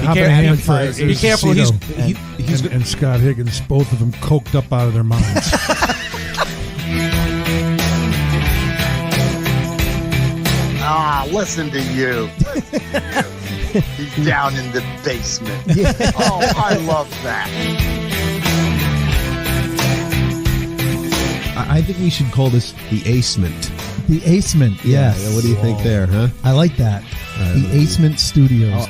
Be careful. And Scott Higgins, both of them coked up out of their minds. Listen to you. He's down in the basement. Yeah. Oh, I love that. I think we should call this the Acement. The Acement, yes. Yeah, what do you think there, huh? I like that. The Acement Studios.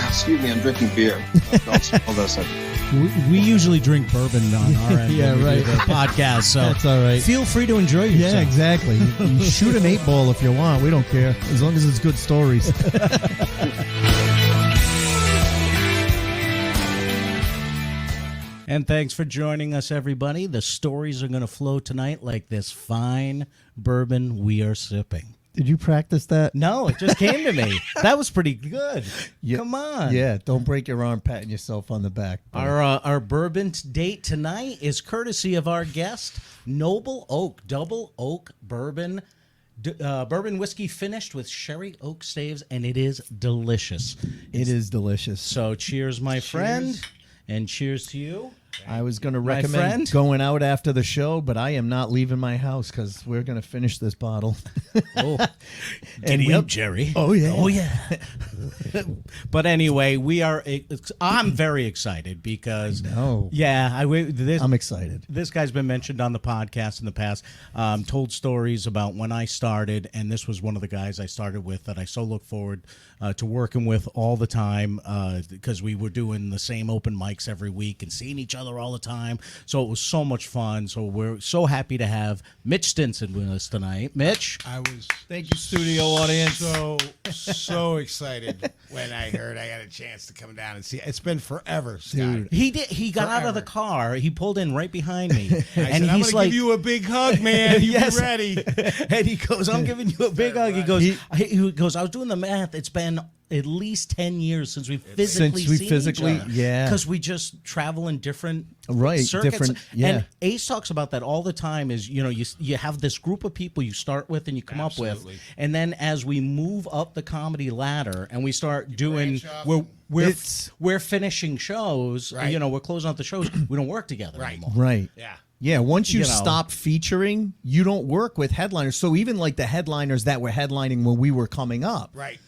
Excuse me, I'm drinking beer. Hold on a second. We usually drink bourbon on our end. Yeah, right. The podcast, so that's all right. Feel free to enjoy yourself. Yeah, exactly. You shoot an 8-ball if you want. We don't care, as long as it's good stories. And thanks for joining us, everybody. The stories are going to flow tonight like this fine bourbon we are sipping. Did you practice that? No, it just came to me. That was pretty good. Yeah. Come on. Yeah, don't break your arm patting yourself on the back. Our bourbon date tonight is courtesy of our guest, Noble Oak Double Oak Bourbon. Bourbon whiskey finished with sherry oak staves, and it is delicious. It is delicious. So cheers, my friend, and cheers to you. I was going to recommend going out after the show, but I am not leaving my house because we're going to finish this bottle. Oh, giddy up, Jerry. Oh, yeah. Oh, yeah. But anyway, I'm very excited because... No. Yeah. I'm excited. This guy's been mentioned on the podcast in the past, told stories about when I started, and this was one of the guys I started with that I so look forward to working with all the time because we were doing the same open mics every week and seeing each other all the time. So it was so much fun. So we're so happy to have Mitch Stinson with us tonight. Mitch? Thank you, studio audience. So excited when I heard I got a chance to come down and see. It's been forever, Scott. Dude. He did. He got out of the car. He pulled in right behind me. And he's I'm going to give you a big hug, man. You Yes. be ready. And he goes, I'm giving you a big hug. He goes, I was doing the math. It's been at least 10 years since we've physically seen each other. Yeah. Because we just travel in different circuits. Different, yeah. And Ace talks about that all the time is, you have this group of people you start with and you come up with. And then as we move up the comedy ladder and we start doing, we're finishing shows, right. We're closing out the shows, we don't work together anymore. Right. Yeah. Yeah, once you stop featuring, you don't work with headliners. So even like the headliners that were headlining when we were coming up. Right.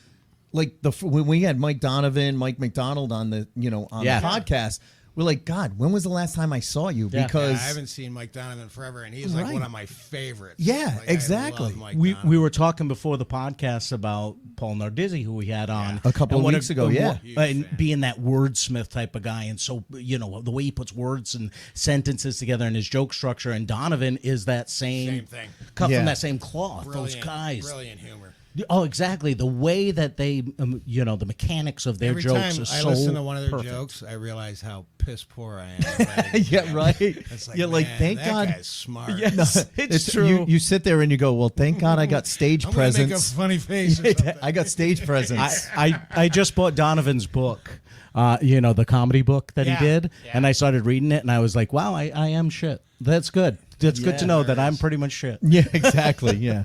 Like when we had Mike McDonald on the the podcast, we're like, God, when was the last time I saw you? Yeah. Because I haven't seen Mike Donovan forever, and he's like one of my favorites. Yeah, Like, exactly. I love Mike We Donovan. were talking before the podcast about Paul Nardizzi, who we had on a couple of weeks ago, and being that wordsmith type of guy, and so the way he puts words and sentences together and his joke structure, and Donovan is that same thing. cut from that same cloth. Those guys, brilliant humor. Oh, exactly. The way that they, the mechanics of their Every jokes time is I so listen to one of their perfect. jokes, I realize how piss poor I am. yeah, right. It's like, You're like, man, thank that God. guy's smart. Yes, it's true. You sit there and you go, well, thank God I got stage I'm gonna make a presence. funny face. Or something. I got stage presence. I just bought Donovan's book, the comedy book that he did, and I started reading it, and I was like, wow, I am shit. That's good. It's good to know that I'm pretty much shit. Yeah, exactly. Yeah.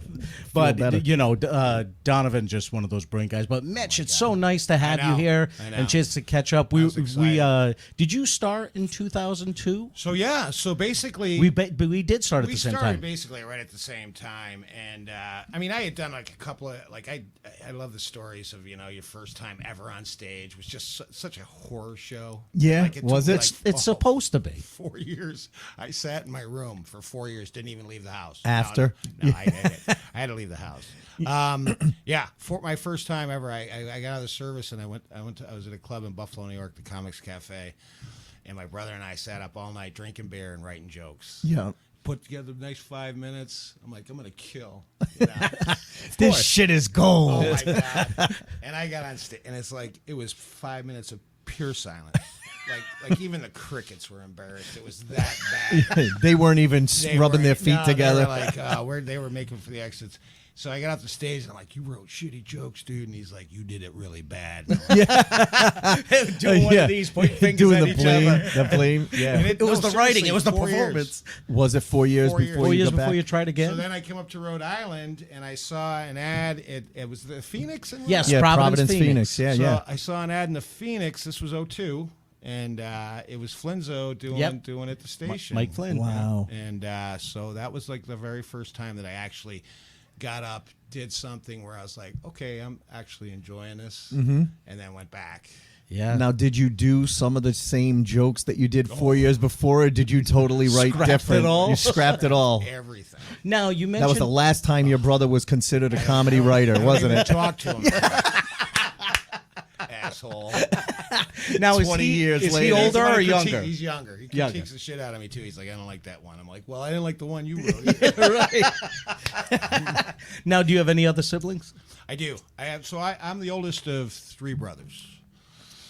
But, Donovan's just one of those brilliant guys. But, Mitch, it's so nice to have you here and chance to catch up. We did you start in 2002? So basically... We did start at the same time. We started basically right at the same time. And, I had done like a couple of... Like, I love the stories of, your first time ever on stage. It was just such a horror show. Yeah, like, was it? It's supposed to be. 4 years. I sat in my room for 4 years, didn't even leave the house. After? No, I did it. I had to leave the house. For my first time ever, I got out of the service and I was at a club in Buffalo, New York, the Comics Cafe, and my brother and I sat up all night drinking beer and writing jokes. Yeah. Put together the next 5 minutes. I'm like, I'm gonna kill. This shit is gold. Oh my God. And I got on stage, and it's like it was 5 minutes of pure silence. Like even the crickets were embarrassed. It was that bad. They weren't even rubbing their feet together. They were like, they were making for the exits. So I got off the stage and I'm like, "You wrote shitty jokes, dude." And he's like, "You did it really bad." Doing one of these, pointing fingers doing at the each blame, other. the blame. Yeah, And It was the writing. seriously, It was the 4 years. performance. was it 4 years 4 years. before 4 you years go before back? you tried again. So then I came up to Rhode Island and I saw an ad. It was the Phoenix. In Rhode Yes, Island? Yeah, Providence, Providence, Phoenix. Yeah, So yeah. I saw an ad in the Phoenix. This was '02, and it was Flinzo doing it at the station. Mike Flynn. Wow. And so that was like the very first time that I actually got up, did something where I was like, okay, I'm actually enjoying this, and then went back. Yeah. Now, did you do some of the same jokes that you did 4 years before, or did you totally write Scrapped different? it all? You scrapped it all. Everything. Now you mentioned That was the last time your brother was considered a comedy writer, wasn't it? Talk to him. Asshole. now 20 years is later. he older or He's younger? He's younger. He Younger. critiques the shit out of me too. He's like, I don't like that one. I'm like, well, I didn't like the one you wrote. Right. Now, do you have any other siblings? I do. I have. So I'm the oldest of 3 brothers.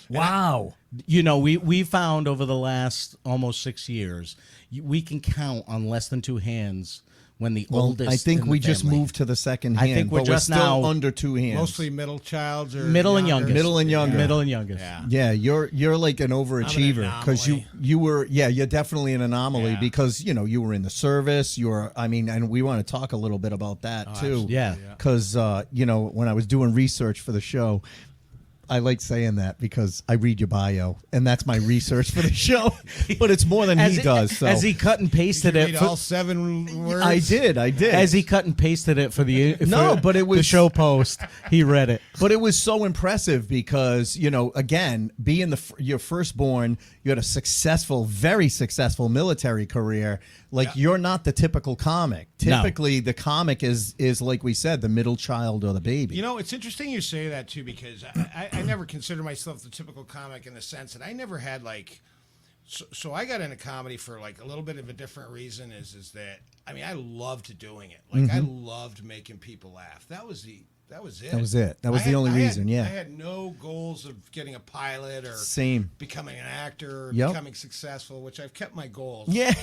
Wow. You know, we found over the last almost 6 years, we can count on less than 2 hands when the oldest. I think in we the just family. moved to the second I hand. think we're but just we're still now- under 2 hands. Mostly middle childs or Middle and younger. youngest. Middle and younger. Middle and youngest. Yeah. Yeah, you're like an overachiever because anomaly. you were you're definitely an anomaly Yeah. because you were in the service. And we want to talk a little bit about that too. Yeah. Because when I was doing research for the show, I like saying that because I read your bio and that's my research for the show. But it's more than he does. So As he cut and pasted Did it. you read For, all 7 words? I did. as he cut and pasted it for the No, for but it the was- show post. He read it. But it was so impressive because, again, being your firstborn, you had a very successful military career. You're not the typical comic. No. Typically, the comic is like we said, the middle child or the baby. It's interesting you say that too because I never consider myself the typical comic in the sense that I never had So I got into comedy for a little bit of a different reason is that I loved doing it. I loved making people laugh. That was it. That was it. That was the only reason. I Yeah. had no goals of getting a pilot or Same. becoming an actor or Yep. becoming successful, which I've kept my goals. Yeah.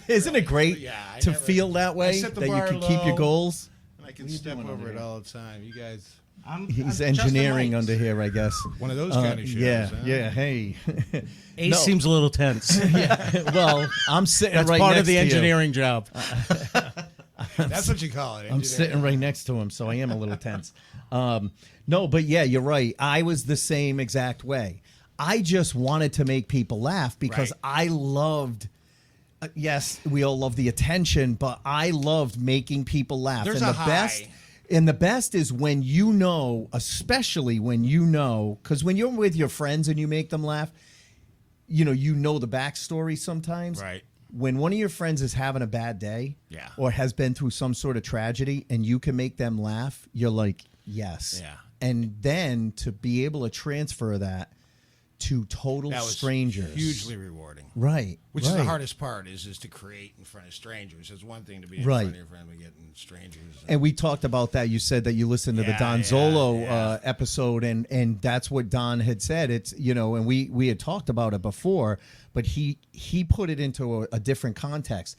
Isn't it great Yeah, I to never- feel that I way set the that you bar can keep your low. goals? And I can step over it all the time. You guys, He's engineering under here, I guess. one of those kind of shows. Yeah. huh? Yeah. Hey. Ace No. seems a little tense. Well, I'm sitting That's right part next of the to you. engineering job. That's what you call it. I'm sitting right next to him, so I am a little tense. No, but yeah, you're right. I was the same exact way. I just wanted to make people laugh because Right. I loved. Yes, we all love the attention, but I loved making people laugh. There's and a the high. best, and the best is when especially when because when you're with your friends and you make them laugh, you know the backstory sometimes. Right. When one of your friends is having a bad day, Yeah. or has been through some sort of tragedy, and you can make them laugh, you're like, yes. Yeah. And then to be able to transfer that to total That was strangers, hugely rewarding. right? Which is the right. hardest part is to create in front of strangers. It's one thing to be in Right. front of your friend, but getting strangers. And we talked about that. You said that you listened to the Yeah, Don yeah, Zolo yeah. episode, and that's what Don had said. It's and we had talked about it before, but he put it into a different context.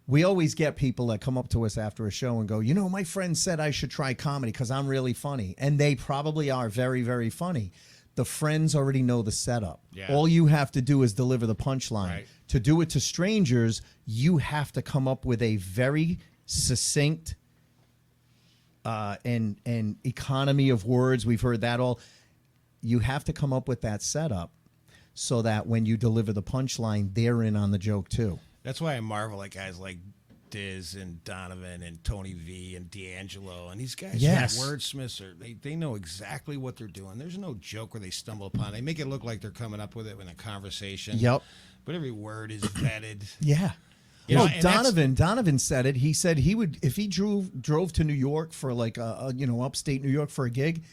We always get people that come up to us after a show and go, my friend said I should try comedy because I'm really funny, and they probably are very, very funny. The friends already know the setup. Yeah. All you have to do is deliver the punchline. Right. To do it to strangers, you have to come up with a very succinct and economy of words. We've heard that all. You have to come up with that setup so that when you deliver the punchline, they're in on the joke too. That's why I marvel at guys like Diz and Donovan and Tony V and D'Angelo and these guys. Yes. Wordsmiths they know exactly what they're doing. There's no joke where they stumble upon. They make it look like they're coming up with it in a conversation. Yep. But every word is vetted. Yeah. You know, No, and that's- Donovan said it. He said he would, if he drove to New York for upstate New York for a gig,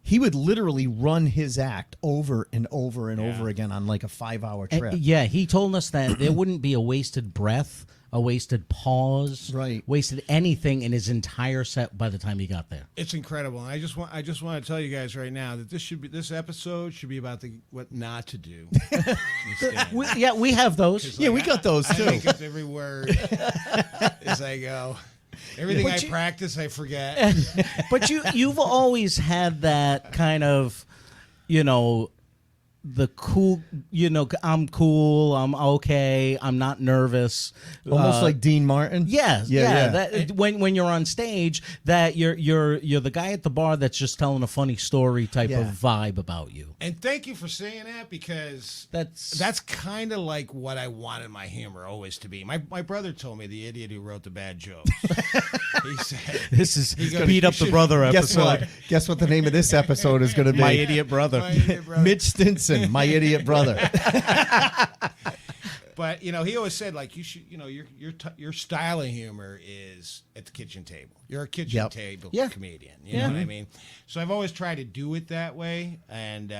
he would literally run his act over and over and over again on like a 5-hour trip. Yeah, he told us that there wouldn't be a wasted breath, a wasted pause, Right. wasted anything in his entire set by the time he got there. It's incredible. And I just want to tell you guys right now that this episode should be about what not to do. We have those. Yeah, we got those I too. think of every word as I go. Everything But I you- practice, I forget. But you've always had that kind of, you know, the cool, you know, I'm cool, I'm okay, I'm not nervous. Almost like Dean Martin. Yeah, Yeah, yeah. yeah. That, when you're on stage, that you're the guy at the bar that's just telling a funny story type Yeah. of vibe about you. And thank you for saying that, because that's kind of like what I wanted my humor always to be. My brother told me, the idiot who wrote the bad jokes. He said, This is goes, beat "You up the should- brother Guess episode. what? Guess what the name of this episode is going to be? My idiot brother. My idiot brother. Mitch Stinson, my idiot brother. But you know, he always said, like, you should, you know, your style of humor is at the kitchen table. You're a kitchen Yep. table Yeah. comedian. You know what I mean? So I've always tried to do it that way, and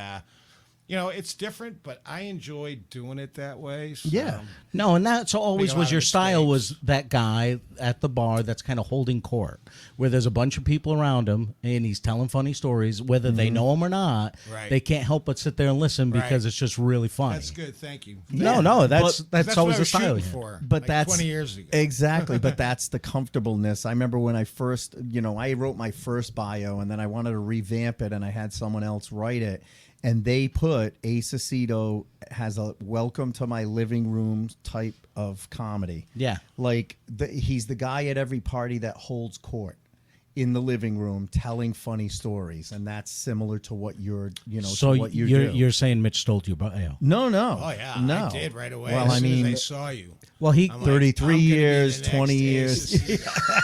you know, it's different, but I enjoy doing it that way. So. Yeah. No, and that's always Make a lot was of your style, mistakes. was that guy at the bar that's kind of holding court, where there's a bunch of people around him and he's telling funny stories, whether they know him or not. Right. They can't help but sit there and listen because Right. it's just really funny. That's good. Thank you. No, that's That's always what I the was style. shooting here. for. But like that's 20 years ago. Exactly. But that's the comfortableness. I remember when I first, you know, I wrote my first bio and then I wanted to revamp it and I had someone else write it. And they put Ace Aceto has a welcome to my living room type of comedy. Yeah. Like he's the guy at every party that holds court in the living room telling funny stories. And that's similar to what you're, you know, So to what you you're do. you're saying Mitch stole your bio? No, no. Oh yeah, no. I did right away. Well, as I soon mean, as I saw you. Well, he I'm like, 33 I'm gonna be the years, next 20 Ace years. Aceto.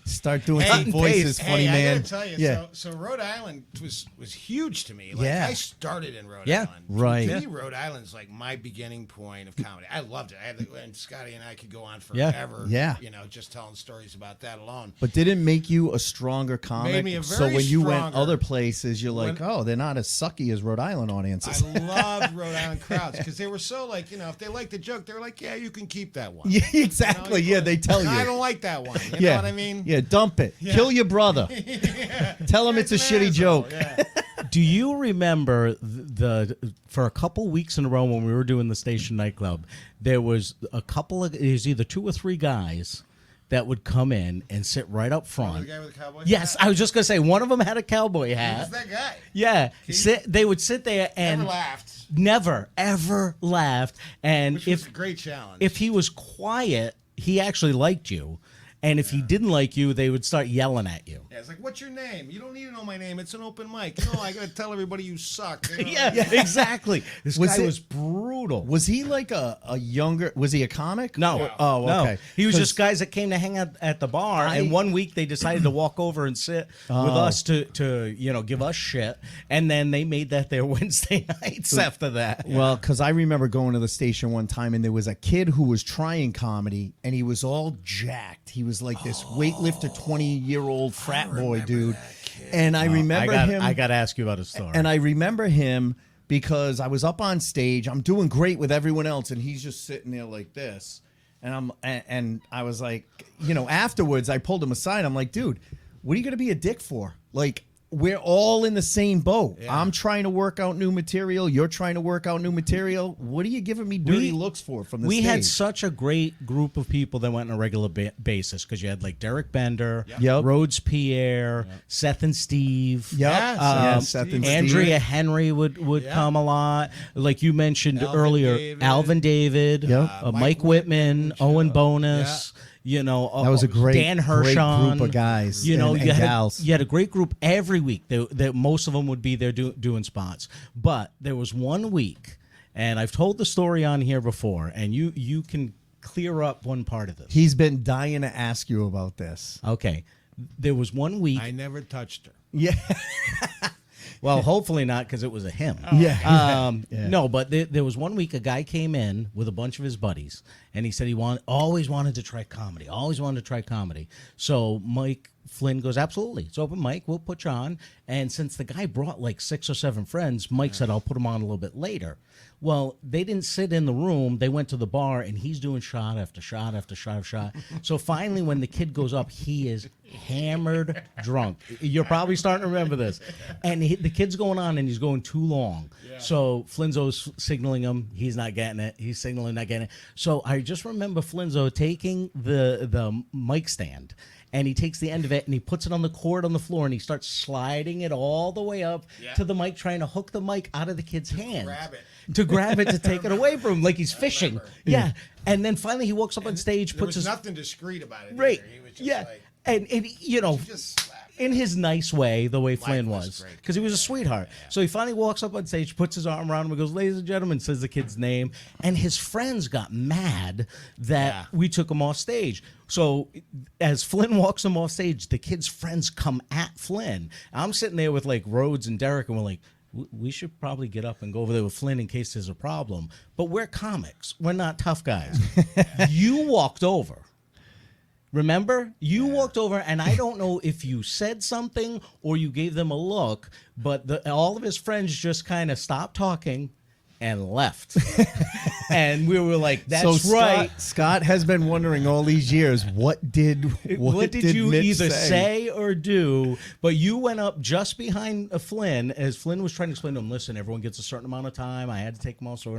Start doing Hey, some voices, hey, funny I man. gotta tell you, Yeah. so Rhode Island was huge to me. Like, Yeah. I started in Rhode Yeah, Island. right. To me, Rhode Island's like my beginning point of comedy. I loved it. And Scotty and I could go on Yeah. forever. Yeah. You know, just telling stories about that alone. But did it make you a stronger comic? Made me a so very when you went stronger- other places, you're like, When- oh, they're not as sucky as Rhode Island audiences. I loved Rhode Island crowds because they were so like, you know, if they liked the joke, they were like, yeah, you can keep that one. Yeah, You know, exactly. you Yeah, put- they tell you. I don't like that one. You yeah. know what I mean? Yeah, dump it. Kill your brother. Tell him it's a an shitty asshole, joke. Yeah. Do you remember the for a couple weeks in a row when we were doing the station nightclub, there was a couple of, it was either 2 or 3 guys that would come in and sit right up The front. guy with the cowboy Yes, hat? I was just gonna say one of them had a cowboy Who's hat. that guy? Yeah, they would sit there and Never laughed. never ever laughed. And Which was if a great challenge. if he was quiet, he actually liked you. And if he didn't like you, they would start yelling at you. Yeah, it's like, what's your name? You don't need to know my name. It's an open mic. No, I gotta tell everybody you suck. You know? Yeah, exactly. This Was guy it- was brutal. Was he like a younger, was he a comic? No. Or- oh, No. okay. He was 'Cause just guys that came to hang out at the bar, I- and one week they decided to walk over and sit with us to you know, give us shit, and then they made that their Wednesday nights after that. Well, because I remember going to the station one time and there was a kid who was trying comedy and he was all jacked. He was like this weightlifter, 20-year-old frat boy dude. And I remember him. I got to ask you about his story. And I remember him because I was up on stage. I'm doing great with everyone else, and he's just sitting there like this. And I was like, you know, afterwards I pulled him aside. I'm like, dude, what are you gonna be a dick for? Like, we're all in the same boat. Yeah. I'm trying to work out new material. You're trying to work out new material. What are you giving me dirty looks for from the we stage? had such a great group of people that went on a regular basis because you had like Derek Bender, Yep. Rhodes Pierre, Seth and Steve. Yep. Yes, Yeah, Seth Seth and and Andrea Steve. Henry would Yeah. come a lot. Like you mentioned Alvin earlier, David. Alvin David, Yep. Mike Whitman, Owen Bonus. You know, That was a great, Dan great Hershon, group of guys. You know, and you had gals. you had a great group every week. That most of them would be there doing spots. But there was one week, and I've told the story on here before, and you can clear up one part of this. He's been dying to ask you about this. Okay, there was one week. I never touched her. Yeah. Well, hopefully not, because it was a him. Yeah. No, but there was one week a guy came in with a bunch of his buddies, and he said he always wanted to try comedy, always wanted to try comedy. So Mike Flynn goes, absolutely, it's open mic, we'll put you on. And since the guy brought like 6 or 7 friends, Mike said, I'll put him on a little bit later. Well, they didn't sit in the room. They went to the bar, and he's doing shot after shot after shot after shot. So finally, when the kid goes up, he is hammered drunk. You're probably starting to remember this. And the kid's going on, and he's going too long. Yeah. So Flinzo's signaling him. He's not getting it. He's signaling, not getting it. So I just remember Flinzo taking the mic stand, and he takes the end of it and he puts it on the cord on the floor, and he starts sliding it all the way up to the mic, trying to hook the mic out of the kid's hand. To grab it to take it away from him, like he's fishing. Yeah. And then finally he walks up on stage, there was nothing discreet about it. Right. Either. He was just like, and in his nice way, the way Flynn was, because he was a sweetheart. Yeah. So he finally walks up on stage, puts his arm around him, and goes, "Ladies and gentlemen," says the kid's name, and his friends got mad that we took him off stage. So as Flynn walks him off stage, the kid's friends come at Flynn. I'm sitting there with like Rhodes and Derek, and we're like, we should probably get up and go over there with Flynn in case there's a problem. But we're comics. We're not tough guys. You walked over. Remember? You walked over, and I don't know if you said something or you gave them a look, but all of his friends just kind of stopped talking and left. And we were like, that's so right. Scott has been wondering all these years, what did you Mitch either say or do? But you went up just behind Flynn as Flynn was trying to explain to him, listen, everyone gets a certain amount of time. I had to take them all, so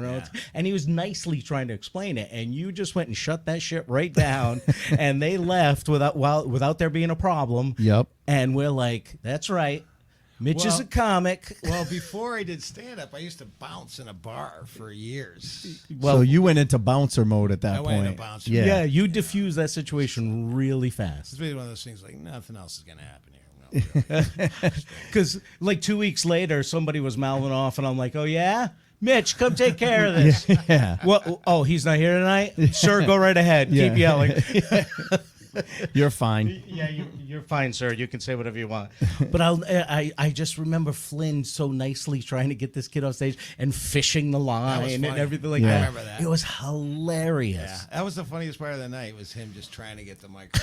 and he was nicely trying to explain it. And you just went and shut that shit right down. And they left without there being a problem. Yep. And we're like, that's right. Mitch is a comic. Well, before I did stand-up, I used to bounce in a bar for years. Well, so you went into bouncer mode at that point. point. Went into bouncer. Yeah, you diffused that situation really fast. It's really one of those things like nothing else is going to happen here. Because like 2 weeks later, somebody was mouthing off, and I'm like, oh, yeah? Mitch, come take care of this. Yeah. Well, oh, he's not here tonight? Sure, go right ahead. Keep yelling. You're fine. Yeah, you're fine, sir. You can say whatever you want. But I just remember Flynn so nicely trying to get this kid off stage and fishing the line and everything like that. I remember that. It was hilarious. Yeah, that was the funniest part of the night, was him just trying to get the mic.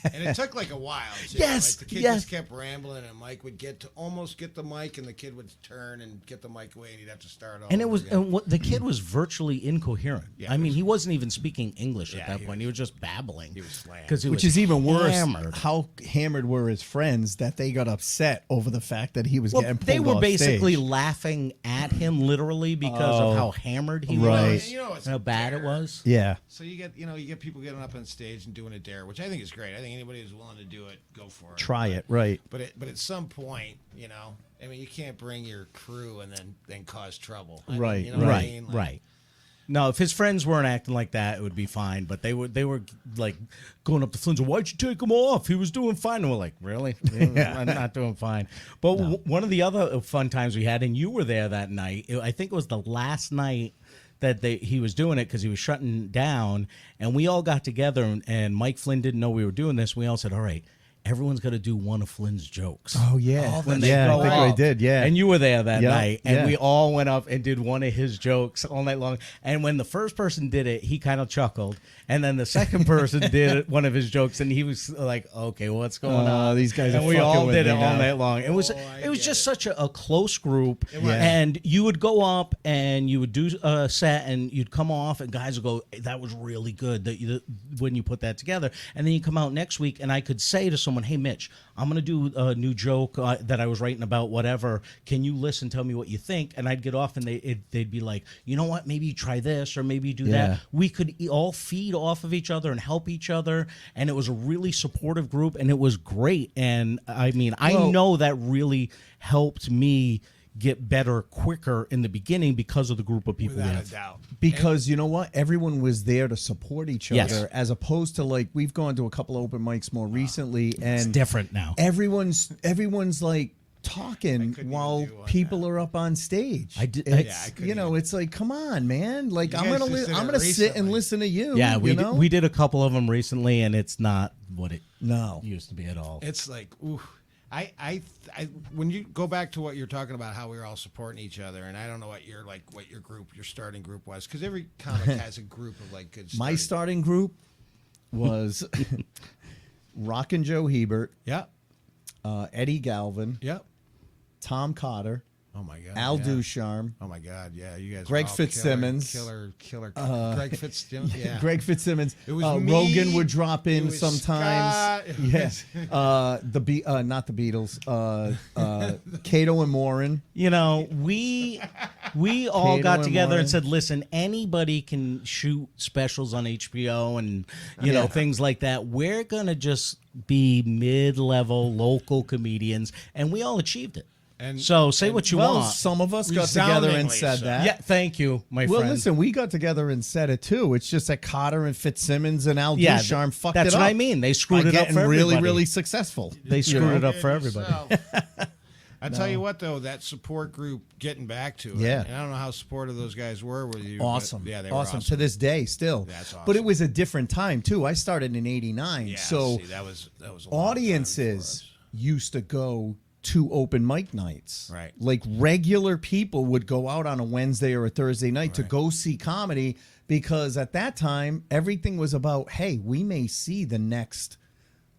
And it took like a while. Too. Yes. Like the kid just kept rambling, and Mike would almost get the mic, and the kid would turn and get the mic away, and he'd have to start all and it was again. and the kid was virtually incoherent. Yeah, I mean, he wasn't even speaking English at that point. He was just babbling. He was slammed. Which is even worse. Hammered. How hammered were his friends that they got upset over the fact that he was getting pulled they were off basically stage. laughing at him literally because of how hammered he was. You know, it's how bad it was. Yeah. So you get people getting up on stage and doing a dare, which I think is great. I think anybody who's willing to do it, go for it. Try it, right. But at some point, I mean, you can't bring your crew and then cause trouble. Right. You know what I mean? Like, Right. No, if his friends weren't acting like that, it would be fine. But they were like going up to Flynn. Why'd you take him off? He was doing fine. And we're like, really? I'm not doing fine. But one of the other fun times we had, and you were there that night. I think it was the last night that he was doing it because he was shutting down, and we all got together. And Mike Flynn didn't know we were doing this. We all said, all right, everyone's got to do one of Flynn's jokes. Oh, yeah. When they I go think up. I did, yeah. And you were there that night, and yeah. we all went up and did one of his jokes all night long. And when the first person did it, he kind of chuckled. And then the second person did one of his jokes, and he was like, okay, what's going on? These guys and are we fucking all with did me it all now. night long. It was just such a close group. And you would go up, and you would do a set, and you'd come off, and guys would go, that was really good when you put that together. And then you come out next week, and I could say to someone, hey, Mitch, I'm going to do a new joke that I was writing about, whatever. Can you listen? Tell me what you think. And I'd get off, and they'd be like, you know what? Maybe you try this, or maybe you do that. We could all feed off of each other and help each other. And it was a really supportive group, and it was great. And I mean, I know that really helped me get better quicker in the beginning because of the group of people we without have. a doubt. Because you know what? Everyone was there to support each other, Yes. as opposed to like we've gone to a couple of open mics more recently, and It's different now. everyone's like talking couldn't while even do one people are up on stage. I did- It's, I couldn't it's like, come on, man! Like You I'm guys gonna just did I'm it gonna sit and recently. listen to you. Yeah, you we did a couple of them recently, and it's not what it No. used to be at all. It's like, ooh. I when you go back to what you're talking about, how we were all supporting each other, and I don't know what your starting group was, because every comic has a group of like good. My starting group was Rockin' Joe Hebert, Yeah. Eddie Galvin, Yeah. Tom Cotter, Oh my God. Al yeah. Ducharme. Oh my God. Yeah, you guys. Greg were all Fitzsimmons. Killer. Greg Fitzsimmons. Yeah. Greg Fitzsimmons. It was me. Rogan would drop It in was sometimes. Scott. It Yes. Not the Beatles. Cato and Morin. You know, we all Cato got and together Warren. and said, listen, anybody can shoot specials on HBO and, you know, things like that. We're going to just be mid-level local comedians, and we all achieved it. And so say what you Well, want. some of us got together and Resoundingly said so. that. Yeah, thank you, my Well, friend. listen, we got together and said it too. It's just that Cotter and Fitzsimmons and Al Yeah, Ducharme fucked it up. that's what I mean. They screwed by it up getting for really, everybody. really successful. They You screwed know? it up for everybody. I tell you what, though, that support group, getting back to it. Yeah. And I don't know how supportive those guys were with you. Awesome. But yeah, they were awesome. awesome. To this day, still. That's But it awesome. was a different time too. I started in '89, Yeah, so see, that was a long time for audiences us. used to go to open mic nights. Right. Like regular people would go out on a Wednesday or a Thursday night to go see comedy because at that time everything was about, hey, we may see the next,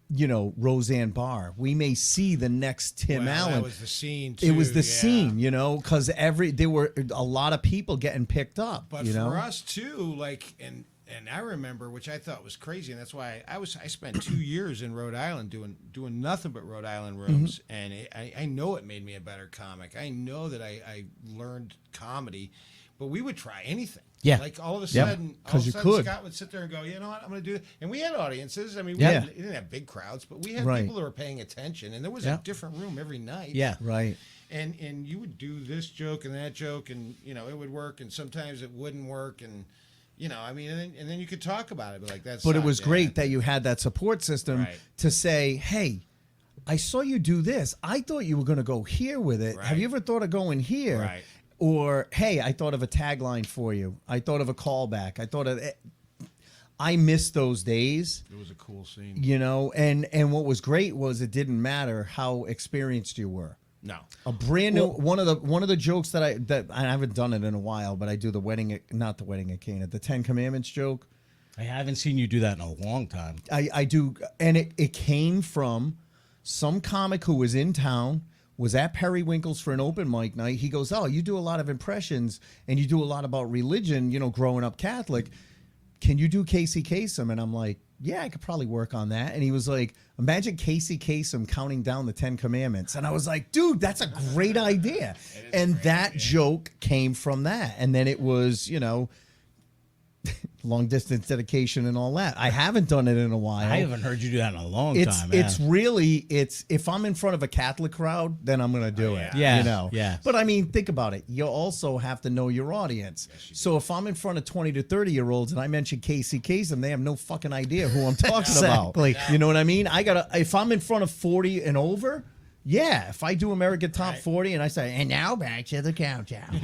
you know, Roseanne Barr. We may see the next Tim Well, Allen. That was the scene, too. It was the yeah. scene, you know, because there were a lot of people getting picked up. But you for know? us, too, like, and I remember, which I thought was crazy, and that's why I spent 2 years in Rhode Island doing nothing but Rhode Island rooms, and I know it made me a better comic. I know that I learned comedy, but we would try anything. Yeah. Like all of a Yeah, sudden, 'cause you could. Scott would sit there and go, you know what, I'm going to do it. And we had audiences. I mean, we Yeah. didn't have big crowds, but we had Right. people that were paying attention, and there was Yeah. a different room every night. Yeah. Right. And you would do this joke and that joke, and you know it would work, and sometimes it wouldn't work, and you know, I mean, and then you could talk about it, but like that's. But it was great that you had that support system Right. to say, hey, I saw you do this. I thought you were going to go here with it. Have Right. you ever thought of going here? Right. Or, hey, I thought of a tagline for you. I thought of a callback. I miss those days, It was a cool scene. you know, and what was great was it didn't matter how experienced you were. No. A brand new one of the jokes that I haven't done it in a while, but I do the wedding at Cana, the 10 Commandments joke. I haven't seen you do that in a long time. I do, and it came from some comic who was in town, was at Periwinkle's for an open mic night. He goes, "Oh, you do a lot of impressions, and you do a lot about religion, you know, growing up Catholic. Can you do Casey Kasem?" And I'm like, "Yeah, I could probably work on that." And he was like, "Imagine Casey Kasem counting down the 10 Commandments." And I was like, "Dude, that's a great idea." And that joke came from that. And then it was, you know, long distance dedication and all that. I haven't done it in a while. I haven't heard you do that in a long It's time. it's really if I'm in front of a Catholic crowd, then I'm gonna do it. Yeah. You know. Yeah. But I mean, think about it. You also have to know your audience. So if I'm in front of 20 to 30-year-olds and I mention Casey Kasem, they have no fucking idea who I'm talking Exactly. about. You know what I mean? If I'm in front of 40 and over. Yeah, if I do American Top 40 and I say, and now back to the countdown.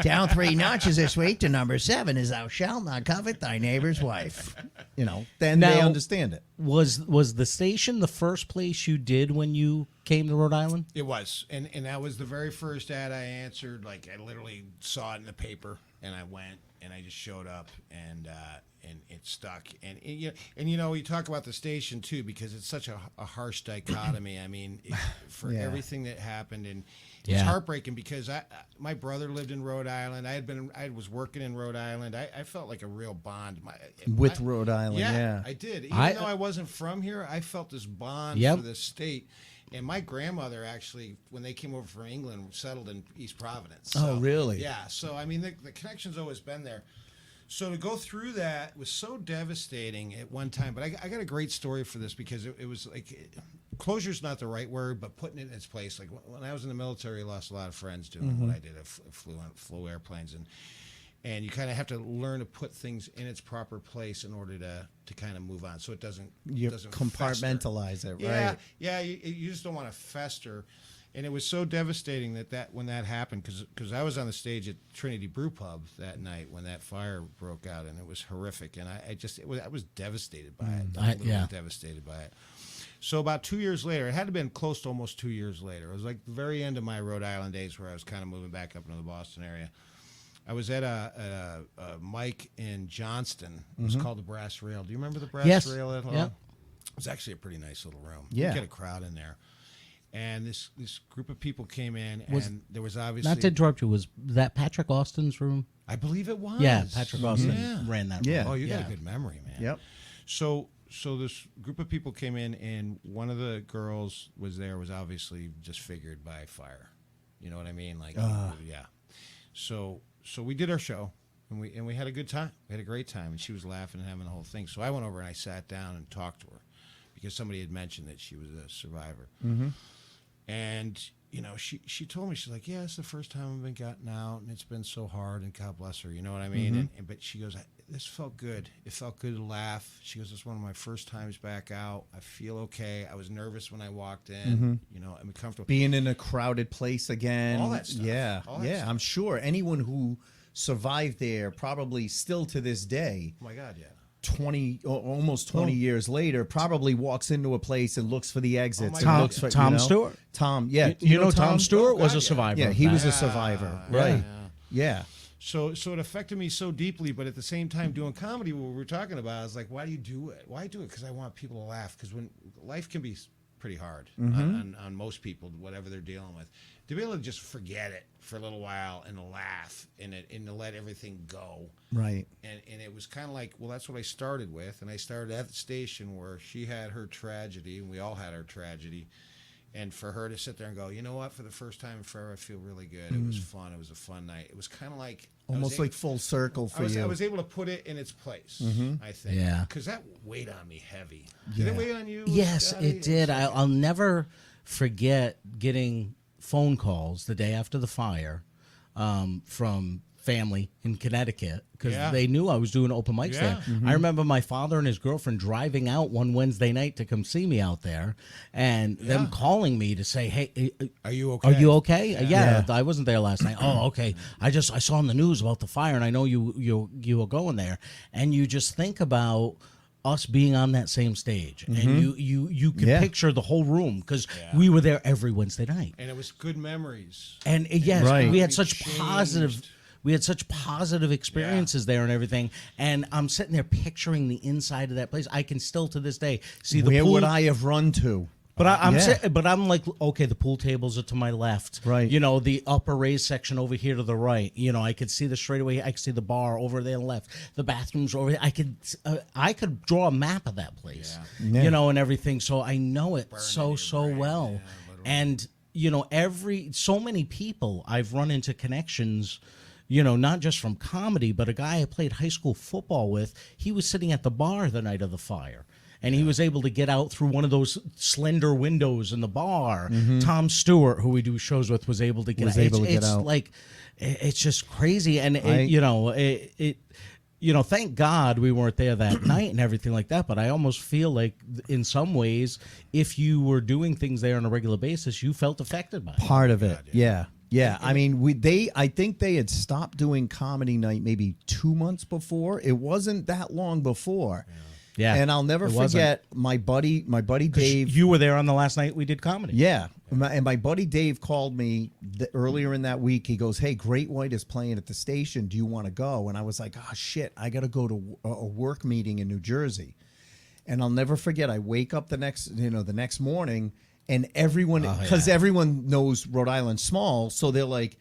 Down 3 notches this week to number 7 is thou shalt not covet thy neighbor's wife. You know, then they Now- understand it. Was the station the first place you did when you came to Rhode Island? It was, and that was the very first ad I answered. Like I literally saw it in the paper, and I went, and I just showed up, and it stuck. And you know, you talk about the station too because it's such a harsh dichotomy. I mean, for Yeah. everything that happened, and Yeah. it's heartbreaking because my brother lived in Rhode Island. I was working in Rhode Island. I felt like a real bond With Rhode Island, Yeah, yeah. I did. Even though I wasn't from here, I felt this bond Yep. for this state. And my grandmother actually, when they came over from England, settled in East Providence. Oh, really? Yeah. So, I mean, the connection's always been there. So to go through that was so devastating at one time. But I got a great story for this because it was like, closure's not the right word, but putting it in its place. Like when I was in the military, I lost a lot of friends doing what I did. I flew airplanes and you kind of have to learn to put things in its proper place in order to kind of move on, so it doesn't You doesn't compartmentalize fester. it, right? Yeah, you just don't want to fester. And it was so devastating that when that happened, because I was on the stage at Trinity Brew Pub that night when that fire broke out, and it was horrific. And I was devastated by it. yeah. Devastated by it. So about 2 years later, it had to have been close to almost 2 years later. It was like the very end of my Rhode Island days where I was kind of moving back up into the Boston area. I was at a mic in Johnston. It was called the Brass Rail. Do you remember the Brass Yes. Rail at all? Yeah. It was actually a pretty nice little room. Yeah. You get a crowd in there. And this group of people came in, and there was obviously... Not to interrupt you, was that Patrick Austin's room? I believe it was. Yeah, Patrick Austin ran that room. Yeah. Oh, you got a good memory, man. Yep. So this group of people came in, and one of the girls was obviously disfigured by fire. You know what I mean? Like, yeah. So we did our show, and we had a good time. We had a great time, and she was laughing and having the whole thing. So I went over and I sat down and talked to her because somebody had mentioned that she was a survivor. Mm-hmm. And you know, she told me, she's like, yeah, it's the first time I've been gotten out, and it's been so hard, and God bless her, you know what I mean? Mm-hmm. But she goes, this felt good. It felt good to laugh. She goes, it's one of my first times back out. I feel okay. I was nervous when I walked in, you know, I'm comfortable. Being in a crowded place again. All that stuff. Yeah, All that yeah. stuff. I'm sure anyone who survived there probably still to this day. Oh, my God, yeah. 20 or almost 20 years later probably walks into a place and looks for the exits. my and God. looks for, Tom you know? Stewart. Tom, yeah. You know Tom Stewart was God, a survivor. Yeah, he was a survivor. Right. Yeah. So it affected me so deeply, but at the same time, doing comedy, what we were talking about, I was like, why do you do it? Why do it? Because I want people to laugh. Because when life can be pretty hard on most people, whatever they're dealing with, to be able to just forget it for a little while and laugh and to let everything go. Right. And it was kind of like, well, that's what I started with. And I started at the station where she had her tragedy, and we all had our tragedy. And for her to sit there and go, you know what, for the first time forever, I feel really good. It was fun. It was a fun night. It was kind of like... Almost like full circle for you. I was able to put it in its place, I think. Yeah. Because that weighed on me heavy. Did it weigh on you? Yes, Scotty? it did. I'll never forget getting phone calls the day after the fire from family in Connecticut because they knew I was doing open mics there. I remember my father and his girlfriend driving out one Wednesday night to come see me out there, and them calling me to say, "Hey, Are you okay? Are you okay? Yeah, I wasn't there last night. Oh, okay. I saw on the news about the fire, and I know you were going there, and you just think about us being on that same stage, and you can picture the whole room because we were there every Wednesday night, And it was good memories. and yes, Right. we had such Changed. positive experiences there and everything, and I'm sitting there picturing the inside of that place. I can still to this day see the Where pool. would I have run to? But I'm like, okay, the pool tables are to my left. Right. You know, the upper raised section over here to the right. You know, I could see the straightaway. I could see the bar over there left. The bathrooms over there. I could draw a map of that place. Yeah. You know, and everything. So I know it so well. And you know, so many people I've run into connections. You know, not just from comedy, but a guy I played high school football with. He was sitting at the bar the night of the fire. And he was able to get out through one of those slender windows in the bar. Tom Stewart, who we do shows with, was able to get out. It's like, it's just crazy. And thank God we weren't there that night and everything like that. But I almost feel like, in some ways, if you were doing things there on a regular basis, you felt affected by it. Part of it, yeah. Yeah, I mean, I think they had stopped doing comedy night maybe 2 months before. It wasn't that long before. Yeah, and I'll never forget my buddy Dave. You were there on the last night we did comedy. Yeah, and my buddy Dave called me earlier in that week. He goes, "Hey, Great White is playing at the station. Do you want to go?" And I was like, "Oh shit, I got to go to a work meeting in New Jersey." And I'll never forget. I wake up the next morning, and everyone, because everyone knows Rhode Island's small, so they're like,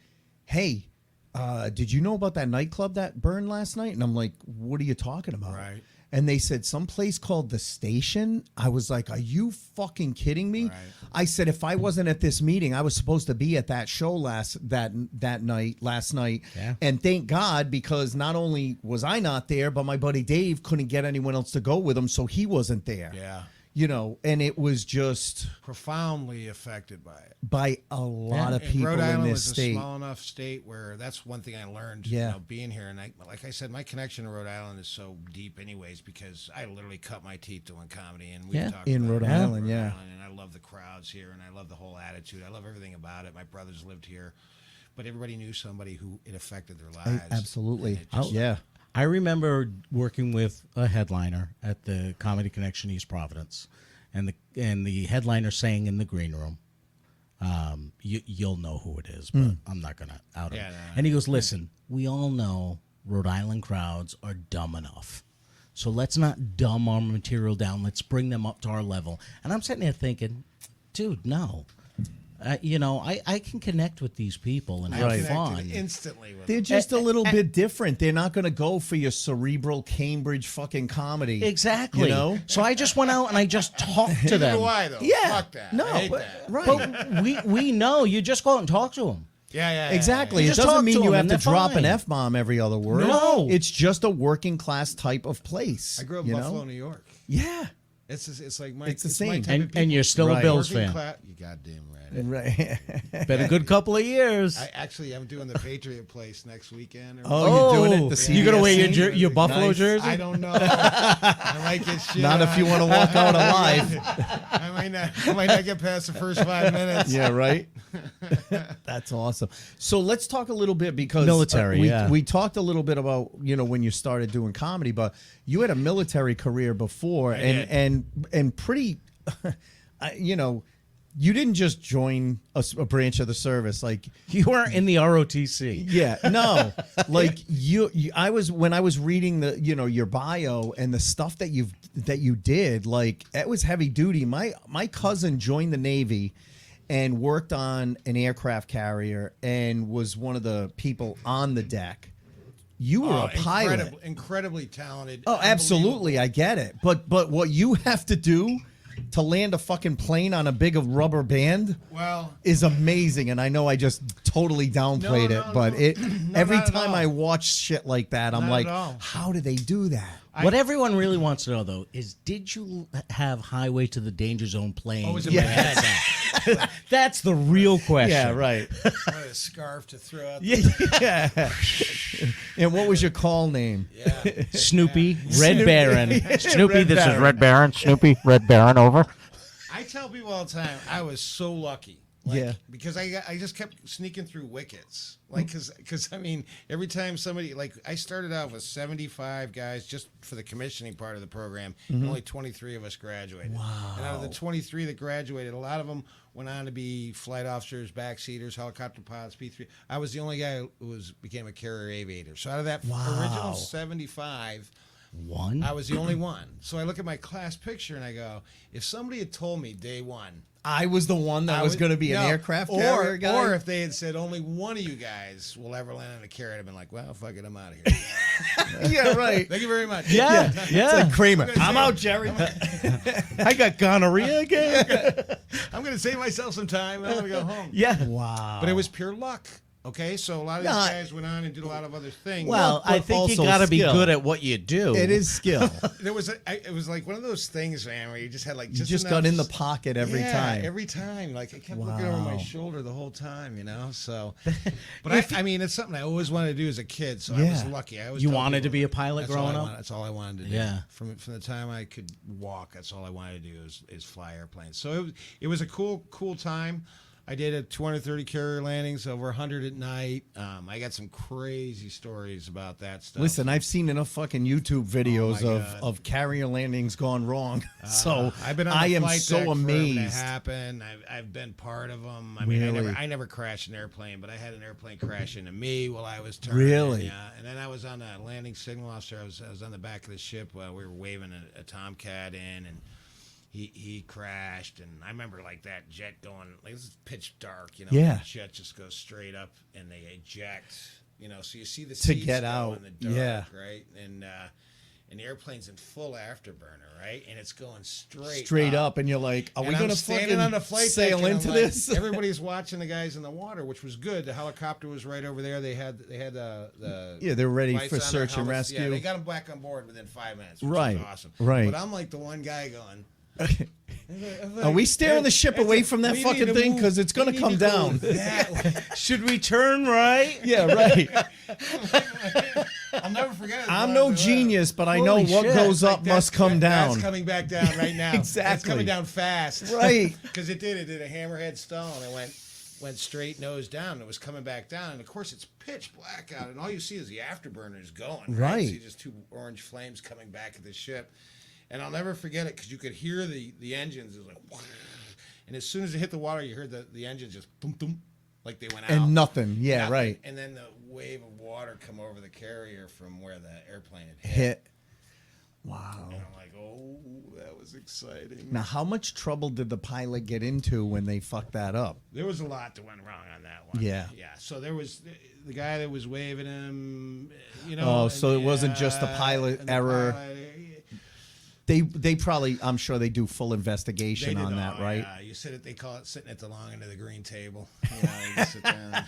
"Hey, did you know about that nightclub that burned last night?" And I'm like, "What are you talking about?" Right. And they said some place called The Station. I was like, are you fucking kidding me? Right. I said, if I wasn't at this meeting, I was supposed to be at that show last night. Yeah. And thank God, because not only was I not there, but my buddy Dave couldn't get anyone else to go with him, so he wasn't there. Yeah. You know, and it was just Profoundly affected by it. by a lot of And people Rhode Island in was this a state. small enough state where that's one thing I learned. Yeah. You know, being here, and like I said, my connection to Rhode Island is so deep, anyways, because I literally cut my teeth doing comedy, and we talked in about Rhode it. Island, yeah. And I love the crowds here, and I love the whole attitude. I love everything about it. My brothers lived here, but everybody knew somebody who it affected their lives. Absolutely. And it just- Yeah. I remember working with a headliner at the Comedy Connection East Providence, and the headliner saying in the green room, you'll know who it is, but I'm not going to out him. Yeah, no. And he goes, listen, we all know Rhode Island crowds are dumb enough. So let's not dumb our material down. Let's bring them up to our level. And I'm sitting there thinking, dude, no. I can connect with these people and have Right. fun. Instantly with They're them. just a little bit different. They're not going to go for your cerebral Cambridge fucking comedy. Exactly. You know? So I just went out and I just talked to Neither them. do I, though. Yeah. Fuck that. No, I hate but- that. right. But we know you just go out and talk to them. Yeah. Exactly. You It just talk doesn't mean to you them have and to they're drop an fine. F-bomb every other word. No. It's just a working class type of place. I grew up you in know? Buffalo, New York. Yeah. It's like my It's the my same. type of And you're people. still Right. a Bills Working fan. You goddamn right. Right. Been a good couple of years. I'm doing the Patriot Place next weekend. Oh, you're doing it? The you gonna CBS wear scene? your Buffalo Nice. jersey? I don't know. I might get shit. Not if you want to walk out alive. I might not get past the first 5 minutes. Yeah, right. That's awesome. So let's talk a little bit because Military, yeah. we talked a little bit about when you started doing comedy, but you had a military career before, did. and pretty, you didn't just join a branch of the service like. You weren't in the ROTC. Yeah, no, like I was when I was reading your bio and the stuff that you did, like it was heavy duty. My cousin joined the Navy and worked on an aircraft carrier and was one of the people on the deck. You were a pilot. Incredibly talented. Oh, absolutely, I get it. But what you have to do to land a fucking plane on a big rubber band Well, is amazing, and I know I just totally downplayed No, it, but no. it No, every not at time all. I watch shit like that, I'm Not like, at all. how do they do that? What everyone really wants to know, though, is did you have Highway to the Danger Zone playing? Oh, it was in my head. That's the real question. Yeah, right. I had a scarf to throw out. Yeah. And what was your call name? Yeah. Snoopy, Red Baron. Snoopy, Red this Baron. is Red Baron. Snoopy, Red Baron, over. I tell people all the time, I was so lucky. Yeah. Because I just kept sneaking through wickets. Like, because I mean, every time somebody, like, I started out with 75 guys just for the commissioning part of the program, and only 23 of us graduated. Wow. And out of the 23 that graduated, a lot of them went on to be flight officers, backseaters, helicopter pilots, P3. I was the only guy who became a carrier aviator. So out of that original 75, One? I was the only one. So I look at my class picture and I go, if somebody had told me day one, I was the one that was going to be an aircraft carrier guy. or if they had said only one of you guys will ever land on a carrier, I'd have been like, well, fuck it, I'm out of here. Yeah, right. Thank you very much. Yeah. It's like Kramer. I'm out, Jerry. I got gonorrhea again. I'm going to save myself some time and I'm going to go home. Yeah. Wow. But it was pure luck. Okay, so a lot of these No, guys went on and did a lot of other things. Well, But I think you also got to be skill. good at what you do. It is skill. it was like one of those things, man, where you just had like You just got enough in the pocket every time. Every time, like I kept looking over my Wow. shoulder the whole time, So, but I mean, it's something I always wanted to do as a kid. So I was Yeah. lucky. I always You tell wanted to people, be a pilot that's all growing I up? wanted- That's all I wanted to do. Yeah. From the time I could walk, that's all I wanted to do is fly airplanes. So it was a cool time. I did a 230 carrier landings, over 100 at night. I got some crazy stories about that stuff. Listen, I've seen enough fucking YouTube videos Oh my of, God. of carrier landings gone wrong. So I've been on the I am flight so deck forever amazed. when it happened. I've been part of them. I mean, Really? I never crashed an airplane, but I had an airplane crash into me while I was turning. Really? Yeah. And then I was on a landing signal officer. I was on the back of the ship while we were waving a Tomcat in, and he crashed. And I remember like that jet going, like this is pitch dark, Yeah. The jet just goes straight up and they eject, so you see the To seats get go out. in the dark, Yeah. right? And the airplane's in full afterburner, right? And it's going straight Straight up, and you're like, are and we I'm going to standing fucking on the flight deck, sail and I'm into like- this? Everybody's watching the guys in the water, which was good. The helicopter was right over there. They had the Yeah, they're ready lights for on their search and helmets. rescue. Yeah, they got them back on board within 5 minutes, which Right, was awesome. right. But I'm like the one guy going. Are we steering the ship away from that we fucking need to thing? move. Because it's going We to need come to go down. that way. Should we turn right? Yeah, right. I'll never forget it. I'm no genius, but I know Holy what shit. goes up Like, must come down. That's coming back down right now. It's Exactly. coming down fast. Right. Because it did a hammerhead stall and it went straight nose down and it was coming back down. And of course it's pitch black out and all you see is the afterburners going. Right. You see just two orange flames coming back at the ship. And I'll never forget it because you could hear the engines. It was like, wah. And as soon as it hit the water, you heard the engines just boom, boom, like they went out. And nothing. Yeah, Nothing. right. And then the wave of water come over the carrier from where the airplane had hit. Hit. Wow. And I'm like, oh, that was was exciting. Now, how much trouble did the pilot get into when they fucked that up? There was a lot that went wrong on that one. Yeah. Yeah. So there was the guy that was waving him, Oh, so it wasn't just a pilot error. They probably, I'm sure they do full investigation on that, right? Yeah. They call it sitting at the long end of the green table. You sit down.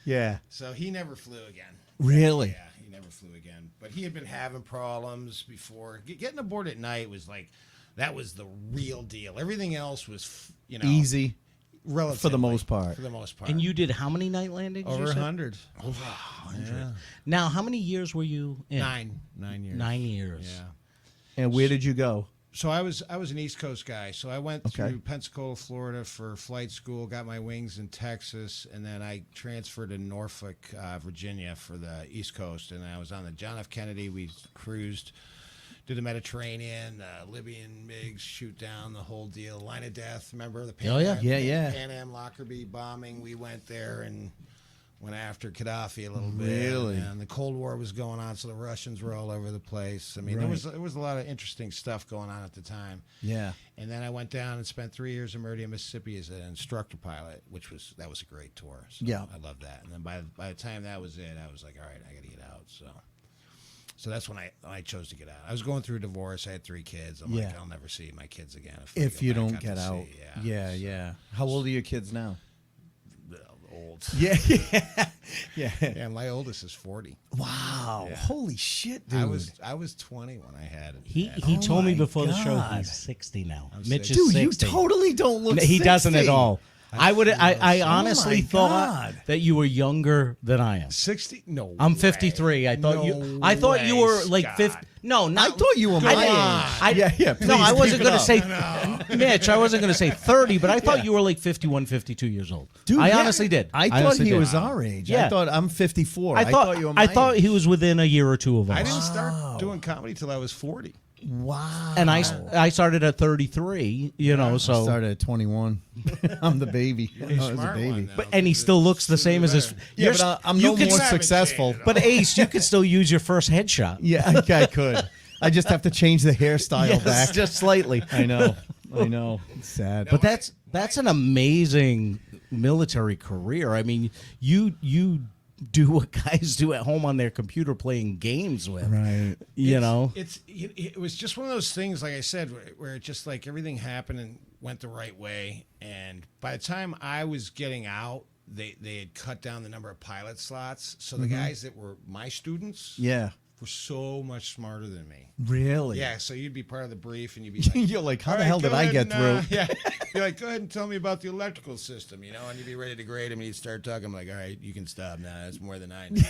Yeah. So he never flew again. Really? Yeah, he never flew again. But he had been having problems before. Getting aboard at night was like, that was the real deal. Everything else was, Easy. Relatively, For the most part. For the most part. And you did how many night landings? over you said? 100. Over 100. Now, how many years were you in? 9 years. 9 years. Yeah. And where did you go? So I was an East Coast guy. So I went Okay. through Pensacola, Florida for flight school, got my wings in Texas, and then I transferred to Norfolk, Virginia for the East Coast. And I was on the John F. Kennedy. We cruised, did the Mediterranean, Libyan MiGs, shoot down the whole deal. Line of Death, remember the Pan Oh, yeah. Am, Yeah. Pan Am Lockerbie bombing? We went there and went after Gaddafi a little bit. Really? And the Cold War was going on, so the Russians were all over the place. I mean, Right. there was a lot of interesting stuff going on at the time. Yeah. And then I went down and spent 3 years in Meridian, Mississippi as an instructor pilot, that was a great tour. So Yeah. I loved that. And then by the time that was it, I was like, all right, I got to get out. So that's when I chose to get out. I was going through a divorce. I had 3 kids. I'm like, I'll never see my kids again If I you go back don't get to out. sea. Yeah. How old are your kids now? Old. Yeah. Yeah. Yeah, my oldest is 40. Wow. Yeah. Holy shit, dude. I was 20 when I had it. He told me my before the show God. he's 60 now. I'm Mitch 60. is Dude, 60. you totally don't look He doesn't 60. at all. I honestly my thought God. that you were younger than I am. 60? No. I'm way. 53. I thought No I thought you way, were like Scott. 50. No, I not. thought you were my age. Yeah, please no, I keep wasn't it going to up. say, Mitch, I wasn't going to say 30, but I thought you were like 51, 52 years old. Dude, I yeah. honestly did. I thought honestly he did. was our age. Yeah. I thought I'm 54. I thought you were my I thought age. he was within a year or two of us. I didn't start doing comedy till I was 40. Wow. And I started at 33, I so started at 21. I'm the baby. I was a Smart baby. one, though, but and he 'cause still it's looks the same as his. Yeah, but I'm you no could more haven't successful. changed at But Ace, you could still use your first headshot. Yeah, I could. I just have to change the hairstyle Yes, back. just slightly. I know. It's sad. But that's an amazing military career. I mean, you do what guys do at home on their computer playing games with. Right. It was just one of those things, like I said, where it just like everything happened and went the right way. And by the time I was getting out, they had cut down the number of pilot slots. So the guys that were my students Yeah. were so much smarter than me. Really? Yeah, so you'd be part of the brief, and you'd be like, You're like, how "All the right, hell did go I ahead get and, through? Yeah, you're like, go ahead and tell me about the electrical system, and you'd be ready to grade him, and he'd start talking. I'm like, all right, you can stop now. That's more than I know.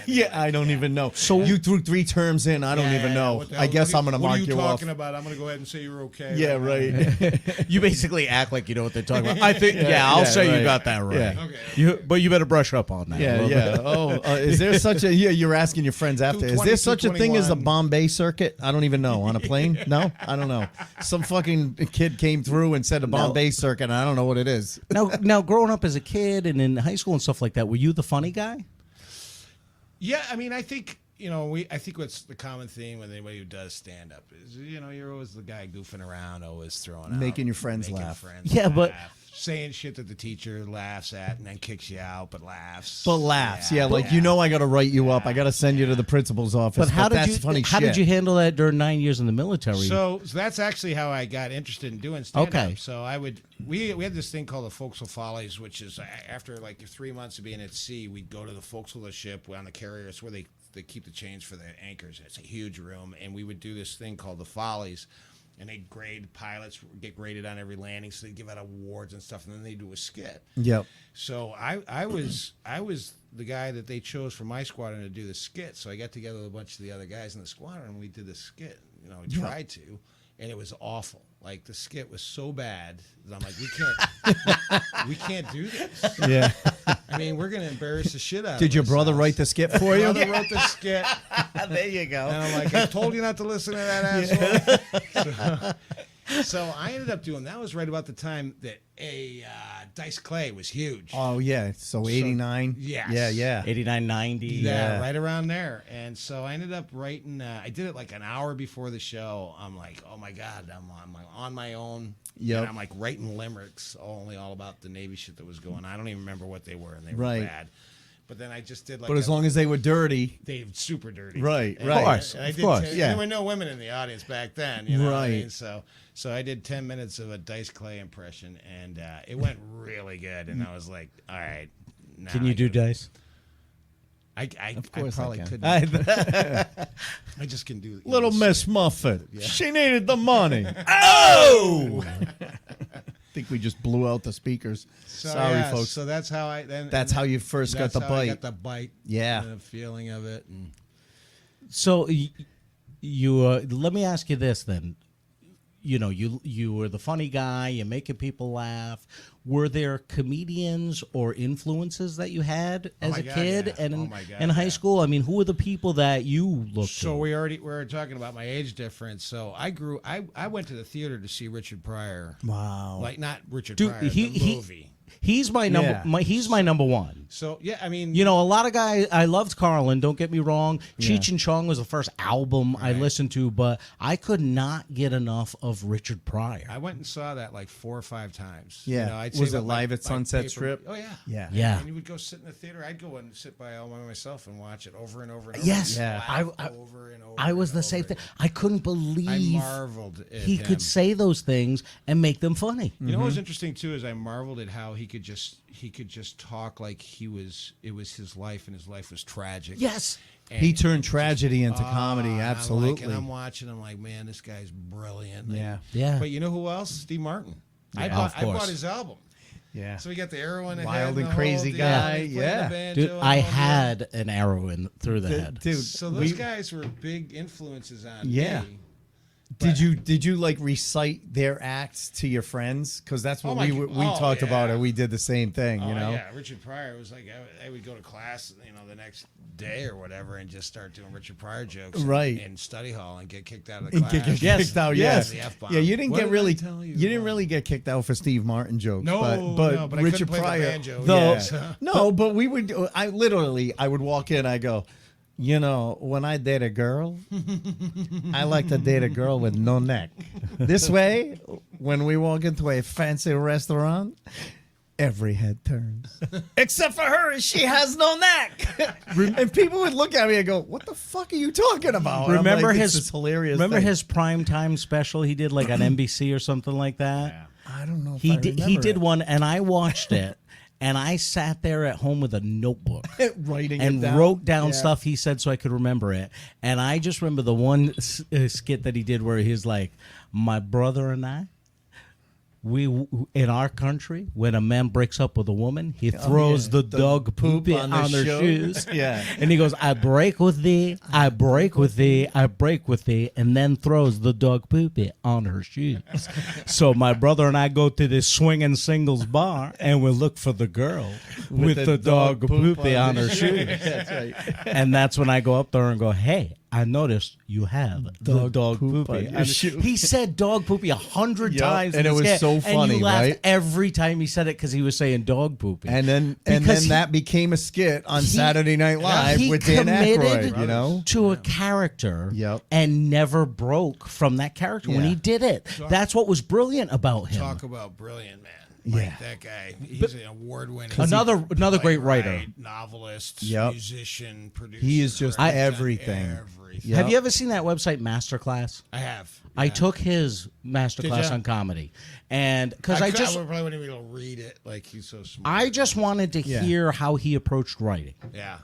Yeah, I don't even know. So- you threw 3 terms in. I don't even know. What the I hell- guess what I'm going to what mark are you you off. talking about? I'm going to go ahead and say you're okay. Yeah, now. right. You basically act like you know what they're talking about. I think, I'll say right. you got that right. Yeah. Okay. But you better brush up on that. a Yeah, little yeah. bit. Oh, is there such a? Yeah, you're asking your friends after. Is there 220, such a thing as a 221? Bombay circuit? I don't even know. On a plane? No, I don't know. Some fucking kid came through and said a Bombay circuit. And I don't know what it is. Now, growing up as a kid and in high school and stuff like that, were you the funny guy? Yeah, I mean, I think I think what's the common theme with anybody who does stand up is you're always the guy goofing around, always throwing out, Making your friends making laugh. friends Yeah, but- laugh, saying shit that the teacher laughs at and then kicks you out, but laughs. But laughs, yeah. Like I got to write you up. I got to send you to the principal's office. But how did that's you? funny How shit. did you handle that during 9 years in the military? So that's actually how I got interested in doing stand-up. Okay. So we had this thing called the Forecastle Follies, which is after like 3 months of being at sea, we'd go to the forecastle of the ship on the carrier. It's where they keep the chains for the anchors. It's a huge room, and we would do this thing called the Follies. And they'd grade pilots, get graded on every landing, so they'd give out awards and stuff, and then they'd do a skit. Yep. So I was the guy that they chose for my squadron to do the skit. So I got together with a bunch of the other guys in the squadron, and we did the skit. We tried to, and it was awful. Like the skit was so bad that I'm like, we can't do this. Yeah. I mean, we're gonna embarrass the shit out of Did your brother ourselves. write the skit for you? My brother wrote the skit, There you go. and I'm like, I told you not to listen to that asshole. So I ended up doing that. Was right about the time that Dice Clay was huge. Oh yeah, so 89. Yes. Yeah. 89, 90. Yeah, right around there. And so I ended up writing. I did it like an hour before the show. I'm like, oh my god, I'm on my own. Yep. And I'm like writing limericks, all about the Navy shit that was going on. I don't even remember what they were, and they were Right. bad. But then I just did like. But as long as they were dirty, they were super dirty, Right, And right. Of course, and I of did course. 10 Yeah. There were no women in the audience back then, you know what I Right. mean? So I did 10 minutes of a Dice Clay impression, and it went really good. And I was like, all right, now Can you do dice? I course I probably can. couldn't. I just can do Little English. Miss Muffet, she needed the money. Oh! I think we just blew out the speakers. So, Sorry, yeah, folks. So that's how I then. That's how you first got that's the how bite. I got the bite. Yeah. And the feeling of it. And So you let me ask you this then. You know, you were the funny guy. You're making people laugh. Were there comedians or influences that you had as my a God, kid yeah. and Oh my God, in high yeah. school? I mean, who were the people that you looked so to? we were talking about my age difference. So I went to the theater to see Richard Pryor. Wow. Like not Richard Dude, Pryor, the movie. He's my number. Yeah. He's my number one. So yeah, I mean, You know, a lot of guys. I loved Carlin. Don't get me wrong. Cheech and Chong was the first album I listened to, but I could not get enough of Richard Pryor. I went and saw that like 4 or 5 times. Yeah. You know, I'd Was save it up my- live at my Sunset paper- Strip? Oh yeah. Yeah. Yeah. And you would go sit in the theater. I'd go and sit by all by myself and watch it over and over and over. Yes. and Yeah. laugh over and over. I was and the same over. thing. I couldn't believe I marveled at he him. could say those things and make them funny. You know what was interesting too is I marveled at how he could just talk like it was his life and his life was tragic. Yes. And He turned tragedy into comedy. and Absolutely. I'm watching. I'm like, man, this guy's brilliant. Yeah. Yeah. But you know who else? Steve Martin. I Yeah, bought of course. his album. Yeah. So we got the arrow in the Wild head and the crazy whole guy, deal. He played the yeah. banjo Dude, and I all that. had an arrow in through the head. Dude, So those guys were big influences on Yeah. me. Did you like recite their acts to your friends? Because that's what we talked about it. We did the same thing, you know. Yeah, Richard Pryor was like I would go to class, the next day or whatever, and just start doing Richard Pryor jokes, Right. in study hall and get kicked out of the And class. get kicked out, Yes. yes. The F-bomb. Yeah, you didn't What get did really I tell you? didn't really get kicked out for Steve Martin jokes. No, but no, but I Richard couldn't play the Pryor. banjo, though- yes. No, but we would. I would walk in. I go, when I date a girl, I like to date a girl with no neck. This way, when we walk into a fancy restaurant, every head turns. Except for her, she has no neck. And people would look at me and go, what the fuck are you talking about? And I'm Remember like, his this is hilarious. Remember thing. his primetime special he did like on NBC or something like that? I don't know if He I did remember did it. one and I watched it and I sat there at home with a notebook Writing and it down. wrote down Yeah. stuff he said so I could remember it. And I just remember the one skit that he did where he's like, my brother and I, in our country, when a man breaks up with a woman, he throws the dog poop on their shoes. Yeah. And he goes, I break with thee, I break with thee, I break with thee, and then throws the dog poopy on her shoes. So my brother and I go to this swinging singles bar, and we look for the girl with the dog poopy on her shoes. That's right. And that's when I go up there and go, hey, I noticed you have the dog poop poopy on your on shoe. He said dog poopy 100 Yep, times. and in it the was skit, so and funny, you laughed right? every time he said it because he was saying dog poopy. And then Because that became a skit on he- Saturday Night Live he with Dan committed Aykroyd, you know? to a character Yep. and never broke from that character when Yeah. he did it. That's what was brilliant about him. Talk about brilliant, man. Yeah. Like that guy. He's an award-winning. Another great writer. playwright, novelist, Yep. musician, producer. He is just director, everything. Everything. Yep. Have you ever seen that website Masterclass? I have. I yeah. took his masterclass ya? on comedy, and because I probably wouldn't even be able to read it. Like he's so smart. I just wanted to Yeah. hear how he approached writing. Yeah.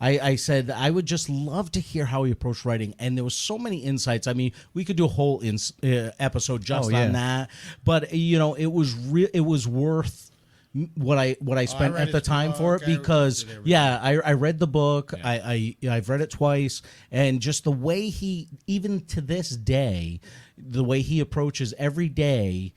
I said I would just love to hear how he approached writing, and there was so many insights. I mean, we could do a whole episode just yeah. on that, but it was it was worth what I spent read at the his time for it book. I because did everything. I read the book. I've read it twice, and just the way he, even to this day, the way he approaches every day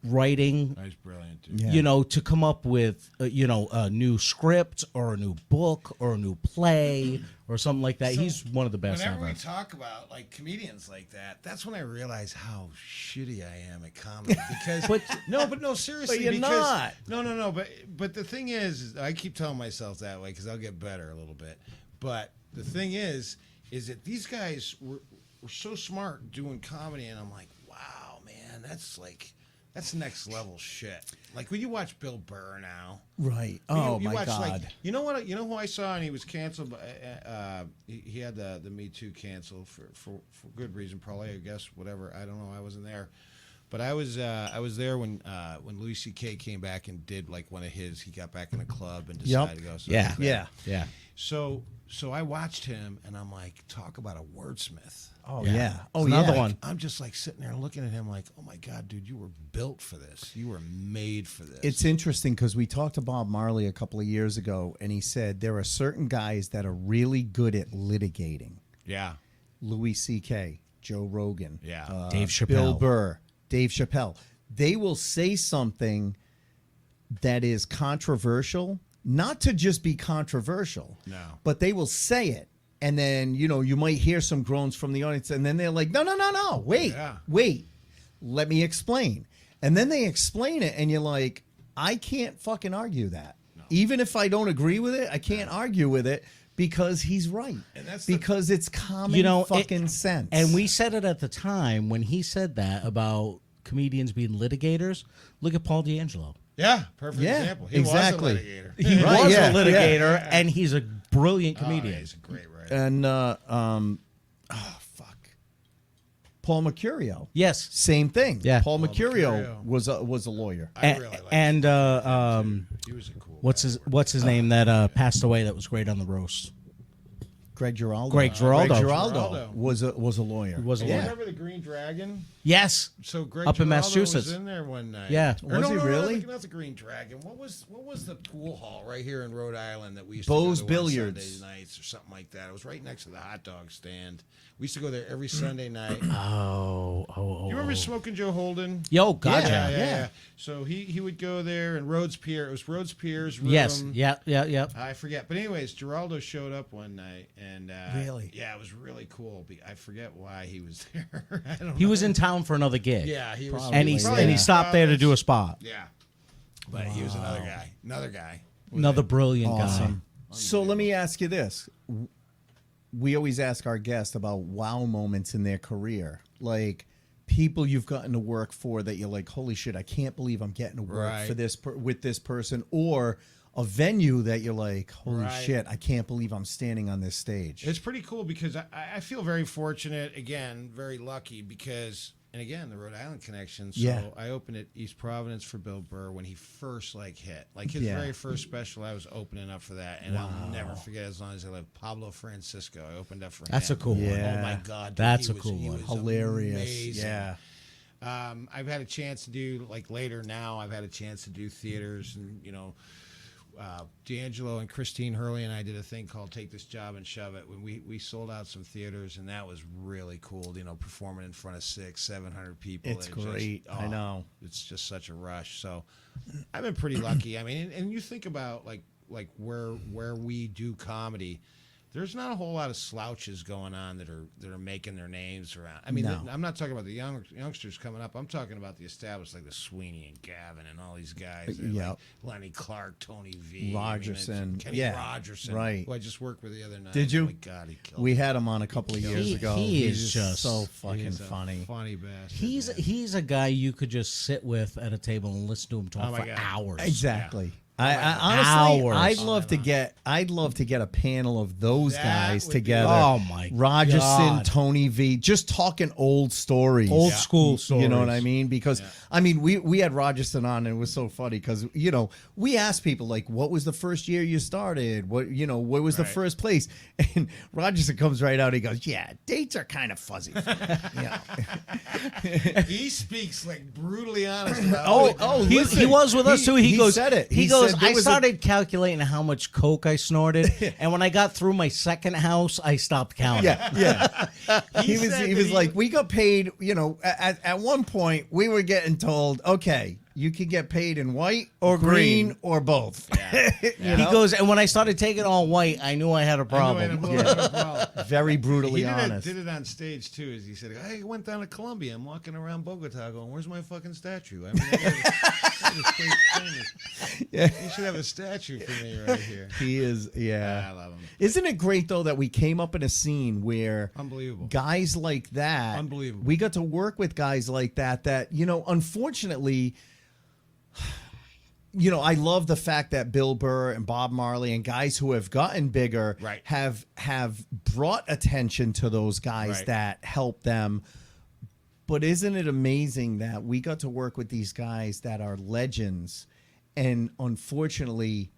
writing. He's brilliant, dude. Yeah. You know, to come up with a new script or a new book or a new play or something like that. So He's one of the best Whenever ever. we talk about like comedians like that, that's when I realize how shitty I am at comedy. Because no, seriously. But you're because, not. No. But the thing is I keep telling myself that way because I'll get better a little bit. But the thing is that these guys were so smart doing comedy, and I'm like, wow, man, that's next level shit. Like when you watch Bill Burr now, Right. you My watch, God. like, you know what? You know who I saw, and he was canceled. He had the Me Too canceled for good reason, probably. I guess whatever. I don't know. I wasn't there, but I was there when Louis C.K. came back and did like one of his. He got back in a club and decided to go. So Yeah. Yeah. So I watched him, and I'm like, talk about a wordsmith. Oh yeah. Oh It's another yeah. one. I'm just like sitting there looking at him like, oh my God, dude, you were built for this. You were made for this. It's interesting because we talked to Bob Marley a couple of years ago, and he said there are certain guys that are really good at litigating. yeah. Louis C.K., Joe Rogan, Yeah. Dave Chappelle. Bill Burr, Dave Chappelle. They will say something that is controversial, not to just be controversial, No. but they will say it. And then, you might hear some groans from the audience, and then they're like, no, wait, Yeah. let me explain. And then they explain it, and you're like, I can't fucking argue that. No. Even if I don't agree with it, I can't argue with it because he's right. And that's because it's common fucking sense. And we said it at the time when he said that about comedians being litigators. Look at Paul D'Angelo. Yeah, perfect Yeah, example. He exactly. was a litigator. He Right, was yeah, a litigator, and he's a brilliant Oh, comedian. yeah, he's a great writer. And Paul Mercurio. Yes. Same thing. Yeah. Paul Mercurio Mercurio. was a lawyer. I really liked And him. He was a cool what's his name that passed away that was great on the roast? Greg Giraldo. Greg Giraldo. Greg Giraldo Giraldo. was a lawyer. He was a guy. lawyer. Remember the Green Dragon? Yes. So Greg Up in Giraldo Massachusetts. was in there one night. Yeah. Or Was he really? Not the Green Dragon. What was the pool hall right here in Rhode Island that we used Bo's to go to on Billiards. Sunday nights or something like that? It was right next to the hot dog stand. We used to go there every Sunday night. Oh. You remember Smoking Joe Holden? Yo, gotcha. Yeah. So he would go there, and Rhodes Pier. It was Rhodes Pier's room. Yes. Yeah. I forget. But anyways, Giraldo showed up one night, and Really? Yeah, it was really cool. I forget why he was there. I don't know. He was in town for another gig. Yeah, he was. And he probably- and he stopped there to do a spot. Yeah. But he was another guy. Another brilliant Awesome. guy. So let me ask you this. We always ask our guests about wow moments in their career. Like people you've gotten to work for that you're like, holy shit, I can't believe I'm getting to work Right. for this with this person, or a venue that you're like, holy Right. shit, I can't believe I'm standing on this stage. It's pretty cool because I feel very fortunate, again, very lucky because, and again, the Rhode Island connection. So Yeah. I opened at East Providence for Bill Burr when he first hit. Like his Yeah. very first special, I was opening up for that. And I'll never forget as long as I live. Pablo Francisco, I opened up for him. That's a cool one. Yeah. Oh my God. Dude, That's he a cool he one. was Hilarious. amazing. Yeah. I've had a chance to do later now. I've had a chance to do theaters, and D'Angelo and Christine Hurley and I did a thing called "Take This Job and Shove It" when we sold out some theaters, and that was really cool. Performing in front of 600-700 people. It's great. I know. It's just such a rush. So I've been pretty lucky. I mean, and you think about like where we do comedy. There's not a whole lot of slouches going on that are making their names around. I mean, No. I'm not talking about the youngsters coming up. I'm talking about the established, like the Sweeney and Gavin and all these guys. Yep. Like Lenny Clark, Tony V, Rogerson. Kenny Yeah. Rogerson, Right. who I just worked with the other night. Did you? Oh my God, he killed. We me. had him on a couple of years He- ago. he He's is just- so fucking He's a funny. funny bastard. man. He's a guy you could just sit with at a table and listen to him talk Oh my for God. hours. Exactly. I honestly, Hours. I'd love to get a panel of those That guys would be- together. Oh, my Rogerson, God. Tony V, just talking old stories, Old school stories. You know what I mean? Because I mean, we had Rogerson on, and it was so funny because we asked people like, what was the first year you started? What was the Right. first place? And Rogerson comes right out. He goes, yeah, dates are kind of fuzzy. For me. He speaks like brutally honest about Oh, he listen. was with us too. He goes, said it. He He goes, goes, said there I was started calculating how much coke I snorted, and when I got through my second house, I stopped counting. Yeah. he was like, we got paid, at one point we were getting told, okay, you could get paid in white or green or both. He goes, and when I started taking all white, I knew I had a problem. Very brutally honest. He did it on stage too. As he said, I went down to Colombia. I'm walking around Bogota going, where's my fucking statue? I mean, you should have a statue for me right here. He is, I love him. Isn't it great though that we came up in a scene where unbelievable guys like that, unbelievable. We got to work with guys like that unfortunately, I love the fact that Bill Burr and Bob Marley and guys who have gotten bigger have brought attention to those guys that help them. But isn't it amazing that we got to work with these guys that are legends, and unfortunately,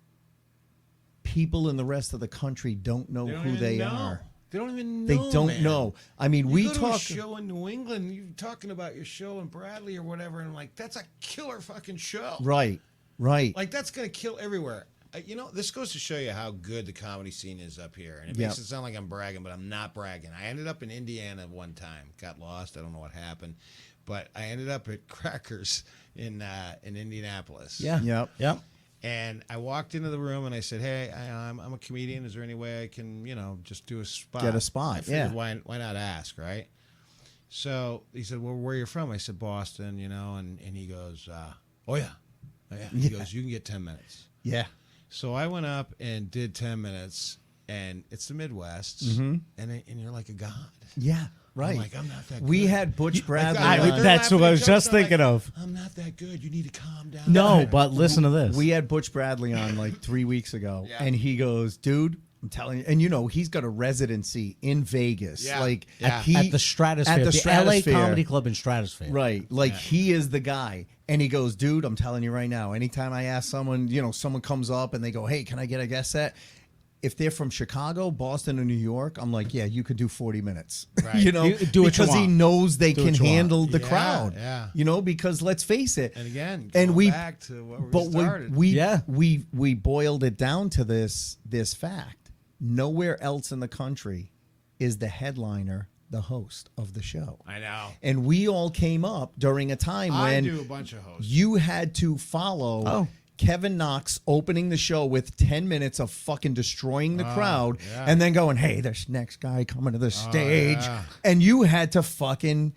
people in the rest of the country don't know who they are. They don't even know. They don't know. I mean, we go to talk a show in New England. You're talking about your show in Bradley or whatever, and I'm like, that's a killer fucking show. Right. Like that's gonna kill everywhere. This goes to show you how good the comedy scene is up here, and it makes it sound like I'm bragging, but I'm not bragging. I ended up in Indiana one time, got lost. I don't know what happened, but I ended up at Crackers in Indianapolis. Yeah. Yep. And I walked into the room and I said, "Hey, I'm a comedian. Is there any way I can, just do a spot? Get a spot? I figured, why not ask, right?" So he said, "Well, where are you from?" I said, "Boston," and he goes, "Oh yeah." He goes, "You can get 10 minutes." Yeah. So I went up and did 10 minutes, and it's the Midwest, and you're like a god. Yeah. Right. I'm like, I'm not that good. We had Butch Bradley. That's what I was just thinking of. I'm not that good. You need to calm down. No, but listen to this. We had Butch Bradley on like 3 weeks ago, and he goes, "Dude, I'm telling you," and he's got a residency in Vegas, at the Stratosphere, the LA Comedy Club in Stratosphere, right? Like he is the guy, and he goes, "Dude, I'm telling you right now. Anytime I ask someone, someone comes up and they go, 'Hey, can I get a guest set?' If they're from Chicago, Boston, or New York, I'm like, yeah, you could do 40 minutes, right. Do because he knows they do can handle the crowd, yeah. Because let's face it, and again, back to what we started. We boiled it down to this fact. Nowhere else in the country is the headliner the host of the show. I know. And we all came up during a time when I do a bunch of hosts. You had to follow Kevin Knox opening the show with 10 minutes of fucking destroying the crowd and then going, "Hey, there's next guy coming to the stage." And you had to fucking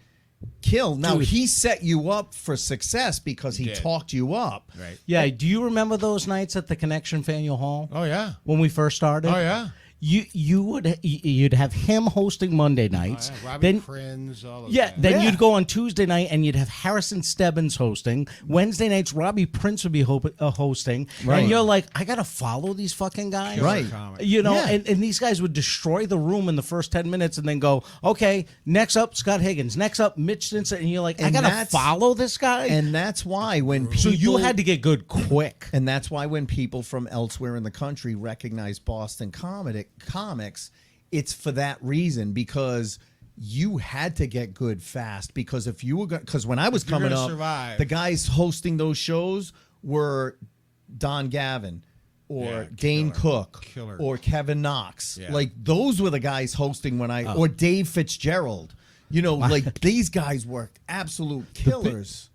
kill. Now, he set you up for success because he talked you up. Right. Yeah. Do you remember those nights at the Connection Faneuil Hall? Oh, yeah. When we first started? Oh, yeah. You'd have him hosting Monday nights. Robbie Prinz, all of that. Then you'd go on Tuesday night and you'd have Harrison Stebbins hosting. Wednesday nights, Robbie Prince would be hosting. Right. And you're like, I got to follow these fucking guys. Right. And these guys would destroy the room in the first 10 minutes and then go, okay, next up, Scott Higgins. Next up, Mitch Stinson. And you're like, I got to follow this guy? And that's why when people... So you had to get good quick. And that's why when people from elsewhere in the country recognize Boston comics, it's for that reason, because you had to get good fast. Because if you were because when I was coming up, the guys hosting those shows were Don Gavin or Dane Cook or Kevin Knox. Like those were the guys hosting when or Dave Fitzgerald. Like these guys were absolute killers.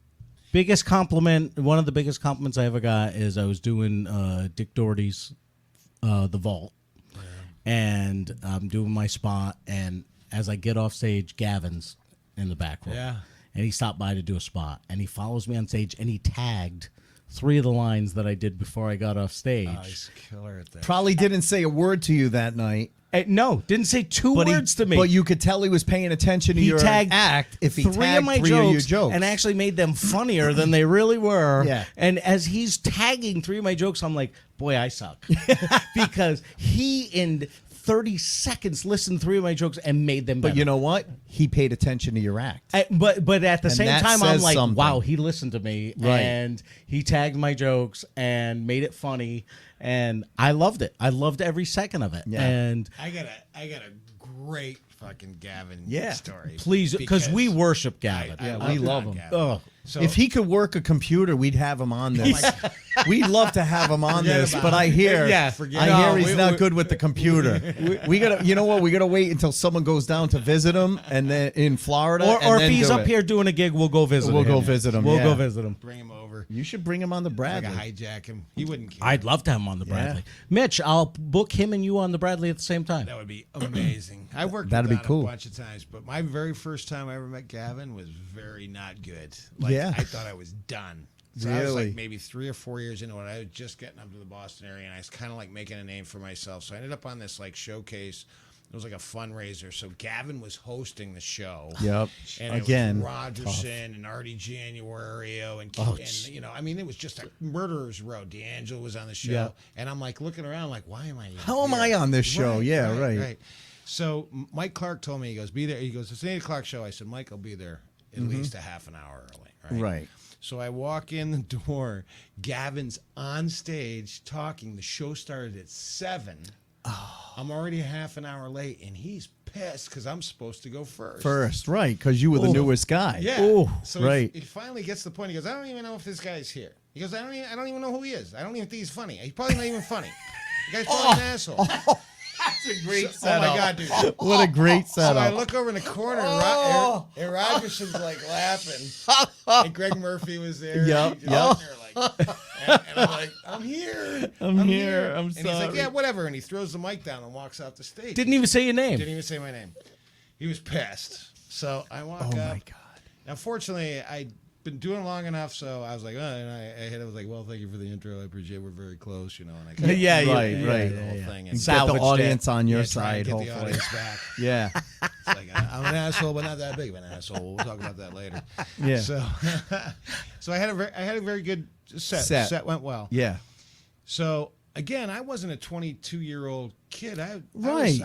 Biggest compliment, one of the biggest compliments I ever got is I was doing Dick Doherty's The Vault. And I'm doing my spot, and as I get off stage, Gavin's in the back row. Yeah. And he stopped by to do a spot, and he follows me on stage, and he tagged 3 of the lines that I did before I got off stage. Oh, he's a killer at that. Probably didn't say a word to you that night. No, didn't say 2 words to me. But you could tell he was paying attention to your act if he tagged 3 of your jokes. And actually made them funnier than they really were. Yeah. And as he's tagging 3 of my jokes, I'm like, boy, I suck. Because he, in 30 seconds, listened to 3 of my jokes and made them better. But you know what? He paid attention to your act. But at the same time, I'm like, something. wow, he listened to me. Right. And he tagged my jokes and made it funny. And I loved it. I loved every second of it. Yeah. And I got a great fucking Gavin Yeah. story. Please, because we worship Gavin. we love him. Oh. So, If he could work a computer, we'd have him on this. We'd love to have him on this, but I hear, he's not good with the computer. We gotta, you know what? We gotta wait until someone goes down to visit him, and then in Florida, Or and if then he's do up it. here doing a gig, we'll go visit him. We'll go visit him. We'll yeah. go visit him. bring him over. You should bring him on the Like Bradley. a hijack him. He wouldn't care. I'd love to have him on the Bradley. Mitch, I'll book him and you on the Bradley at the same time. That would be amazing. I worked That'd with be Don cool. a bunch of times, but my very first time I ever met Gavin was very not good. Like, Yeah. I thought I was done. So I was Really? like maybe 3 or 4 years into it. I was just getting up to the Boston area, and I was kind of like making a name for myself. So I ended up on this like showcase. It was like a fundraiser. So Gavin was hosting the show. Yep. And it Again, was Rogerson and Artie Januario and you know, I mean, it was just a murderer's row. D'Angelo was on the show, Yeah. and I'm like looking around, like, why am I? How am here? I on this show? Yeah, right. So Mike Clark told me, he goes, be there. He goes, it's an 8 o'clock show. I said, Mike, I'll be there at least a half an hour early. Right. So I walk in the door. Gavin's on stage talking. The show started at 7. I'm already a half an hour late, and he's pissed because I'm supposed to go first. Right, because you were the newest guy. Yeah. Ooh, So right. he finally gets to the point. He goes, I don't even know if this guy's here. He goes, I don't even know who he is. I don't even think he's funny. He's probably not even funny. The guy's probably an asshole. That's a great Oh my God, dude. What a great So I setup. look over in the corner, and Rogerson's like laughing, and Greg Murphy was there. Yep, and he's just sitting there like, and I'm like, I'm here. I'm here. I'm and he's like, sorry. yeah, whatever. And he throws the mic down and walks off the stage. Didn't even say your name. Didn't even say my name. He was pissed. So I walk up. Oh my God. Now, fortunately, I'd been doing it long enough, so I was like, and I was like, well, thank you for the intro. I appreciate we're very close, you know. And I kinda Yeah, right, did right. the whole thing. And Get Salvaged the audience on your yeah, try and side, get the hopefully. audience back. Yeah. It's like, I'm an asshole, but not that big of an asshole. We'll talk about that later. Yeah. So, so I had a very good set. Set. Set went well. Yeah. So again, I wasn't a 22-year-old kid. I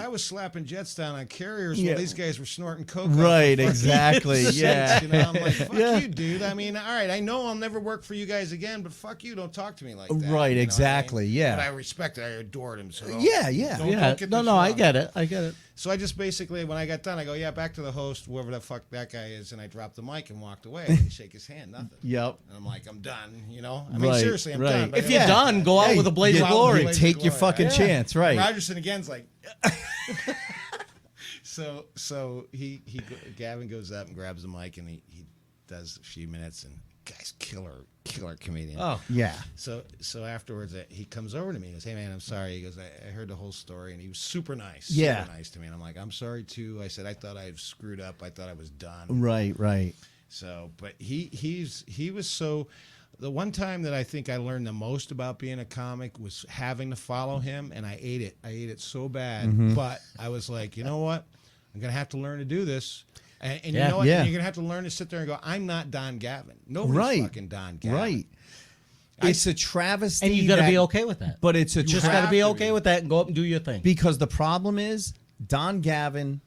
was slapping jets down on carriers Yeah. while these guys were snorting coke. Right, off the exactly. fucking Yeah. seats, you know, I'm like, fuck Yeah. you, dude. I mean, all right, I know I'll never work for you guys again, but fuck you. Don't talk to me like that. Right, you know what I mean? exactly, yeah. But I respected, I adored him. So Yeah, yeah. don't Yeah. get No, this no, I wrong. get it. I get it. So I just basically, when I got done, I go, yeah, back to the host, whoever the fuck that guy is, and I dropped the mic and walked away. I didn't shake his hand, nothing. Yep. And I'm like, I'm done, you know? I mean, Right, seriously, I'm right. done. But If I you're go, done, go out Hey, with a blaze you- of glory. Blaze of Take your glory, fucking right? chance, right? Rogerson again's like, so Gavin goes up and grabs the mic and he does a few minutes and guy's killer comedian. Oh. Yeah. So afterwards he comes over to me and goes, hey man, I'm sorry. He goes, I heard the whole story, and he was super nice. Yeah. Super nice to me. And I'm like, I'm sorry too. I said, I thought I screwed up. I thought I was done. Right, right. So, but he was so. The one time that I think I learned the most about being a comic was having to follow him, and I ate it. I ate it so bad, Mm-hmm. but I was like, you know what? I'm gonna have to learn to do this, and you Yeah. know what? Yeah. And you're gonna have to learn to sit there and go, I'm not Don Gavin. Nobody's Right. fucking Don Gavin. Right. It's a travesty. And you got to that- be okay with that. But it's a Just have got to be to okay be. with that and go up and do your thing. because the problem is Don Gavin,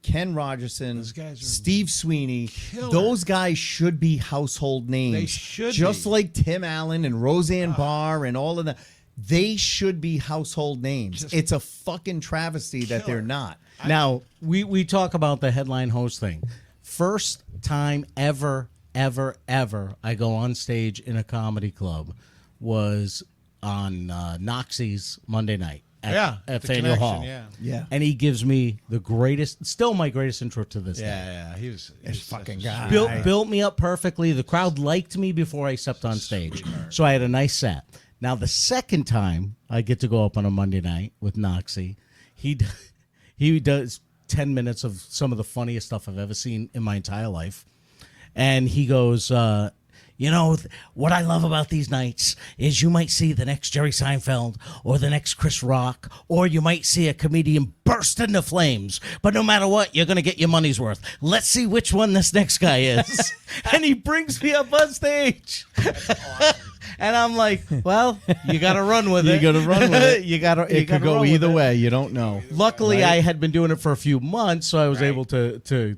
Ken Rogerson, Those guys are Steve Sweeney. killer. Those guys should be household names. They should just be. like Tim Allen and Roseanne Barr and all of that. They should be household names. It's a fucking travesty that they're Killer. not. Now, we talk about the headline host thing. First time ever I go on stage in a comedy club was on Noxie's Monday night at the Faneuil Hall. connection, Yeah. And he gives me the greatest, still my greatest intro to this day. Yeah. He was fucking such a guy. Built me up perfectly. The crowd liked me before I stepped on stage. So I had a nice set. Now, the second time I get to go up on a Monday night with Noxie, he does 10 minutes of some of the funniest stuff I've ever seen in my entire life. And he goes, what I love about these nights is you might see the next Jerry Seinfeld or the next Chris Rock, or you might see a comedian burst into flames. But no matter what, you're going to get your money's worth. Let's see which one this next guy is. And he brings me up on stage. And I'm like, well, you got to run with it. You got to run with it. It could go either way. You don't know. Luckily, I had been doing it for a few months, so I was able to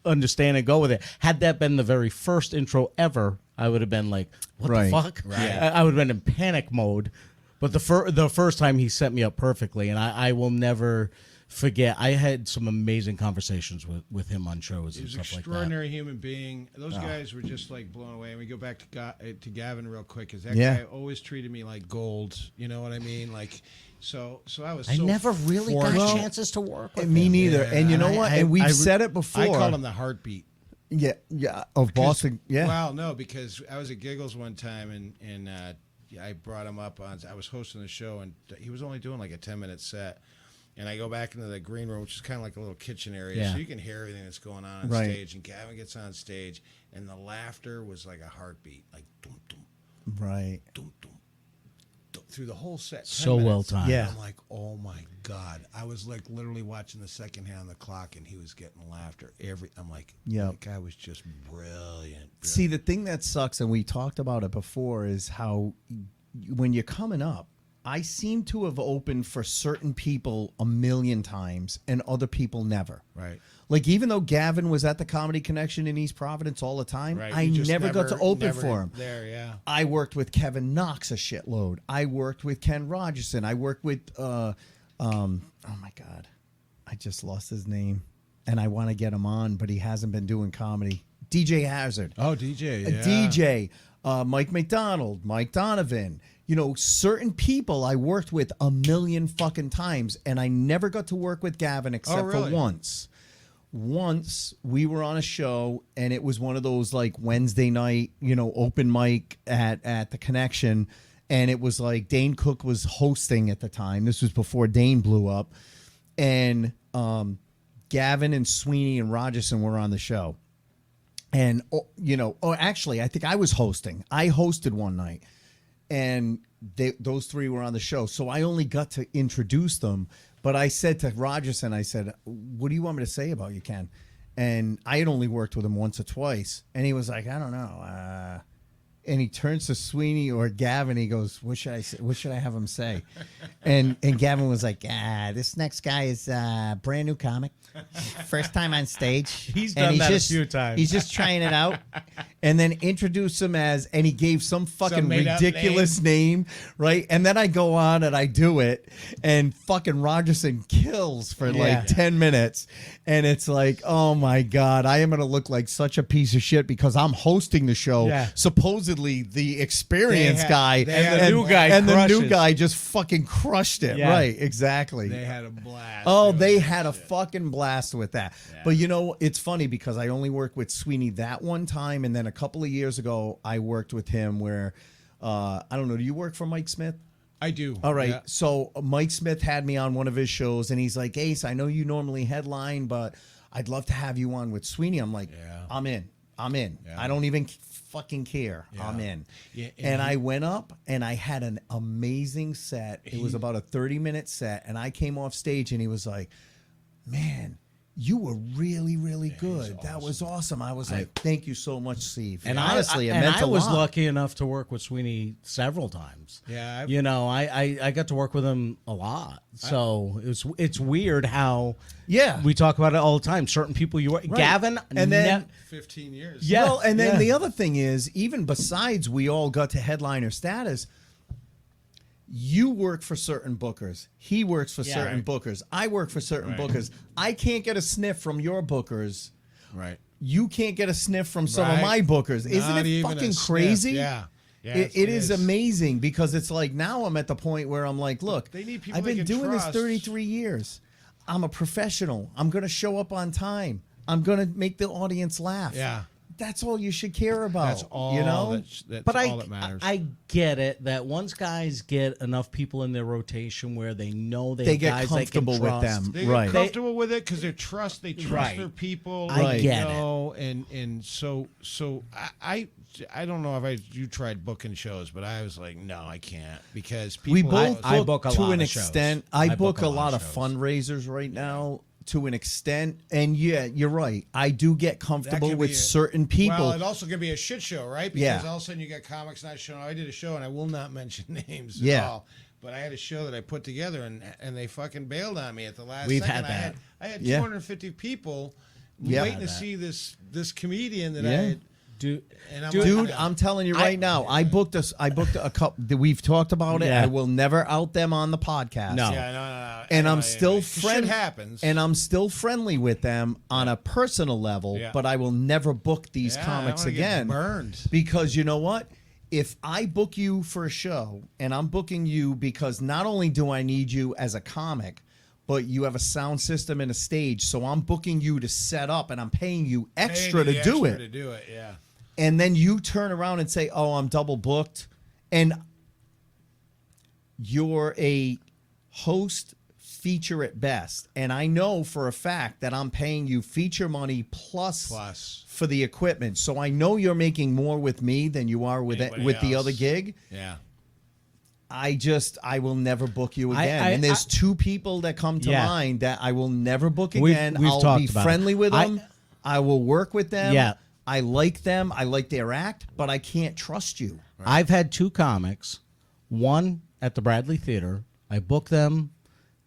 understand and go with it. Had that been the very first intro ever, I would have been like, what Right. the fuck? I would have been in panic mode. But the first time he set me up perfectly, and I will never forget. I had some amazing conversations with him on shows and He's stuff an like that. extraordinary human being. Those guys were just like blown away. And we go back to Gavin real quick because that Yeah. guy always treated me like gold. You know what I mean? Like, so I was. I so never really got fortunate. chances to work with Me him. neither. And you know I- what? I- and we've I- said it before. I call him the heartbeat. Yeah, of Boston. Yeah. Well, no, because I was at Giggles one time and I brought him up on. I was hosting the show and he was only doing like a 10-minute set. And I go back into the green room, which is kind of like a little kitchen area, Yeah. so you can hear everything that's going on Right. stage. And Gavin gets on stage, and the laughter was like a heartbeat, like dum dum Right. dum dum, dum, through the whole set. 10 So minutes. well timed. Yeah. I'm like, oh my god! I was like literally watching the second hand on the clock, and he was getting laughter. I'm like, Yep. that guy was just brilliant. See, the thing that sucks, and we talked about it before, is how when you're coming up, I seem to have opened for certain people a million times and other people never. Right. Like, even though Gavin was at the Comedy Connection in East Providence all the time, Right. I You just never got to open never for him. There, yeah. I worked with Kevin Knox a shitload. I worked with Ken Rogerson. I worked with, oh my God, I just lost his name. And I want to get him on, but he hasn't been doing comedy. DJ Hazard. Oh, DJ. Yeah. DJ, Mike McDonald, Mike Donovan. You know, certain people I worked with a million fucking times, and I never got to work with Gavin except really? for once. Once we were on a show, and it was one of those like Wednesday night, you know, open mic at the Connection, and it was like Dane Cook was hosting at the time. This was before Dane blew up, and Gavin and Sweeney and Rogerson were on the show. And, actually, I think I was hosting. I hosted one night, and those three were on the show. So I only got to introduce them. But I said to Rogerson, I said, what do you want me to say about you, Ken? And I had only worked with him once or twice. And he was like, I don't know. And he turns to Sweeney or Gavin. He goes, what should I say? What should I have him say? And Gavin was like, this next guy is a brand new comic. First time on stage. He's done that a few times. He's just trying it out. And then introduce him and he gave some fucking made-up ridiculous name, right? And then I go on and I do it, and fucking Rogerson kills for like 10 minutes. And it's like, oh my God, I am going to look like such a piece of shit because I'm hosting the show. Yeah. Supposedly the experienced guy and the new guy and the new crushes. guy just fucking crushed it. Yeah. Right, exactly. They had a blast. Oh, It was they good had a shit. fucking blast with that. But you know, it's funny because I only worked with Sweeney that one time, and then a couple of years ago, I worked with him where, I don't know, do you work for Mike Smith? I do. All right. Yeah. So Mike Smith had me on one of his shows, and he's like, Ace, I know you normally headline, but I'd love to have you on with Sweeney. I'm like, Yeah. I'm in. Yeah. I don't even fucking care. Yeah. I'm in. Yeah, and I went up, and I had an amazing set. It was about a 30-minute set, and I came off stage, and he was like, man, you were really, really good. That was awesome. I was like, thank you so much, Steve. And honestly, it meant I a was lot. lucky enough to work with Sweeney several times. Yeah, I got to work with him a lot. So it's weird how Yeah. we talk about it all the time. Certain people you work, Gavin, And then- 15 years. Yeah. Well, and then yeah. the other thing is, even besides we all got to headliner status, you work for certain bookers. He works for certain Right. bookers. I work for certain Right. bookers. I can't get a sniff from your bookers. Right. You can't get a sniff from some of Right. my bookers. Isn't Not it even a fucking sniff. crazy? Yeah. Yeah, It is amazing because it's like now I'm at the point where I'm like, look, They need people I've they been can doing this trust. 33 years. I'm a professional. I'm going to show up on time. I'm going to make the audience laugh. Yeah. That's all you should care about. That's all. you know? That's But all that matters. I get it that once guys get enough people in their rotation where they know They have get guys comfortable they can with trust. them. They Right. get comfortable with it because they trust Right. their people. I get it. know, and so I don't know if you tried booking shows, but I was like, no, I can't because people. We both I book book a to lot an of shows. extent. I book a lot of shows. fundraisers right now to an extent. And yeah, you're right. I do get comfortable can with be certain people. Well, it also can be a shit show, right? Because Yeah. all of a sudden you got comics not showing. I did a show, and I will not mention names Yeah. at all. But I had a show that I put together, and they fucking bailed on me at the last We've second. had that. I had Yeah. 250 people Yeah. waiting to Had that. see this comedian that Yeah. I had. Dude, And I'm Dude, like, I'm telling you right now, I booked a couple. We've talked about it. Yeah. I will never out them on the podcast. No. Yeah, no. and I'm anyway, still 'cause friend shit happens. and I'm still friendly with them on a personal level, Yeah. but I will never book these Yeah, I comics don't wanna get again. burned. Because you know what? If I book you for a show and I'm booking you because not only do I need you as a comic, but you have a sound system and a stage, so I'm booking you to set up and I'm paying you extra to do it. To do it, yeah. And then you turn around and say, "Oh, I'm double booked," and you're a host feature at best, and I know for a fact that I'm paying you feature money plus for the equipment, so I know you're making more with me than you are with the other gig. Yeah. I will never book you again. and there's two people that come to mind that I will never book again. We've I'll talked be about friendly it. with them. I will work with them. Yeah. I like them. I like their act, but I can't trust you. Right. I've had two comics, one at the Bradley Theater. I booked them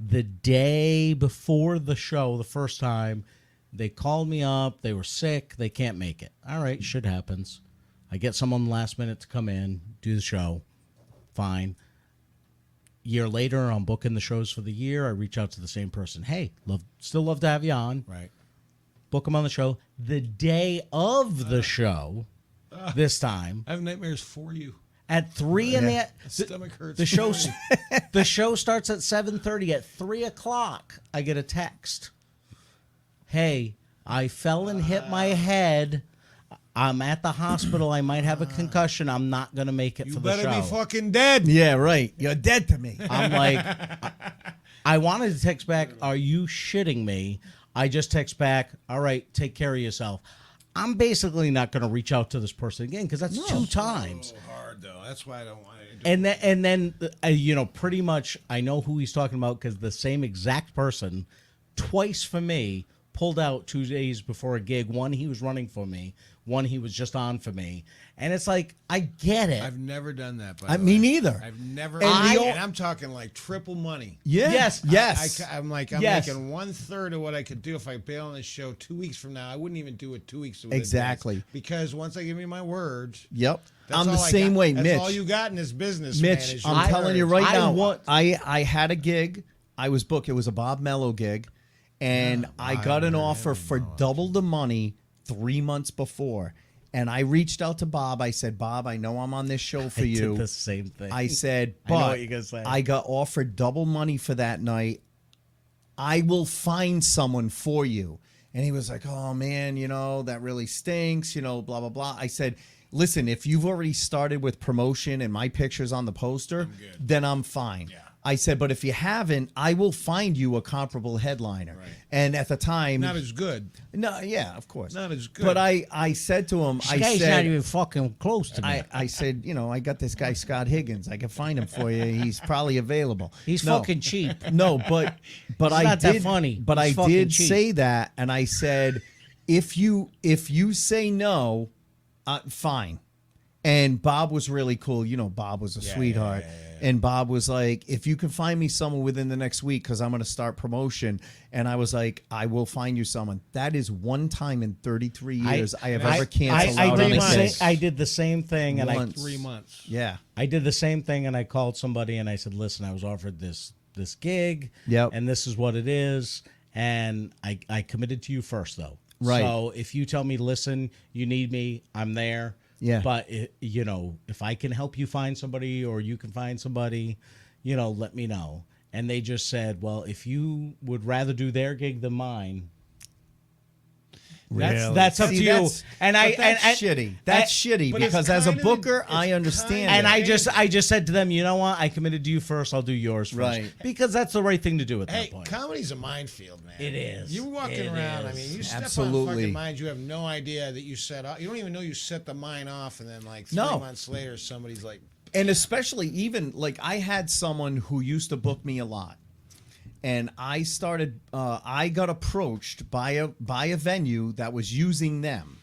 the day before the show the first time. They called me up. They were sick. They can't make it. All right, shit happens. I get someone last minute to come in, do the show. Fine. Year later, I'm booking the shows for the year. I reach out to the same person. Hey, still love to have you on. Right. Book them on the show. The day of the show, this time. I have nightmares for you. At 3 in the stomach hurts. The show starts at 7:30. At 3 o'clock, I get a text. Hey, I fell and hit my head. I'm at the hospital. I might have a concussion. I'm not gonna make it for the show. You better be fucking dead. Yeah, right. You're dead to me. I'm like, I wanted to text back, are you shitting me? I just text back, all right, take care of yourself. I'm basically not going to reach out to this person again because that's two times. So hard though. That's why I don't want to do And then pretty much I know who he's talking about because the same exact person twice for me pulled out 2 days before a gig. One, he was running for me. One, he was just on for me. And it's like, I get it. I've never done that. By the Me way. neither. I've never. And I'm talking like triple money. Yeah. Yes. I'm making 1/3 of what I could do if I bail on this show 2 weeks from now. I wouldn't even do it 2 weeks. Exactly. Because once I give you my word. Yep. That's I'm the all I same got. way, That's Mitch. all you got in this business, Mitch, man, is I'm your telling you word. right now. I had a gig. I was booked. It was a Bob Mello gig, and I got an offer for double the money 3 months before. And I reached out to Bob. I said, Bob, I know I'm on this show for you. I did the same thing. I said, I know but what you're gonna say. I got offered double money for that night. I will find someone for you. And he was like, oh, man, that really stinks, blah, blah, blah. I said, listen, if you've already started with promotion and my picture's on the poster, then I'm fine. Yeah. I said, but if you haven't, I will find you a comparable headliner. Right. And at the time... Not as good. No, yeah, of course. Not as good. But I said to him... This guy's not even fucking close to me. I said, I got this guy, Scott Higgins. I can find him for you. He's probably available. He's fucking cheap. No, but I not did... that funny. But He's I did cheap. say that, and I said, if you say no, fine. And Bob was really cool. Bob was a sweetheart. Yeah. And Bob was like, if you can find me someone within the next week, because I'm going to start promotion. And I was like, I will find you someone. That is one time in 33 years I have ever canceled out on a gig. I did the same thing. Once. 3 months. Yeah. I did the same thing, and I called somebody, and I said, listen, I was offered this gig, and this is what it is. And I committed to you first, though. Right. So if you tell me, listen, you need me, I'm there. Yeah. But, if I can help you find somebody or you can find somebody, let me know. And they just said, well, if you would rather do their gig than mine, that's up to you. That's shitty. That's shitty because as a booker, I understand. And I just said to them, you know what? I committed to you first. I'll do yours first. Right. Because that's the right thing to do at that point. Comedy's a minefield, man. It is. You're walking around. I mean, you step on fucking mines. You have no idea that you set off. You don't even know you set the mine off, and then like 3 months later, somebody's like. And especially even like I had someone who used to book me a lot. And I started. I got approached by a venue that was using them,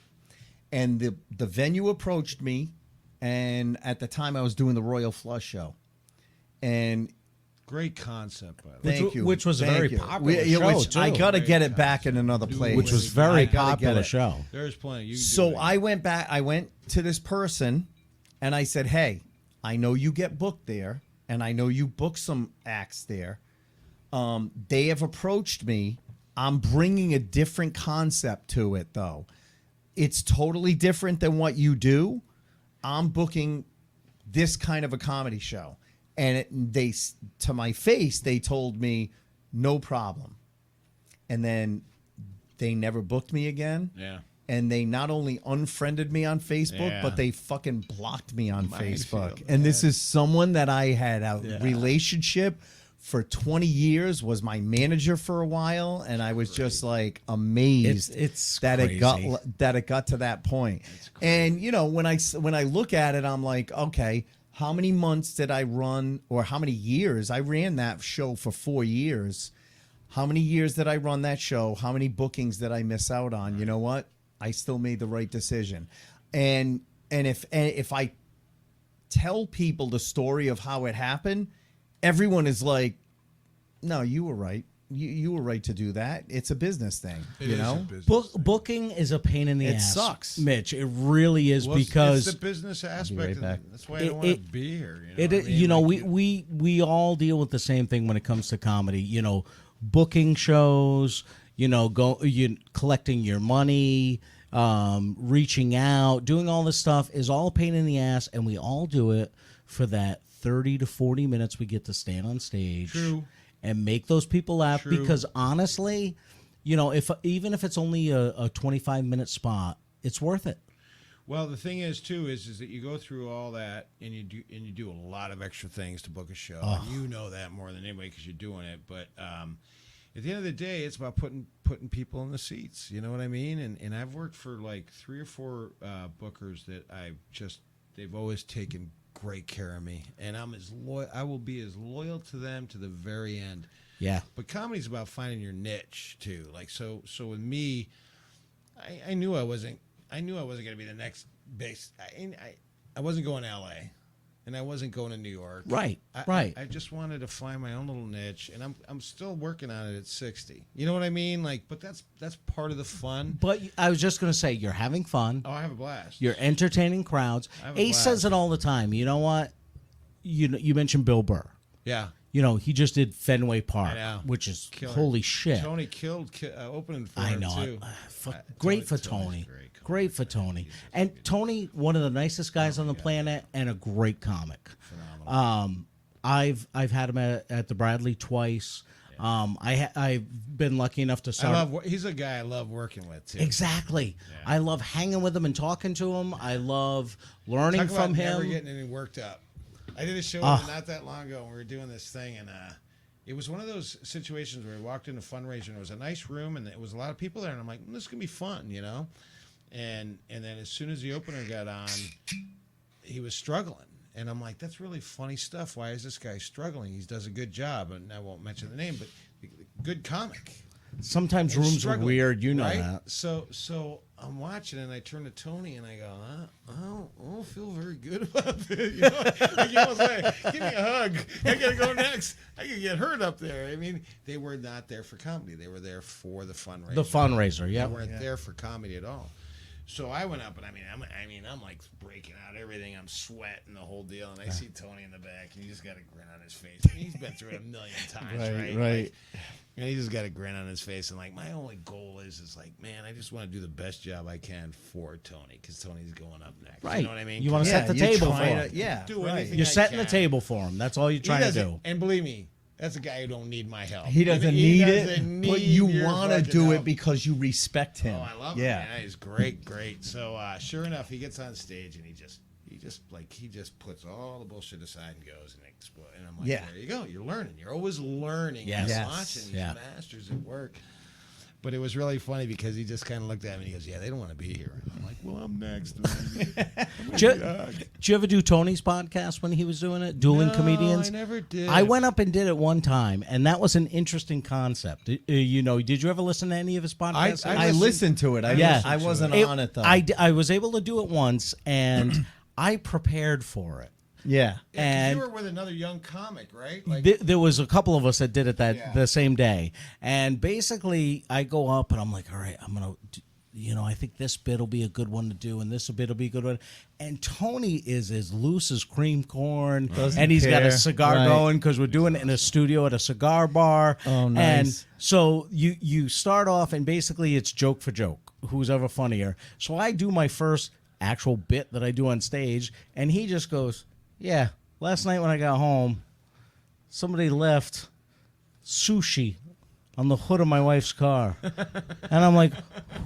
and the venue approached me, and at the time I was doing the Royal Flush show, and great concept, by the way. thank you, which was a very popular show too. I got to get it back in another place, which was very popular show. There's plenty. So I went back. I went to this person, and I said, "Hey, I know you get booked there, and I know you book some acts there. They have approached me. I'm bringing a different concept to it, though. It's totally different than what you do. I'm booking this kind of a comedy show. And they, to my face, they told me, no problem. And then they never booked me again. Yeah. And they not only unfriended me on Facebook, Yeah. but they fucking blocked me on I Facebook. feel And this is someone that I had a relationship for 20 years, was my manager for a while, and I was just like amazed It's that crazy. it got to that point. And you know, when I look at it, I'm like, okay, how many months did I run, or how many years? I ran that show for 4 years. How many years did I run that show? How many bookings did I miss out on? You know what? I still made the right decision. And if I tell people the story of how it happened, everyone is like, no, you were right. You were right to do that. It's a business thing, you know? Booking is a pain in the It ass. sucks. Mitch. It really is Well, because it's the business aspect. right and back. That's why I don't want to be here. You know, It, what I mean? you know, Like, we all deal with the same thing when it comes to comedy. You know, booking shows. You know, collecting your money, reaching out, doing all this stuff is all a pain in the ass, and we all do it for that 30 to 40 minutes we get to stand on stage. True. And make those people laugh. True. Because honestly, you know, even if it's only a 25-minute spot, it's worth it. Well, the thing is too is that you go through all that and you do a lot of extra things to book a show. And you know that more than anybody because you're doing it. But at the end of the day, it's about putting people in the seats. You know what I mean? And I've worked for like 3 or 4 bookers that they've always taken great care of me, and I will be as loyal to them to the very end. Yeah. But comedy's about finding your niche too. Like so with me, I knew I wasn't going to be the next base. I wasn't going to LA, and I wasn't going to New York. Right. I just wanted to find my own little niche, and I'm still working on it at 60. You know what I mean? Like, but that's part of the fun. But I was just going to say, you're having fun. Oh, I have a blast. You're entertaining crowds. I have a Ace blast. says it all the time. You know what? You mentioned Bill Burr. Yeah. You know, he just did Fenway Park, I know. which is Killer. holy shit. Tony killed opening for I him know. too. Great for Tony's Tony. great. Great for Tony. And Tony, one of the nicest guys on the planet, and a great comic. Phenomenal. I've had him at the Bradley twice. I've been lucky enough to start. He's a guy I love working with too. Exactly. I love hanging with him and talking to him. I love learning Talk from about him. never getting any worked up. I did a show with him not that long ago, and we were doing this thing, and it was one of those situations where we walked in a fundraiser, and it was a nice room, and there was a lot of people there, and I'm like, this is gonna be fun, you know. And then as soon as the opener got on, he was struggling. And I'm like, that's really funny stuff. Why is this guy struggling? He does a good job. And I won't mention the name, but good comic. Sometimes And rooms are struggling, weird. You know right? that. So I'm watching, and I turn to Tony, and I go, I don't feel very good about this. You know? Like he was like, give me a hug. I got to go next. I could get hurt up there. I mean, they were not there for comedy. They were there for the fundraiser. The fundraiser, yeah. They weren't there for comedy at all. So I went up, and I'm like breaking out everything. I'm sweating the whole deal, and I see Tony in the back, and he just got a grin on his face. I mean, he's been through it a million times, right? Like, and he just got a grin on his face, and like my only goal is like, man, I just want to do the best job I can for Tony because Tony's going up next. Right. You know what I mean? You want to set the you're table for trying him. to- yeah, do right. anything You're I setting the can. table for him. That's all you're He trying to doesn't- do. And believe me, that's a guy who don't need my help. He doesn't He need doesn't it, but need you your want to fucking do it help. because you respect him. Oh, I love him. Yeah. Man. He's great. So sure enough, he gets on stage and he just puts all the bullshit aside and goes and explodes. And I'm like, Yeah. there you go. You're learning. You're always learning. Yes. You're Yes. watching these Yeah. masters at work. But it was really funny because he just kind of looked at me and he goes, yeah, they don't want to be here. And I'm like, well, I'm next. Did you ever do Tony's podcast when he was doing it? Dueling No, Comedians? I never did. I went up and did it one time, and that was an interesting concept. You know, did you ever listen to any of his podcasts? I listened to it. I wasn't on it, though. I was able to do it once, and I prepared for it. yeah. And you were with another young comic, right? Like, there was a couple of us that did it the same day, and basically I go up and I'm like, all right, I think this bit will be a good one to do, and this bit will be a good one. And Tony is as loose as cream corn, and he's got a cigar going because we're doing it in a studio at a cigar bar. Oh, nice. And so you start off, and basically it's joke for joke, who's ever funnier. So I do my first actual bit that I do on stage, and he just goes, yeah, last night when I got home, somebody left sushi on the hood of my wife's car. And I'm like,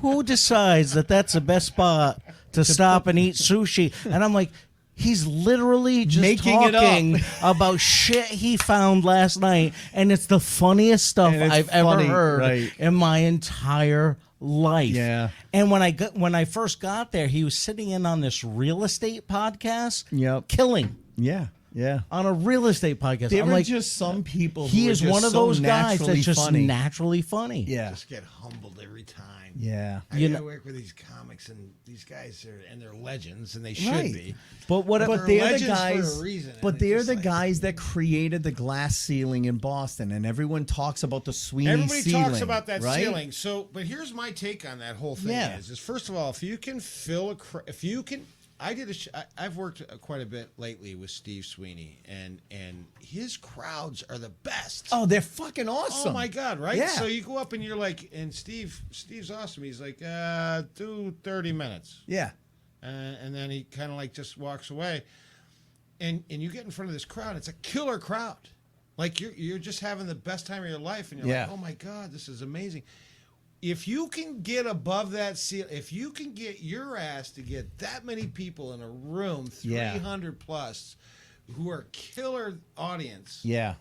who decides that that's the best spot to stop and eat sushi? And I'm like, he's literally just Making it talking up. about shit he found last night, and it's the funniest stuff And it's I've ever funny, heard right. in my entire life. Yeah. And when I first got there, he was sitting in on this real estate podcast. Yep. Killing Yeah. on a real estate podcast. There I'm are like, just some people he who are is just one of so those guys naturally that's just funny. naturally funny. Yeah. Just get humbled every time. Yeah. I work with these comics, and these guys they're legends, and they should Right. be. But what? But They're they're the legends for guys. a reason, But and they're it's the just guys that created the glass ceiling in Boston, and everyone talks about the Sweeney Everybody ceiling. talks about that right? ceiling. So, but here's my take on that whole thing. Yeah. Is first of all, if you can fill if you can. I've worked quite a bit lately with Steve Sweeney, and his crowds are the best. Oh, they're fucking awesome. Oh my God! Right? Yeah. So you go up and you're like, and Steve's awesome. He's like, do 30 minutes, Yeah. and then he kind of like just walks away, and you get in front of this crowd. It's a killer crowd. Like you're just having the best time of your life, and you're Yeah. like, oh my God, this is amazing. If you can get above that ceiling, if you can get your ass to get that many people in a room, Yeah. 300 plus, who are killer audience. Yeah.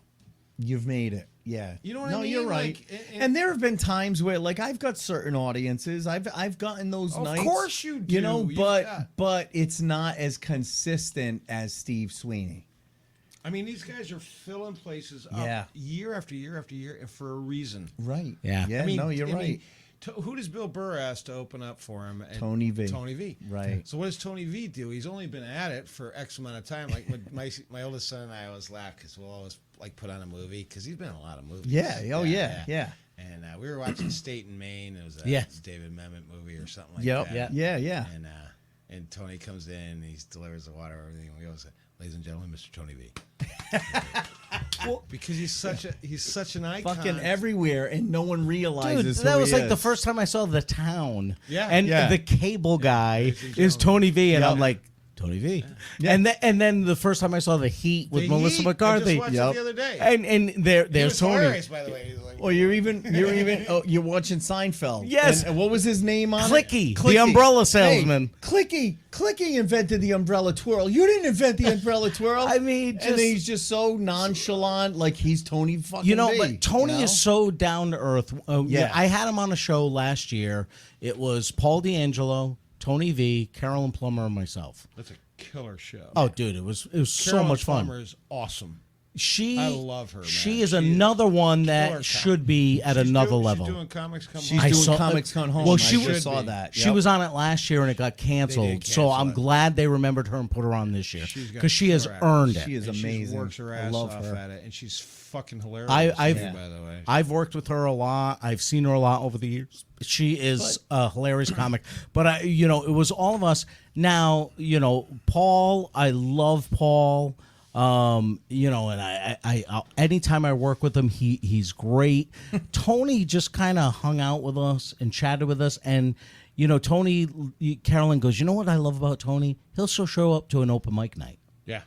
You've made it. Yeah. You know what I no, mean? you're right. Like, and there have been times where, like, I've got certain audiences. I've gotten those Of nights. course you do. You know, You've but got- it's not as consistent as Steve Sweeney. I mean, these guys are filling places up Yeah. year after year after year, and for a reason. Right. Yeah. Yeah. I mean, no, you're right. Who does Bill Burr ask to open up for him? Tony V. Tony V. Right. So what does Tony V do? He's only been at it for X amount of time. Like my oldest son and I always laugh because we'll always like put on a movie because he's been in a lot of movies. Yeah. Oh, yeah. And we were watching State and Maine. It was a Yeah. David Mamet movie or something like Yep. that. Yeah. And Tony comes in and he delivers the water and everything. And we always say, "Ladies and gentlemen, Mr. Tony V." Well, because he's such an icon. Fucking everywhere, and no one Dude, realizes that who was he like the is. first time I saw The Town. Yeah. And Yeah. the cable guy ladies and is gentlemen. Tony V, and Yep. I'm like, Tony V. Yeah. And then the first time I saw The Heat with The Melissa Heat, McCarthy. I just watched it the other day. And there's He was Tony. hilarious, by the way. He's like, Or you're you're watching Seinfeld. Yes. And what was his name on Clicky, it? the umbrella salesman. Hey, Clicky invented the umbrella twirl. You didn't invent the umbrella twirl. I mean, and then he's just so nonchalant, like he's Tony fucking V, but Tony you know? is so down to earth. Yeah. I had him on a show last year. It was Paul D'Angelo, Tony V, Carolyn Plummer, and myself. that's a killer show. Oh, dude, it was so Carolyn much fun. Plummer is awesome. I love her, man. She is She is another one killer that should be at She's another doing- level. She's doing comics come She's home. doing Comics Come Home. Well, I she just should saw be. that. She was on it last year and it got canceled. They did So cancel I'm it. glad they remembered her and put her on this year She's got because she has killer earned acting. it. She is And amazing. She works her I ass love off her. at it, and she's fucking hilarious. I've by the way. I've worked with her a lot. I've seen her a lot over the years. She is a hilarious comic. But it was all of us. Now, Paul. I love Paul. And I anytime I work with him, he's great. Tony just kind of hung out with us and chatted with us, and Tony, Carolyn goes, you know what I love about Tony? He'll still show up to an open mic night Yeah.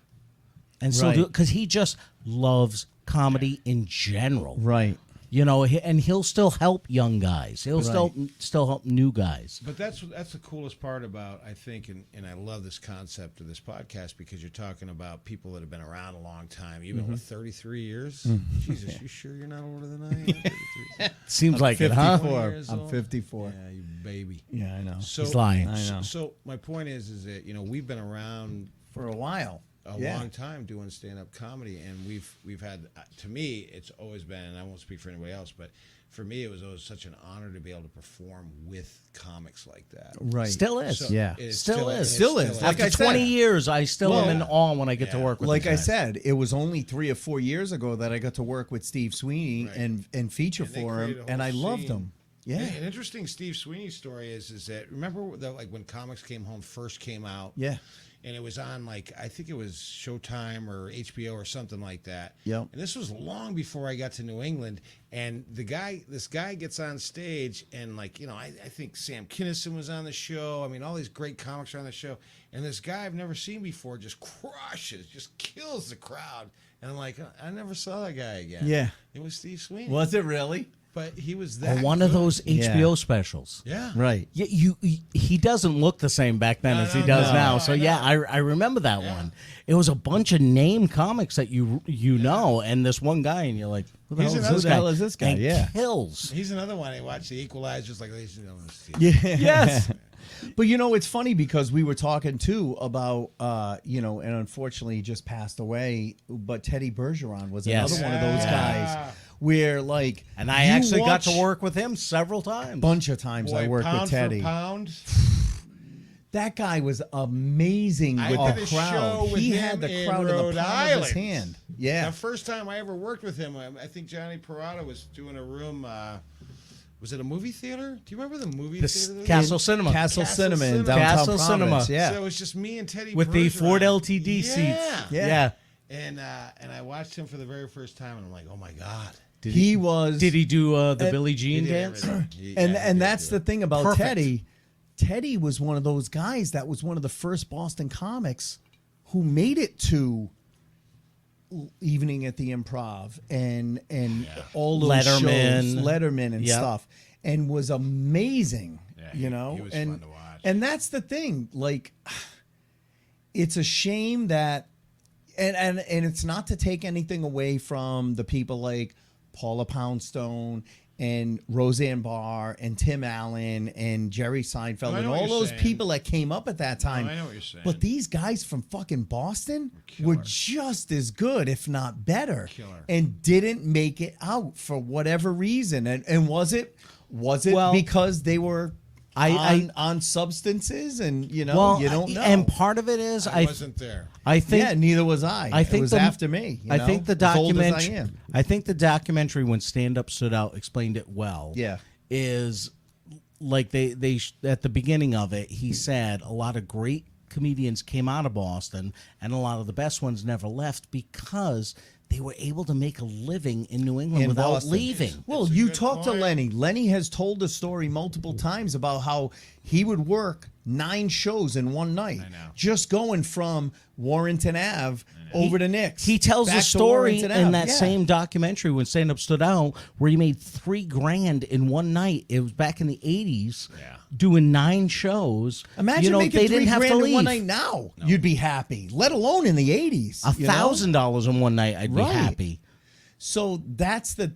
and still Right. do it because he just loves comedy in general, Right. And he'll still help young guys. He'll still help new guys. But that's the coolest part about, I think, and I love this concept of this podcast because you're talking about people that have been around a long time. You've been with 33 years. Jesus, you sure you're not older than I am? 33. Seems like it, huh? 54. years I'm old. 54. Yeah, you baby. Yeah, I know. So, He's lying. I know. So my point is that we've been around For a while. a long time doing stand-up comedy, and we've had, to me, it's always been, and I won't speak for anybody else, but for me, it was always such an honor to be able to perform with comics like that. Right. Still is. So Yeah. it Still is. Still is. Like After I said. 20 years, I still am in awe when I get to Yeah. work with Like the I guys. said, it was only 3 or 4 years ago that I got to work with Steve Sweeney Right. and feature And they for created him, a and whole I loved scene. him. Yeah. An interesting Steve Sweeney story is that remember like when Comics Came Home first came out. Yeah. And it was on like I think it was Showtime or HBO or something like that. Yep. And this was long before I got to New England. And this guy gets on stage and like I think Sam Kinison was on the show. I mean, all these great comics are on the show. And this guy I've never seen before just crushes, just kills the crowd. And I'm like, I never saw that guy again. Yeah. It was Steve Sweeney. Was it really? But he was that One of good. those HBO specials. Yeah. Right. Yeah, he doesn't look the same back then as he does now. So yeah, I remember that one. It was a bunch of name comics that you know, and this one guy, and you're like, who the He's hell is another- this Who the guy? hell is this guy? And Yeah. kills. He's another one. I watched The Equalizers like ladies and gentlemen. Yeah. Yes. But it's funny because we were talking too about and unfortunately he just passed away. But Teddy Bergeron was Yes. another one of those Yeah. guys where like And I you actually got to watch- work with him several times. bunch of times I Boy, worked pound with Teddy. for pound. That guy was amazing I with did the a show crowd. with He him had the in crowd in Rhode the palm of Island. his hand. Yeah. The first time I ever worked with him, I think Johnny Parada was doing a room. Was it a movie theater? Do you remember the movie theater? Castle Cinema. Castle Cinema in Cinema. downtown Castle Providence. Cinema. Yeah. So it was just me and Teddy with the Bergeron. Ford LTD seats. Yeah. Yeah. And I watched him for the very first time, and I'm like, oh my god. Did he was Did he do the and- Billie He Jean did dance? everything. He and did that's do the it. thing about Perfect. Teddy. Teddy was one of those guys that was one of the first Boston comics who made it to Evening at the Improv and all those Letterman. shows, Letterman and Yep. stuff, and was amazing. Yeah, you know, he was and fun to watch. and that's the thing. Like, it's a shame that, and it's not to take anything away from the people like Paula Poundstone and Roseanne Barr and Tim Allen and Jerry Seinfeld I and know what all you're those saying. people that came up at that time. I know what you're saying. But these guys from fucking Boston were killer. just as good, if not better, Killer. and didn't make it out for whatever reason. And was it Well, because they were I- on substances and you Well, don't know. and part of it is I wasn't there. I think yeah, neither was I. I think it was the- after me. I think the as old as I documentary. am. I think the documentary when Stand Up Stood Out explained it well. Yeah. is like they at the beginning of it, he said a lot of great comedians came out of Boston, and a lot of the best ones never left because they were able to make a living in New England In without Boston. leaving. Well, It's a you good talk to point. Lenny. Lenny has told the story multiple times about how he would work 9 shows in one night, I know. just going from Warrington Ave over to Nick's. He tells back a to story Warrington in Ave. that Yeah. same documentary when Stand Up Stood Out where he made $3,000 in one night. It was back in the 80s, Yeah. doing 9 shows. Imagine making they $3 didn't have to grand in leave. one night now. You'd be happy, let alone in the 80s. $1,000 in one night, I'd be Right. happy. So that's the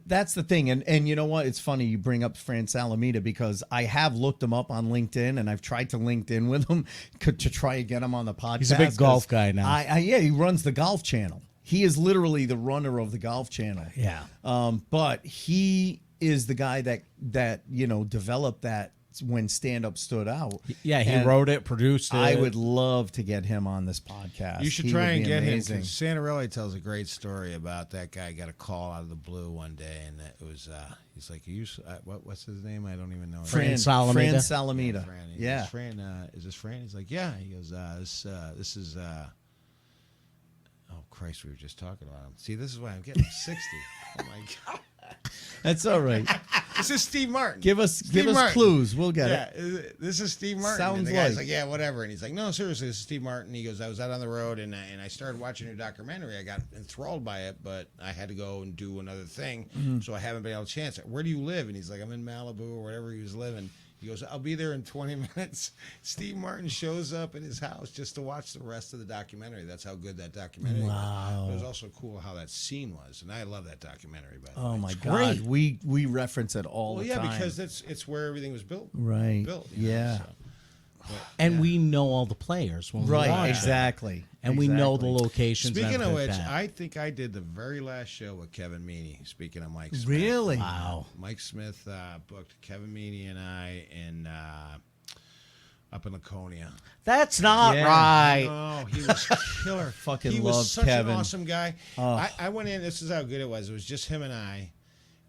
thing, and you know what? It's funny you bring up France Alameda because I have looked him up on LinkedIn and I've tried to LinkedIn with him to try to get him on the podcast. He's a big golf 'cause guy now. Yeah, he runs the golf channel. He is literally the runner of the golf channel. Yeah. But he is the guy that developed that when Stand Up Stood Out. Yeah, he And wrote it, produced it. I would love to get him on this podcast. You should He try would and be get amazing. him. Santarelli tells a great story about that guy got a call out of the blue one day, and it was he's like, what's his name? I don't even know. Fran Salameda. Fran Salameda. Fran. He Yeah. goes, Fran, is this Fran? He's like, yeah. He goes, this is. Oh Christ, we were just talking about him. See, this is why I'm getting 60. Oh my God. That's all right. This is Steve Martin. Give us Martin. clues. We'll get it. Yeah, this is Steve Martin. Sounds and the guy's like- like, yeah, whatever. And he's like, no, seriously, this is Steve Martin. He goes, I was out on the road and I started watching your documentary. I got enthralled by it, but I had to go and do another thing, so I haven't been able to chance it. Where do you live? And he's like, I'm in Malibu or wherever he was living. He goes, I'll be there in 20 minutes. Steve Martin shows up at his house just to watch the rest of the documentary. That's how good that documentary was. It was also cool how that scene was. And I love that documentary, by the way. Oh my It's God, great. we reference it all Well, the yeah, time. because it's where everything was built. right. Built. Yeah. And we know all the players when we Right. watch it. Exactly. And we know the Exactly. locations. Speaking and of everything which, like that. I think I did the very last show with Kevin Meaney. Speaking of Mike Smith. Really? Wow. Mike Smith booked Kevin Meaney and I in up in Laconia. That's not Yeah. right. Oh, he was killer. Fucking he love was such Kevin. an awesome guy. I went in. This is how good it was. It was just him and I.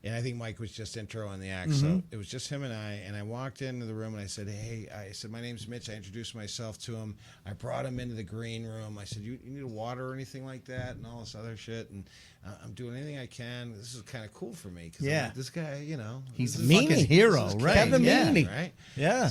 And I think Mike was just introing the act. So it was just him and I walked into the room and I said, hey, I said, my name's Mitch. I introduced myself to him. I brought him into the green room. I said, you need a water or anything like that and all this other shit. And I'm doing anything I can. This is kind of cool for me. Cause Yeah. like, this guy, you know. He's a this is fucking fucking- hero, this is right? Kevin Yeah. Meaney, right? Yeah.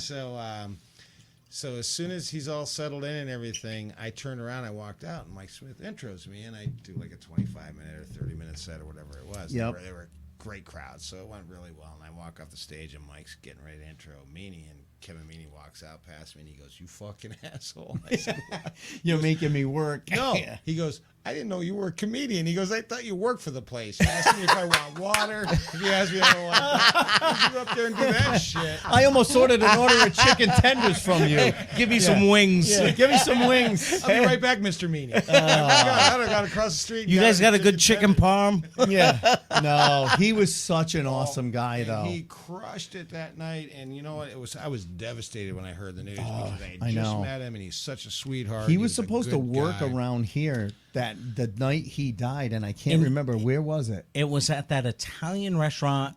So as soon as he's all settled in and everything, I turned around, I walked out, and Mike Smith intros me, and I do like a 25-minute or 30-minute set or whatever it was. Yep. They were a great crowd, so it went really well. And I walk off the stage, and Mike's getting ready to intro Meaney, and Kevin Meaney walks out past me, and he goes, "You fucking asshole." I said, "What?" You're making me work. No. Yeah. He goes, "I didn't know you were a comedian." He goes, "I thought you worked for the place. You asked me if I want water. If you asked me if I want you go up there and do that shit." I almost ordered an order of chicken tenders from you. Give me some wings. Yeah, give me some wings. I'll be right back, Mr. Meaney. I got across the street. You guys got a good chicken parm? Yeah. No, he was such an awesome guy, And though. he crushed it that night, and you know what? I was devastated when I heard the news because I I had just know. met him, and he's such a sweetheart. He was a supposed to good work guy. around here that the night he died, and I can't remember where was it. It was at that Italian restaurant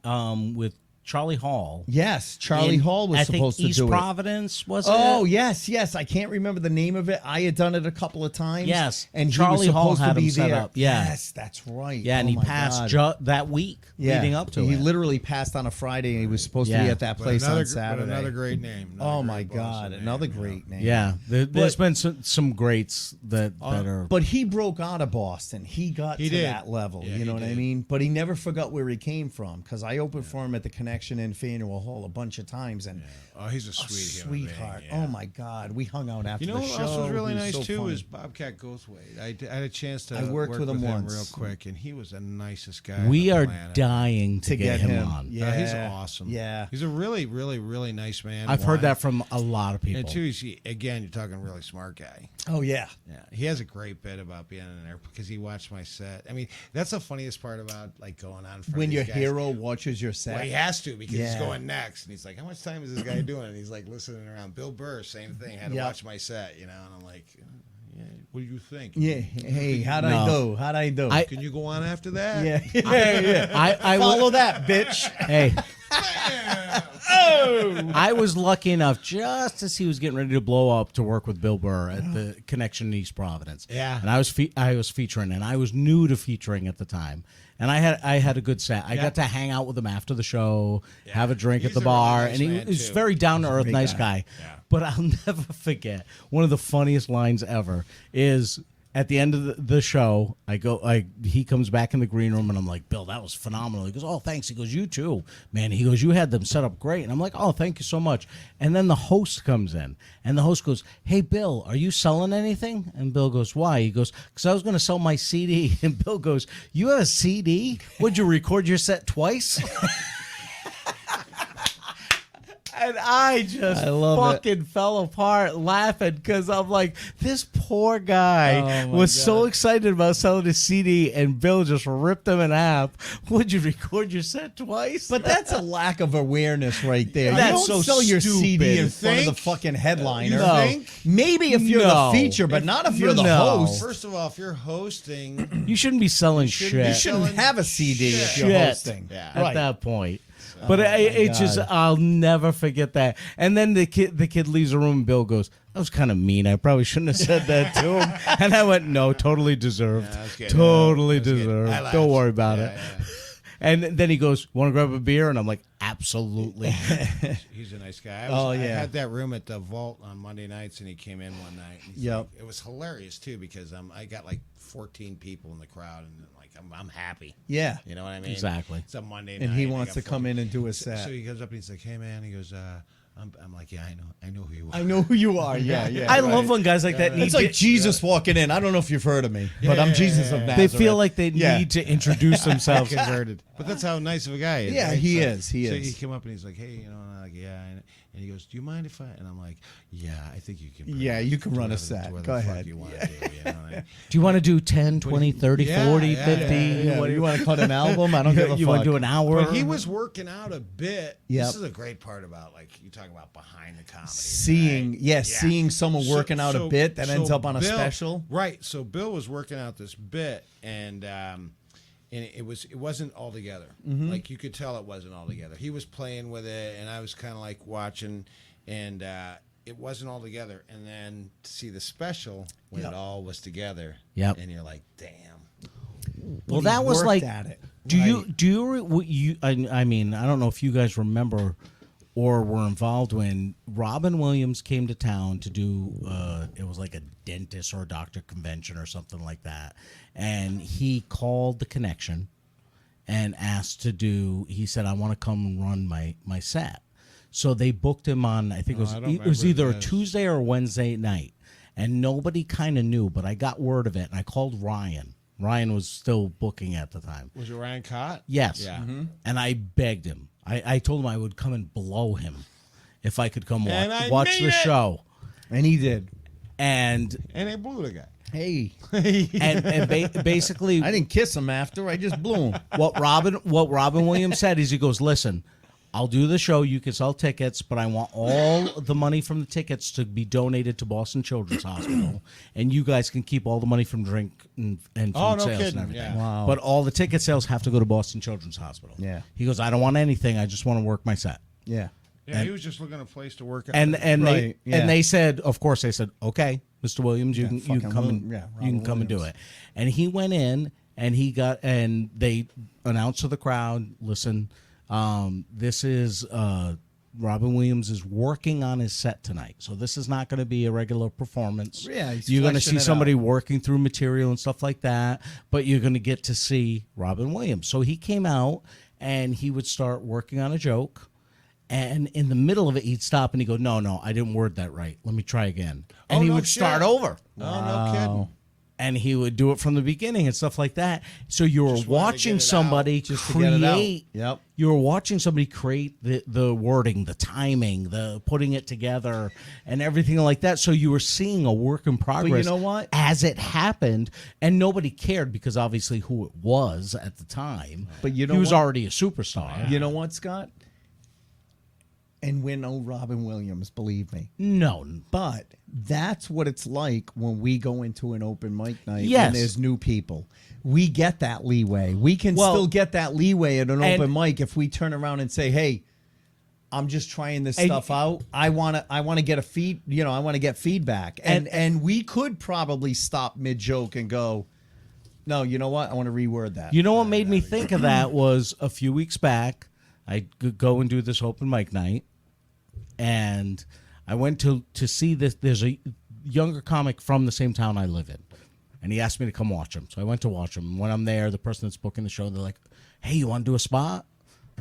with Charlie Hall. Yes, Charlie in, Hall was I supposed think East to do it. Providence, was it? Oh yes. I can't remember the name of it. I had done it a couple of times. Yes, and Charlie he was Hall supposed had to be him set there. up, yeah. Yes, that's right. Yeah, and Oh he my passed God. that week Yeah. leading up to he it. literally passed on a Friday, and he was supposed to be Yeah. at that But place another, on Saturday. But another great name. Another Oh great my Boston God, name, another you know. great name. Yeah, there's been some greats that are. But he broke out of Boston. He got He to did. that level. Yeah, you know he what I did. mean? But he never forgot where he came from, because I opened for him at the Connection in Faneuil Hall a bunch of times, and Oh, he's a a sweet human being, sweetheart. yeah. Oh my God, we hung out after You know the what show. else was really He nice so too funny. is Bobcat Goldthwait. I had a chance to I worked with him once. real quick, and he was the nicest guy. We on the are planet. dying to get him on. Yeah, He's awesome. Yeah. He's a really, really, really nice man. I've heard Wine. that from a lot of people. And two, again, you're talking really smart guy. Oh yeah. Yeah, he has a great bit about being in there because he watched my set. I mean, that's the funniest part about like going on. When your guys. hero watches your set. Well, he has to because he's Yeah. going next, and he's like, "How much time is this guy doing?" And he's like listening around. Bill Burr, same thing. Had to Yeah. watch my set, you know, and I'm like, "Yeah, what do you think? Yeah. Hey, how'd I No. do? How'd I do? Can you go on after that?" yeah. Yeah. I Follow that, bitch. Hey. I was lucky enough just as he was getting ready to blow up to work with Bill Burr at the Connection in East Providence. Yeah. And I was featuring, and I was new to featuring at the time. And I had a good set. I got to hang out with him after the show, have a drink He's at the a bar, really nice and he man, was too. very down to earth, great nice guy. guy. Yeah. But I'll never forget one of the funniest lines ever is at the end of the show, he comes back in the green room, and I'm like, "Bill, that was phenomenal." He goes, "Oh, thanks." He goes, "You too, man." He goes, "You had them set up great." And I'm like, "Oh, thank you so much." And then the host comes in, and the host goes, "Hey, Bill, are you selling anything?" And Bill goes, "Why?" He goes, "Because I was going to sell my CD." And Bill goes, "You have a CD? Would you record your set twice?" And I just fucking fell apart laughing because I'm like, this poor guy was so excited about selling his CD, and Bill just ripped him in half. Would you record your set twice? But that's a lack of awareness right there. That's you don't so sell your stupid. CD in You front of the think? fucking headliner. You No. think? Maybe if you're No. the feature, but not if you're the No. host. First of all, if you're hosting, You shouldn't be selling shouldn't shit be You shouldn't have a CD if you're Shit. hosting. Yeah. at Right. that point. But it's just, I'll never forget that. And then the kid leaves the room, and Bill goes, "That was kind of mean. I probably shouldn't have said that to him." And I went, "No, totally deserved. that's good. Totally That's good. deserved. I laughed. Don't worry about it." Yeah. And then he goes, "Want to grab a beer?" And I'm like, "Absolutely." He's a nice guy. I yeah. had that room at the Vault on Monday nights, and he came in one night. And he's Yep. like- it was hilarious too because I got like 14 people in the crowd, and like I'm happy. Yeah. You know what I mean? Exactly. It's a Monday night. And he I wants got to come 14 in and do a set. So he goes up and he's like, "Hey man," he goes, I'm like, "Yeah, I know who you are." I know who you are. Yeah, yeah. I right. love when guys like that need It's like to, Jesus walking in. I don't know if you've heard of me, but I'm Jesus of they Nazareth. feel like they Yeah. need to introduce themselves. Converted. But that's how nice of a guy he is. Yeah, right? he So- is, he so is. he came up and he's like, "Hey, you know," and I'm like, "Yeah," and he goes, "Do you mind if I?" And I'm like, "Yeah, I think you can." Yeah, you can do run a whatever- set. do whatever Go the fuck ahead. You want to do, you know? Like, Do you want to do 10, 20, 30, Yeah, 40, yeah, 50? Yeah, What do you want to cut an album? I don't give a you fuck. want to do an hour? But he was working out a bit. Yep. This is a great part about like you talk about behind the comedy. Seeing, right? yes, seeing someone working out a bit that ends up on a Bill- special. Right. So Bill was working out this bit, and and it wasn't all together. Like you could tell it wasn't all together. He was playing with it, and I was kind of like watching, and it wasn't all together. And then to see the special when it all was together, and you're like, damn. Well, that was worked like. at it. Do you? I mean, I don't know if you guys remember or were involved when Robin Williams came to town to do. It was like a dentist or a doctor convention or something like that, and he called the Connection and asked to do. He said, "I want to come and run my set." So they booked him on. I think it was either a Tuesday or a Wednesday night, and nobody kind of knew. But I got word of it, and I called Ryan. Ryan was still booking at the time. Was it Ryan Cott? Yes. Yeah. And I begged him. I told him I would come and blow him if I could come watch the show. And he did. And they blew the guy. Hey. Basically, I didn't kiss him after. I just blew him. what Robin Williams said is he goes, listen, I'll do the show. You can sell tickets, but I want all the money from the tickets to be donated to Boston Children's Hospital, and you guys can keep all the money from drink and food sales and everything. Yeah. Wow. But all the ticket sales have to go to Boston Children's Hospital. Yeah. He goes, I don't want anything. I just want to work my set. Yeah. Yeah, he was just looking at a place to work. And Right, they said, of course, they said, okay, Mr. Williams, you can come and Robin you can come and do Williams. it. And he went in and they announced to the crowd, listen, this is Robin Williams is working on his set tonight, so this is not going to be a regular performance. Yeah, he's you're going to fleshing see it somebody out. working through material and stuff like that, but you're going to get to see Robin Williams. So he came out and he would start working on a joke. And in the middle of it, he'd stop and he'd go, no, I didn't word that right. Let me try again. And he would start over. No kidding. And he would do it from the beginning and stuff like that. So you were Just wanted to watching get it somebody out. Just to get it out. create. Yep. You were watching somebody create the wording, the timing, the putting it together, and everything like that. So you were seeing a work in progress. know what? As it happened, and nobody cared because obviously who it was at the time. But you know he was what? already a superstar. You know what, Scott? And we're no Robin Williams, believe me. No, But that's what it's like when we go into an open mic night Yes. and there's new people. We get that leeway. We can Well, still get that leeway at an and- open mic if we turn around and say, "Hey, I'm just trying this And- stuff out. I want to get I want to get feedback." And we could probably stop mid joke and go, "No, you know what? I want to reword that." You know what made me think of that was a few weeks back, I could go and do this open mic night, and I went to see this. There's a younger comic from the same town I live in, and he asked me to come watch him. So I went to watch him. When I'm there, the person that's booking the show, they're like, "Hey, you want to do a spot?"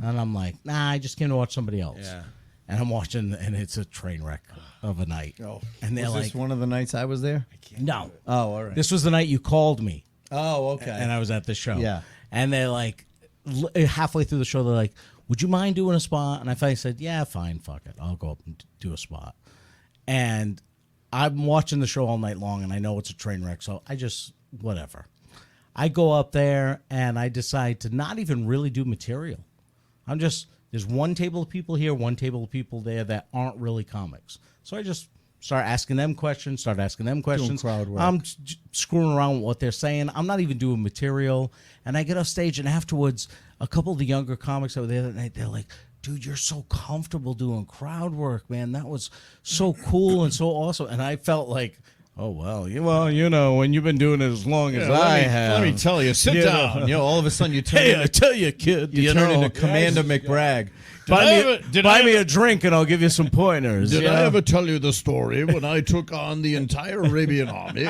And I'm like, "Nah, I just came to watch somebody else." Yeah. And I'm watching, and it's a train wreck of a night. Oh, and they're was like, this one of the nights I was there? "No, Oh, all right. this was the night you called me." Oh, okay. And I was at this show. Yeah. And they're like, halfway through the show, they're like, would you mind doing a spot? And I finally said, yeah, fine, fuck it. I'll go up and do a spot. And I'm watching the show all night long, and I know it's a train wreck, so I just, whatever. I go up there, and I decide to not even really do material. There's one table of people here, one table of people there that aren't really comics. So I just start asking them questions. crowd work. I'm screwing around with what they're saying. I'm not even doing material. And I get off stage, and afterwards, a couple of the younger comics that were there that night, they're like, dude, you're so comfortable doing crowd work, man. That was so cool and so awesome. And I felt like, oh, well, you know, when you've been doing it as long as I have. Let me tell you, sit You down. know. You know, all of a sudden you turn Hey, into, I tell you, kid, you you turn know, into Commander McBragg. buy me a drink and I'll give you some pointers. Did you I know? ever tell you the story when I took on the entire Arabian army?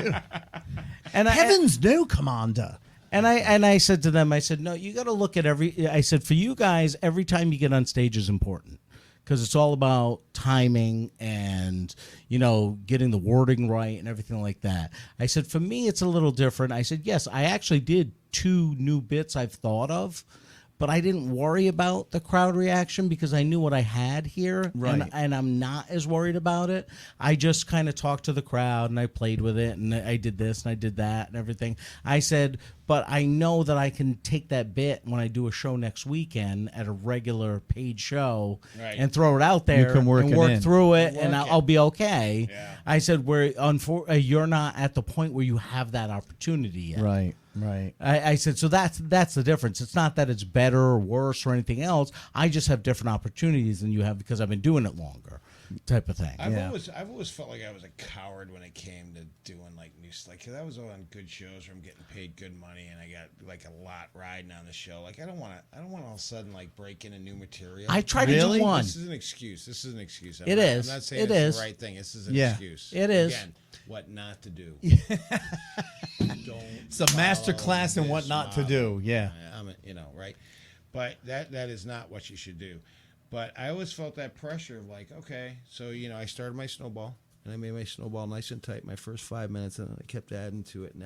And Heavens, no, Commander. And I said to them, I said, no, you got to look at I said, for you guys, every time you get on stage is important because it's all about timing and, you know, getting the wording right and everything like that. I said, for me, it's a little different. I said, yes, I actually did 2 new bits I've thought of, but I didn't worry about the crowd reaction because I knew what I had here. Right. And I'm not as worried about it. I just kind of talked to the crowd and I played with it and I did this and I did that and everything. I said, but I know that I can take that bit when I do a show next weekend at a regular paid show Right. and throw it out there You can work and it work in. through it Work and it. I'll be okay. Yeah. I said, you're not at the point where you have that opportunity yet. Right. Right. I said, so that's the difference. It's not that it's better or worse or anything else. I just have different opportunities than you have because I've been doing it longer, type of thing. I've always felt like I was a coward when it came to doing like new stuff. Like, 'cause I was on good shows where I'm getting paid good money and I got like a lot riding on the show. Like, I don't want to all of a sudden like break into new material. I tried to do one. This is an excuse. I'm not saying It it's is the right thing. This is an Yeah. excuse. It is. Again, what not to do. Don't. It's a master class in what this not to model. do. Yeah. Right. But that is not what you should do. But I always felt that pressure of like, okay, so I started my snowball and I made my snowball nice and tight my first 5 minutes, and I kept adding to it, and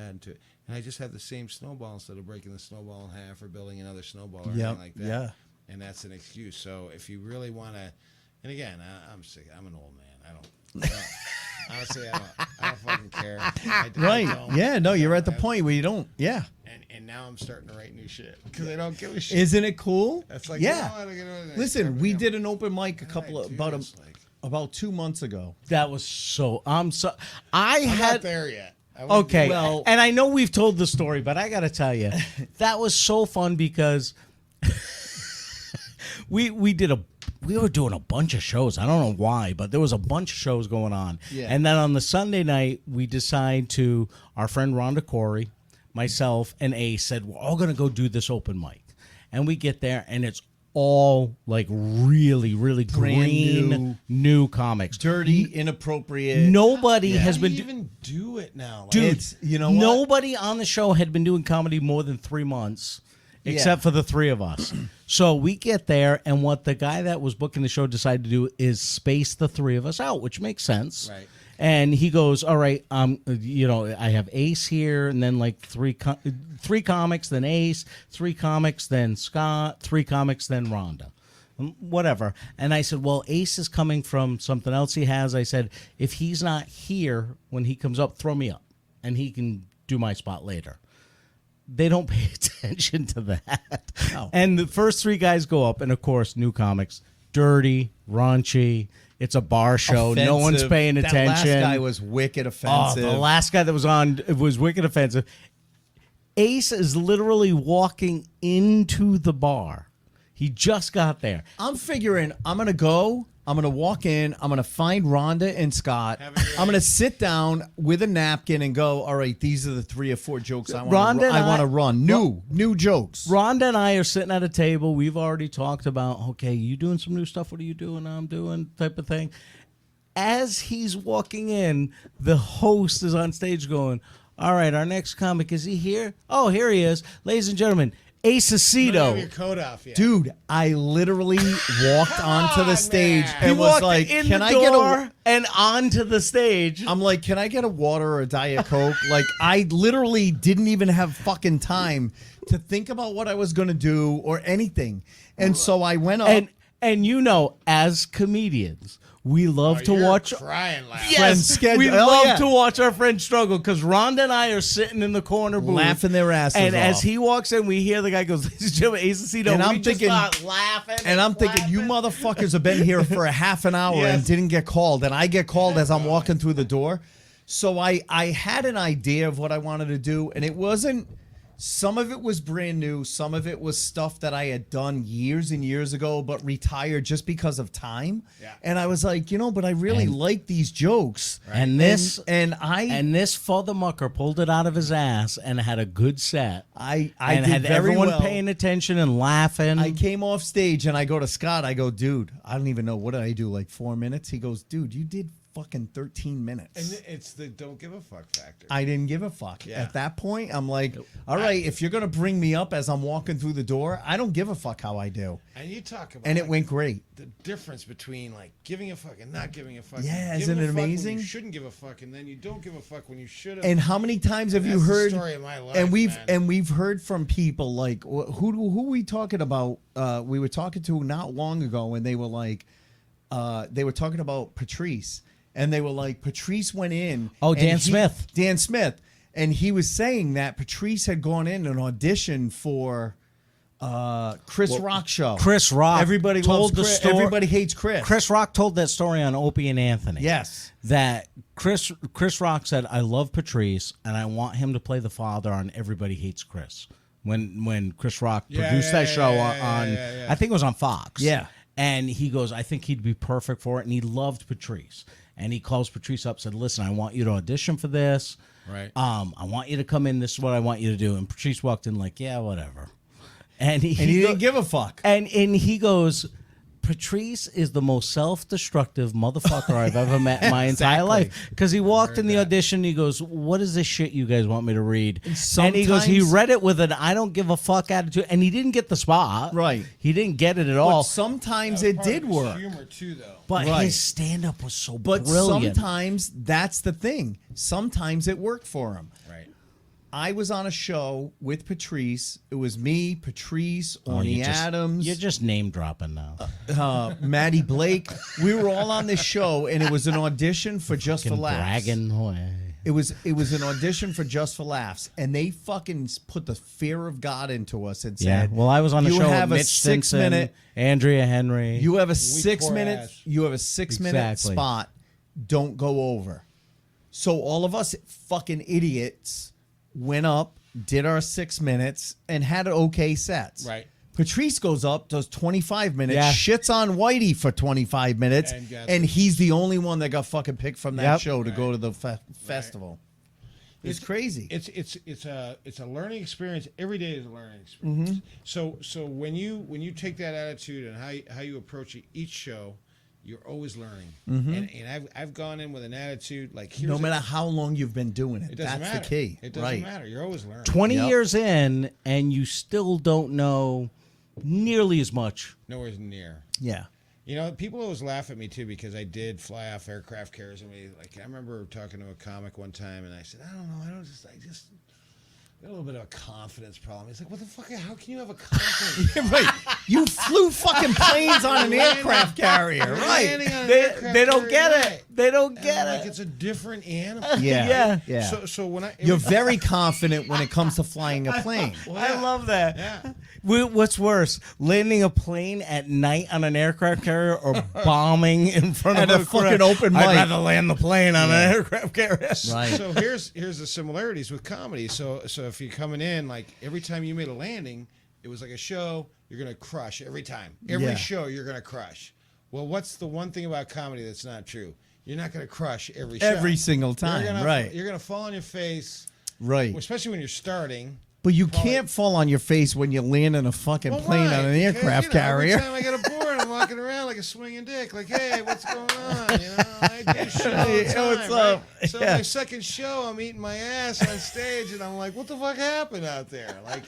I just had the same snowball instead of breaking the snowball in half or building another snowball or anything like that. Yeah. And that's an excuse. So if you really want to, and again, I'm sick. I'm an old man. I don't. Honestly, I don't fucking care. I don't. Yeah. No, you're at the point where you don't. Yeah. And now I'm starting to write new shit because I don't give a shit. Isn't it cool? That's like, yeah. I don't get it. Listen, we did an open mic about about 2 months ago. That was so. I'm not there yet. Okay, Well- and I know we've told the story, but I got to tell you, that was so fun because we were doing a bunch of shows. I don't know why, but there was a bunch of shows going on. Yeah. And then on the Sunday night, we decide to, our friend Rhonda Corey, myself, and Ace said, we're all going to go do this open mic. And we get there, and it's all like really, really green, new comics. Dirty, inappropriate. Nobody has How been do you even do it now? Like, Dude, It's- you know what? nobody on the show had been doing comedy more than 3 months, except for the three of us. So we get there, and what the guy that was booking the show decided to do is space the three of us out, which makes sense. Right. And he goes, all right, I have Ace here, and then like three comics, then Ace, 3 comics, then Scott, 3 comics, then Rhonda. Whatever. And I said, well, Ace is coming from something else he has. I said, if he's not here when he comes up, throw me up, and he can do my spot later. They don't pay attention to that. No. And the first 3 guys go up, and of course, new comics, dirty, raunchy. It's a bar show. No one's Offensive. paying attention. That last guy was wicked Oh, offensive. the last guy that was on was wicked offensive. Ace is literally walking into the bar. He just got there. I'm figuring I'm going to go. I'm going to walk in. I'm going to find Rhonda and Scott. I'm going to sit down with a napkin and go, all right, these are the 3 or 4 jokes I want to run. New jokes. Rhonda and I are sitting at a table. We've already talked about, okay, you doing some new stuff? What are you doing? I'm doing type of thing. As he's walking in, the host is on stage going, all right, our next comic, is he here? Oh, here he is. Ladies and gentlemen, Ace you don't have your Aceto. coat off yet. Dude, I literally walked onto the stage man. and He was walked like, in can the I get door a... and onto the stage. I'm like, can I get a water or a Diet Coke? Like, I literally didn't even have fucking time to think about what I was going to do or anything. And so I went up. And as comedians, we love to You're watch. crying laughing. Yes, Friends we schedule- love yeah. to watch our friends struggle because Rhonda and I are sitting in the corner booth Laughing their asses and off. as he walks in, we hear the guy goes, "Ladies and gentlemen, Ace Aceto." And We I'm just thinking- start laughing, And I'm thinking, you clapping. motherfuckers have been here for a half an hour Yes. and didn't get called. And I get called as I'm walking through the door. So I had an idea of what I wanted to do. And it wasn't, some of it was brand new. Some of it was stuff that I had done years and years ago, but retired just because of time. Yeah. And I was like, but I really like these jokes. And this And this father mucker pulled it out of his ass and had a good set. I and did had very everyone well. paying attention and laughing. I came off stage and I go to Scott. I go, dude, I don't even know. What did I do? Like 4 minutes? He goes, dude, you did fucking 13 minutes. And it's the don't give a fuck factor. I didn't give a fuck. Yeah. At that point, I'm like, all right, if you're going to bring me up as I'm walking through the door, I don't give a fuck how I do. And you talk about And it went great. the difference between like giving a fuck and not giving a fuck. Yeah, Giving isn't a it fuck when amazing? you shouldn't give a fuck, and then you don't give a fuck when you should have. And how many times have you That's the heard? story of my life, and man. we've heard from people like who we talking about? We were talking to not long ago, and they were like, they were talking about Patrice, and they were like, Patrice went in. Oh, and Dan Smith. Dan Smith, and he was saying that Patrice had gone in and auditioned for Chris Rock show. Chris Rock Everybody told loves the Chris. story. Everybody hates Chris. Chris Rock told that story on Opie and Anthony. Yes. That Chris Rock said, "I love Patrice, and I want him to play the father on Everybody Hates Chris." When Chris Rock produced that show on, I think it was on Fox. Yeah. And he goes, "I think he'd be perfect for it," and he loved Patrice. And he calls Patrice up, said, "Listen, I want you to audition for this. Right. I want you to come in. This is what I want you to do." And Patrice walked in like, "Yeah, whatever." And he didn't give a fuck. And he goes, "Patrice is the most self-destructive motherfucker I've ever met in my entire life." Because he walked in the audition, and he goes, "What is this shit you guys want me to read?" And he goes, he read it with an "I don't give a fuck" attitude, and he didn't get the spot. Right. He didn't get it at But all. sometimes it did work. Humor too, though. But Right. his stand-up was so But brilliant. sometimes that's the thing. Sometimes it worked for him. Right. I was on a show with Patrice. It was me, Patrice, Oh, Orny Adams, You're just name dropping now. Maddie Blake. We were all on this show, and it was an audition for Just for Fucking Laughs. bragging away. It was an audition for Just for Laughs, and they fucking put the fear of God into us and Yeah. said, Well, I was on a "You show with have a Mitch Stinson, 6-minute Andrea Henry. You have a poor 6-minute. ass. You have a 6-minute Exactly. spot. Don't go over." So all of us fucking idiots went up, did our 6 minutes, and had okay sets. Right. Patrice goes up, does 25 minutes, Yeah. shits on Whitey for 25 minutes, And gets and it. he's the only one that got fucking picked from that Yep. show to go to the festival. It's crazy. It's a learning experience. Every day is a learning experience. So when you take that attitude and how you approach each show, you're always learning. And I've gone in with an attitude like, here's No matter how long you've been doing it, it doesn't that's matter. the key. It doesn't right. matter. You're always learning. 20 Yep. years in, and you still don't know nearly as much. Nowhere near. Yeah. You know, people always laugh at me too because I did fly off aircraft carriers. I remember talking to a comic one time, and I said, "I don't know, I just got a little bit of a confidence problem." He's like, "What the fuck? How can you have a confidence?" Right. You flew fucking planes on an aircraft carrier. Right. Landing on an They aircraft don't get carrier, it. right. They don't And get I'm like, it. it's a different animal. Yeah. Yeah. So when You're very confident when it comes to flying a plane. I love that. Yeah. What's worse, landing a plane at night on an aircraft carrier or bombing in front At of a fucking open I'd mic. rather land the plane on an aircraft carrier. Right. So here's the similarities with comedy. So if you're coming in, like every time you made a landing, it was like a show, you're gonna crush every time. Every Yeah. show you're gonna crush. Well, what's the one thing about comedy that's not true? You're not gonna crush every show. Every single time, You're gonna, right. You're gonna fall on your face, Right. especially when you're starting. But you can't fall on your face when you land in a fucking Well, plane why? on an Because, aircraft carrier. Every time I get aboard, I'm walking around like a swinging dick. Like, hey, what's going on? You know, I do shit all the Hey, time, what's up? right? So Yeah. my second show, I'm eating my ass on stage, and I'm like, what the fuck happened out there? Like,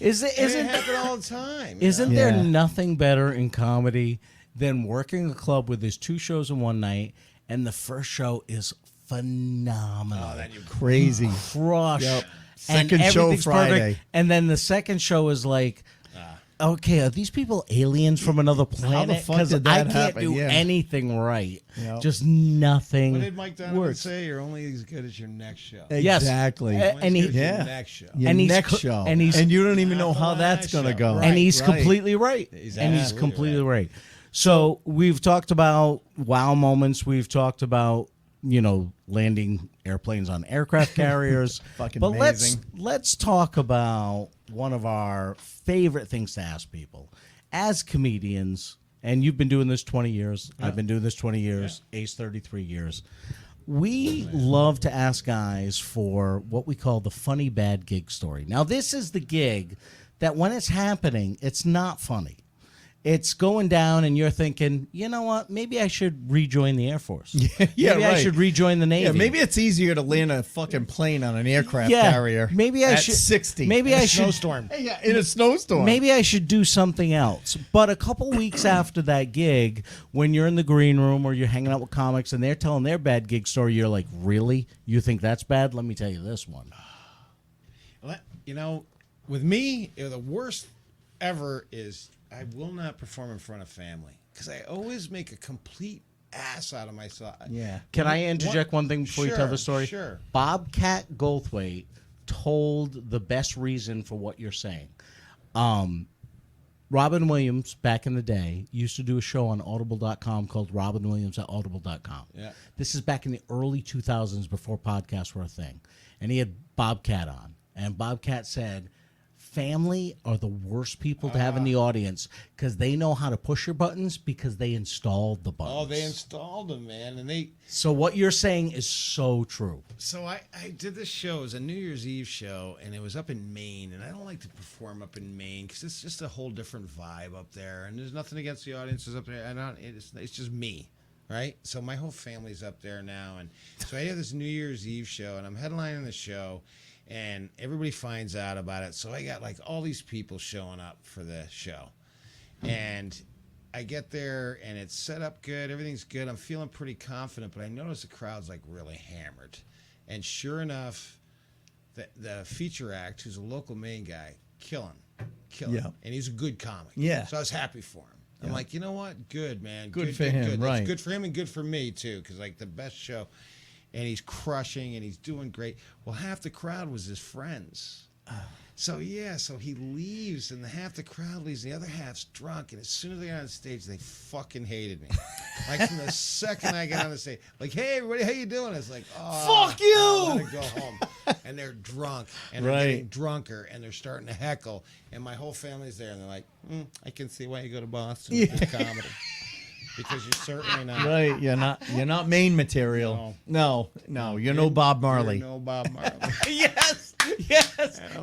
Isn't it happen all the time. you Isn't know? there Yeah. nothing better in comedy than working a club where there's 2 shows in one night and the first show is phenomenal? Crazy. Crush. Yep. And Second show everything's Friday. perfect. And then the second show is like, okay, are these people aliens from another planet? fuck did I that can't happen? do Yeah. anything right. Yep. Just nothing. What did Mike Donovan works. say? You're only as good as your next show. Yes. Exactly. And he- As good as your Yeah. next show. Your And he's next co- show. and he's- you don't even know Not the how that's last going to show. go. Right. And he's Right. completely right. He's and he's absolutely completely right. So we've talked about wow moments. We've talked about, landing airplanes on aircraft carriers. Fucking but amazing. let's talk about one of our favorite things to ask people. As comedians, and you've been doing this 20 years, I've been doing this 20 years, Ace 33 years. We love to ask guys for what we call the funny bad gig story. Now, this is the gig that when it's happening, it's not funny. It's going down, and you're thinking, you know what? Maybe I should rejoin the Air Force. Yeah, maybe I right. should rejoin the Navy. Yeah, maybe it's easier to land a fucking plane on an aircraft Yeah, carrier. maybe I at should 60. Maybe I should Snowstorm. Yeah, in a snowstorm. Maybe I should do something else. But a couple weeks after that gig, when you're in the green room or you're hanging out with comics and they're telling their bad gig story, you're like, really? You think that's bad? Let me tell you this one. With me, the worst ever is I will not perform in front of family because I always make a complete ass out of myself. Yeah. Can I interject one thing before you tell the story? Sure. Bobcat Goldthwait told the best reason for what you're saying. Robin Williams, back in the day, used to do a show on Audible.com called Robin Williams at Audible.com. Yeah. This is back in the early 2000s before podcasts were a thing. And he had Bobcat on. And Bobcat said, family are the worst people to have in the audience because they know how to push your buttons because they installed the buttons. Oh, they installed them, man. And they. So what you're saying is so true. So I did this show. It was a New Year's Eve show, and it was up in Maine. And I don't like to perform up in Maine because it's just a whole different vibe up there. And there's nothing against the audiences up there. It's just me, right? So my whole family's up there now. And so I have this New Year's Eve show, and I'm headlining the show. And everybody finds out about it. So I got like all these people showing up for the show. And I get there and it's set up good. Everything's good. I'm feeling pretty confident, but I notice the crowd's like really hammered. And sure enough, the feature act, who's a local Maine guy, killing. Yeah. And he's a good comic. Yeah. So I was happy for him. I'm like, you know what? Good, man. Good for him, Good. right. That's good for him and good for me, too, because like the best show. And he's crushing, and he's doing great. Well, half the crowd was his friends. So he leaves, and half the crowd leaves, and the other half's drunk. And as soon as they got on stage, they fucking hated me. Like from the second I got on the stage, like, hey, everybody, how you doing? It's like, oh, fuck you! I want to go home. And they're drunk, and they're Right. getting drunker, and they're starting to heckle. And my whole family's there, and they're like, I can see why you go to Boston and do comedy. Because you're certainly not. Right, you're not main material. No, you're no Bob Marley. You're no Bob Marley. Yes.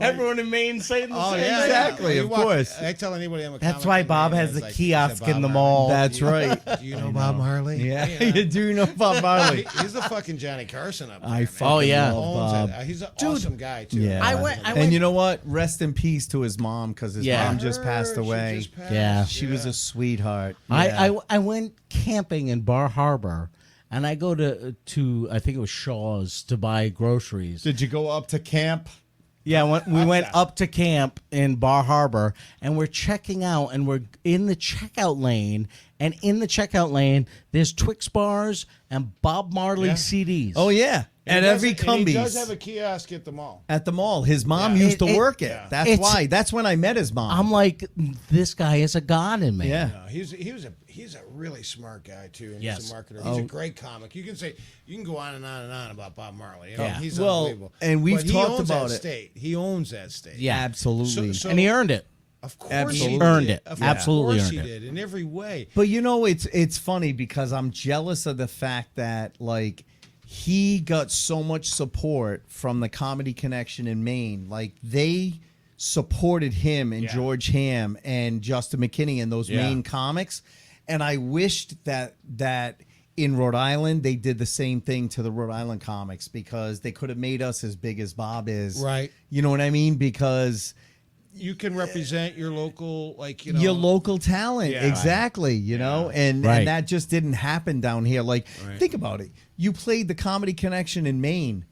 Everyone in Maine saying the Oh, same yeah, thing. exactly, You of walk- course. I tell anybody I'm a That's comic why in Bob Maine, has it's the like, kiosk is it Bob in the Marley? mall. That's right. Do you know Bob Marley? Yeah, you do know Bob Marley. He's the fucking Johnny Carson up there. I man. fucking Oh, yeah. love Owns Bob. it. He's an awesome guy, too. Yeah. I went- and you know what? Rest in peace to his mom because his Yeah. mom just passed She away. just passed. Yeah. She was a sweetheart. Yeah. I went camping in Bar Harbor, and I go to I think it was Shaw's to buy groceries. Did you go up to camp? Yeah, we went up to camp in Bar Harbor, and we're checking out, and we're in the checkout lane, and in the checkout lane, there's Twix bars and Bob Marley Yeah. CDs. Oh yeah, And at he every does- and he does Cumbies have a kiosk at the mall. at the mall. His mom Yeah. used to work it. yeah. That's It's- why. That's when I met his mom. I'm like, this guy is a god in me. yeah. No, he's a really smart guy too, and Yes. he's a marketer. He's a great comic. You can go on and on and on about Bob Marley. You know, Yeah. he's Well, unbelievable. and we've But he talked owns about that it. state. He owns that state. Yeah. Absolutely. So- And he earned it. Of course Absolutely. he Earned did. it. Of Absolutely course earned he it. did in every way. But you know, it's funny because I'm jealous of the fact that like he got so much support from the Comedy Connection in Maine. Like they supported him and Yeah. George Ham and Justin McKinney and those Yeah. Maine comics. And I wished that in Rhode Island they did the same thing to the Rhode Island comics because they could have made us as big as Bob is. Right. You know what I mean? Because You can represent your local, like, you know. your local talent, Yeah. exactly. You know, and Right. and that just didn't happen down here. Like, Right. think about it. You played the Comedy Connection in Maine.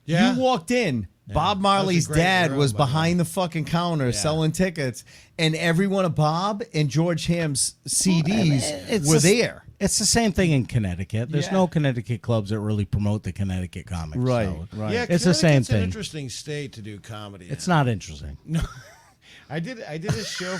Yeah. You walked in. Bob Marley's great dad room, was by the way. behind the fucking counter selling tickets, and every one of Bob and George Ham's CDs were there. It's the same thing in Connecticut. There's Yeah. no Connecticut clubs that really promote the Connecticut comics. Right, so right. Yeah, It's the same Connecticut's an thing. interesting state to do comedy. It's in. not interesting. No, I did a show.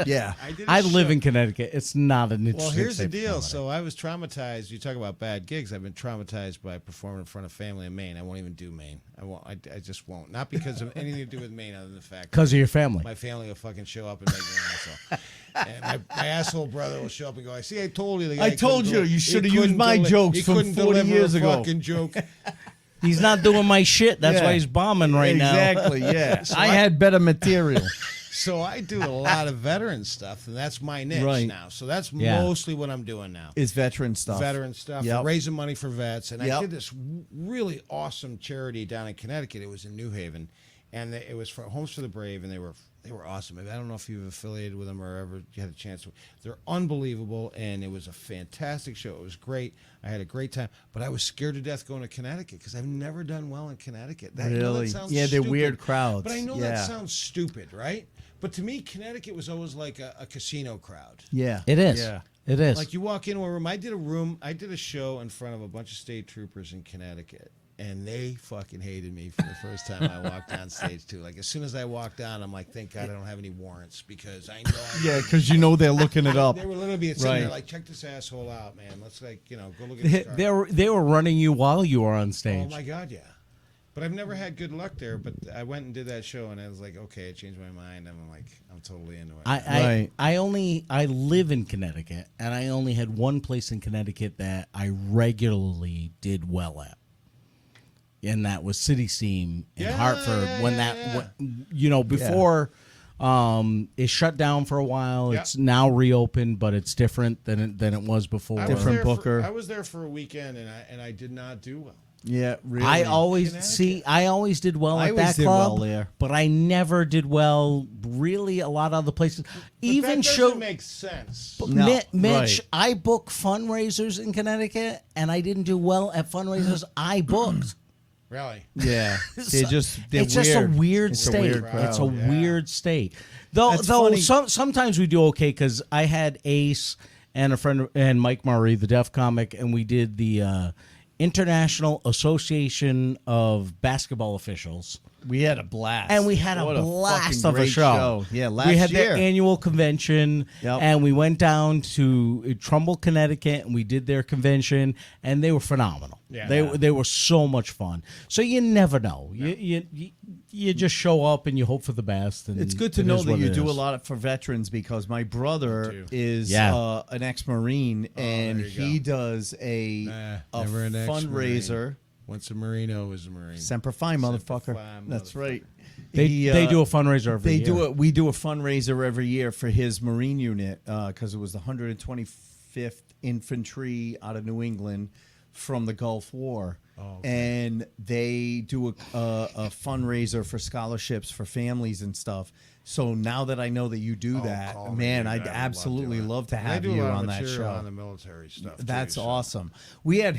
Yeah. I live show- in Connecticut. It's not an interesting. Well, here's the state for deal. comedy. So I was traumatized. You talk about bad gigs. I've been traumatized by performing in front of family in Maine. I won't even do Maine. I won't. I just won't. Not because of anything to do with Maine, other than the fact because of your family. my family will fucking show up and make me an asshole. And my asshole brother will show up and go, "I see. I told you. The guy I told couldn't you, deli- you he shoulda couldn't used my jokes he from couldn't 40 deliver years a ago." Fucking joke." He's not doing my shit. That's Yeah. why he's bombing right now. Exactly. Yeah. I had better material. So I do a lot of veteran stuff, and that's my niche Right. now. So that's Yeah. mostly what I'm doing now. It's veteran stuff. Veteran stuff, Yep. raising money for vets. And I Yep. did this really awesome charity down in Connecticut. It was in New Haven, and it was for Homes for the Brave, and they were awesome. I don't know if you've affiliated with them or ever had a chance. They're unbelievable, and it was a fantastic show. It was great. I had a great time, but I was scared to death going to Connecticut because I've never done well in Connecticut. I know that Really? sounds Yeah, they're stupid, weird crowds. But I know Yeah. that sounds stupid, right? But to me, Connecticut was always like a casino crowd. Yeah. It is. Yeah. It is. Like you walk into a room. I did a show in front of a bunch of state troopers in Connecticut, and they fucking hated me for the first time I walked on stage too. Like as soon as I walked on, I'm like, thank God I don't have any warrants because I know. Yeah, because you know they're looking it up. They were literally sitting there Right. like, check this asshole out, man. Let's go look at his car. They were running you while you were on Oh stage. my God, yeah. But I've never had good luck there. But I went and did that show, and I was like, okay, it changed my mind. I'm like, I'm totally into it. I live in Connecticut, and I only had one place in Connecticut that I regularly did well at, and that was City Seam in Hartford. Before it shut down for a while. Yeah. It's now reopened, but it's different than it was before. I was there for a weekend, and I did not do well. Yeah, really. I always did well I at always that did club, well there. but I never did well really a lot of other places. But that doesn't make sense. No, Mitch, right. I book fundraisers in Connecticut, and I didn't do well at fundraisers I booked. Really? Yeah, It's they're just a weird It's state. A weird crowd. It's a Yeah. weird state. Though That's funny. sometimes we do okay because I had Ace and a friend and Mike Murray, the deaf comic, and we did the International Association of Basketball Officials. We had a blast. And we had a What blast fucking of a great show. Yeah, last we had year. their annual convention, Yep. and we went down to Trumbull, Connecticut, and we did their convention, and they were phenomenal. Yeah. They were so much fun. So you never know. You just show up and you hope for the best. And It's good to it know is that what you it do a is. lot for veterans because my brother too. is Yeah. an ex-Marine and there you he go. does a never an ex-Marine. fundraiser. Once a Marino is a Marine. Semper Fi, motherfucker. Fi, That's motherfucker. right. They do a fundraiser every They year. We do a fundraiser every year for his Marine unit because it was the 125th Infantry out of New England from the Gulf War. Oh, okay. And they do a fundraiser for scholarships for families and stuff. So now that I know that you do that, call me, man, dude. I'd I would absolutely love to And have I do you a lot of on that material show. on the military stuff. That's too, so. awesome. We had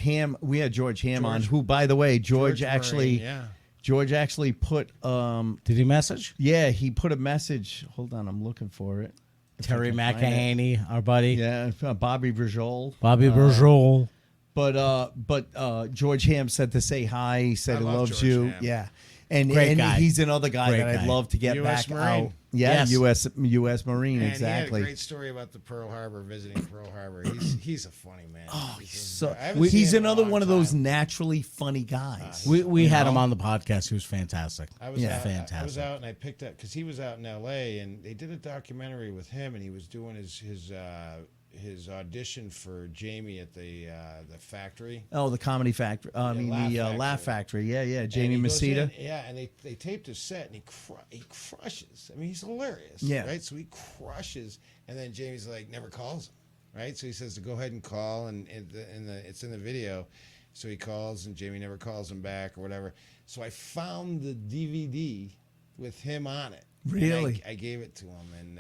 George Ham on, George- who, by the way, George Marine, actually yeah. George actually put Did he message? yeah, he put a message. Hold on, I'm looking for it. If I Terry can find it. McEnany, our buddy. Yeah, Bobby Brajol. Bobby Bergeron. But George Ham said to say hi. He said I he love loves George you. Ham. Yeah. And Great guy. he's another guy Great that I'd guy. love to get US back Marine. out. Yeah, Yes. US Marine, And exactly. he had a great story about the Pearl Harbor, visiting Pearl Harbor. He's a funny man. Oh, So I haven't seen he's him in a another long one of those time. naturally funny guys. We had him know? on the podcast. He was fantastic. I was Yeah. out, Fantastic. I was out and I picked up because he was out in L.A. and they did a documentary with him and he was doing his audition for Jamie at the factory. Oh, the Comedy Factory. I mean, the Laugh Factory. Yeah. Jamie And he goes Masita. in, yeah, and they taped his set and he crushes. I mean, he's hilarious. Yeah. Right. So he crushes, and then Jamie's like never calls him. Right. So he says to go ahead and call, and it's in the video. So he calls, and Jamie never calls him back or whatever. So I found the DVD with him on it. And Really? I gave it to him, and